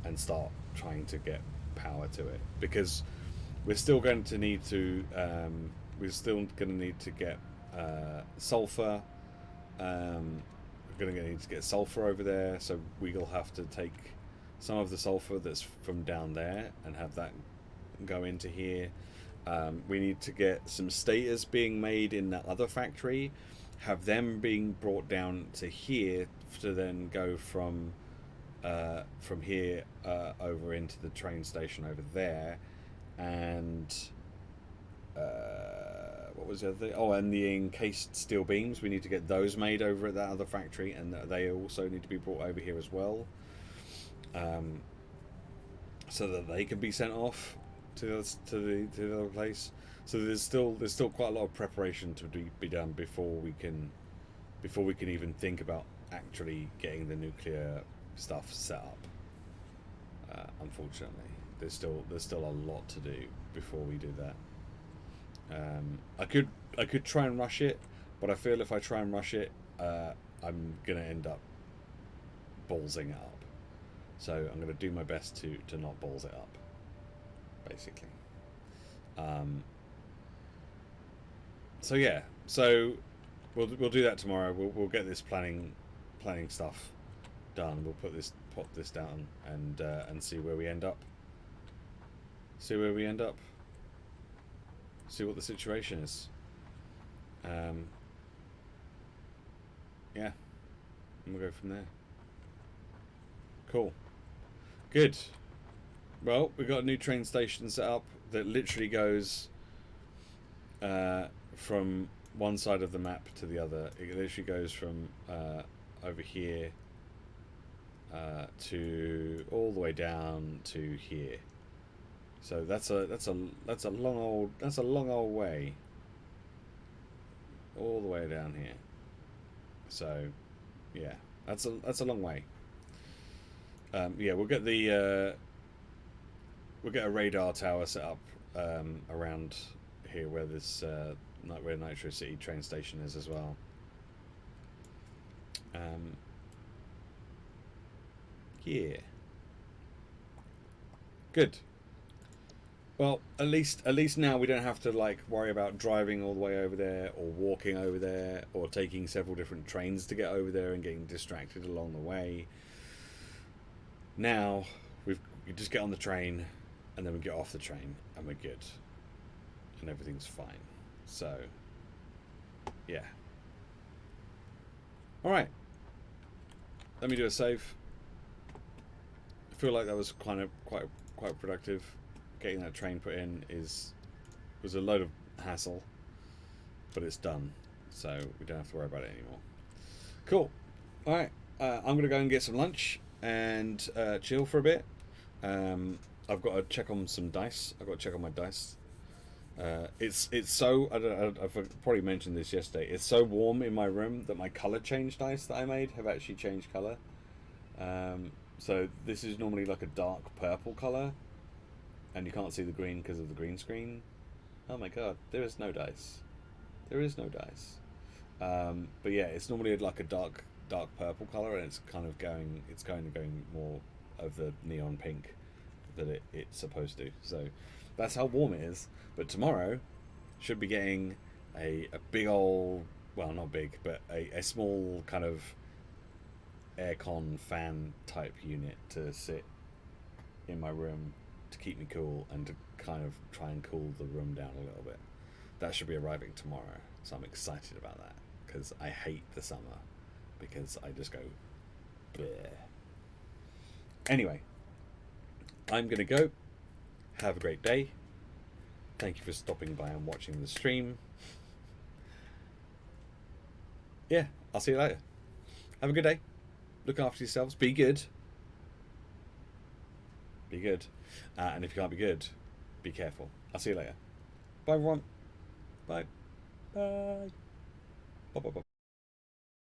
and start trying to get power to it, because we're still going to need to get sulfur. We're going to need to get sulfur over there, so we'll have to take some of the sulfur that's from down there and have that go into here. We need to get some stators being made in that other factory, have them being brought down to here to then go from here over into the train station over there, and what was the other thing? Oh, and the encased steel beams, we need to get those made over at that other factory, and they also need to be brought over here as well, so that they can be sent off to the other place. So there's still quite a lot of preparation to be done before we can even think about actually getting the nuclear stuff set up. Unfortunately, there's still a lot to do before we do that. I could try and rush it, but I feel if I try and rush it, I'm gonna end up ballsing it up. So I'm gonna do my best to not balls it up, basically. So yeah, so we'll do that tomorrow. We'll get this planning stuff done. We'll put this down and see where we end up. See where we end up. See what the situation is. Yeah, and we'll go from there. Cool. Good. Well, we've got a new train station set up that literally goes from one side of the map to the other. It literally goes from over here to all the way down to here. So that's a long old way, all the way down here. So yeah, that's a long way. Yeah, we'll get a radar tower set up around here where this where Nitro City train station is as well. Yeah. Good. Well, at least now we don't have to like worry about driving all the way over there, or walking over there, or taking several different trains to get over there and getting distracted along the way. Now we just get on the train, and then we get off the train, and we're good, and everything's fine. So yeah. All right. Let me do a save. I feel like that was quite productive. Getting that train put in was a load of hassle, but it's done, so we don't have to worry about it anymore. Cool. All right, I'm gonna go and get some lunch and chill for a bit. I've got to check on some dice. I've got to check on my dice. It's so I've probably mentioned this yesterday. It's so warm in my room that my color change dice that I made have actually changed color. So this is normally like a dark purple color, and you can't see the green because of the green screen. Oh my god, there is no dice. There is no dice. But yeah, it's normally like a dark purple color, and it's going more of the neon pink that it's supposed to. So that's how warm it is. But tomorrow should be getting a big old, well, not big, but a small kind of aircon fan type unit to sit in my room to keep me cool and to kind of try and cool the room down a little bit. That should be arriving tomorrow, so I'm excited about that because I hate the summer because I just go bleh. Anyway, I'm gonna go. Have a great day. Thank you for stopping by and watching the stream. Yeah, I'll see you later. Have a good day. Look after yourselves. Be good. Be good. And if you can't be good, be careful. I'll see you later. Bye, everyone. Bye. Bye. Bye. Bye. Bye.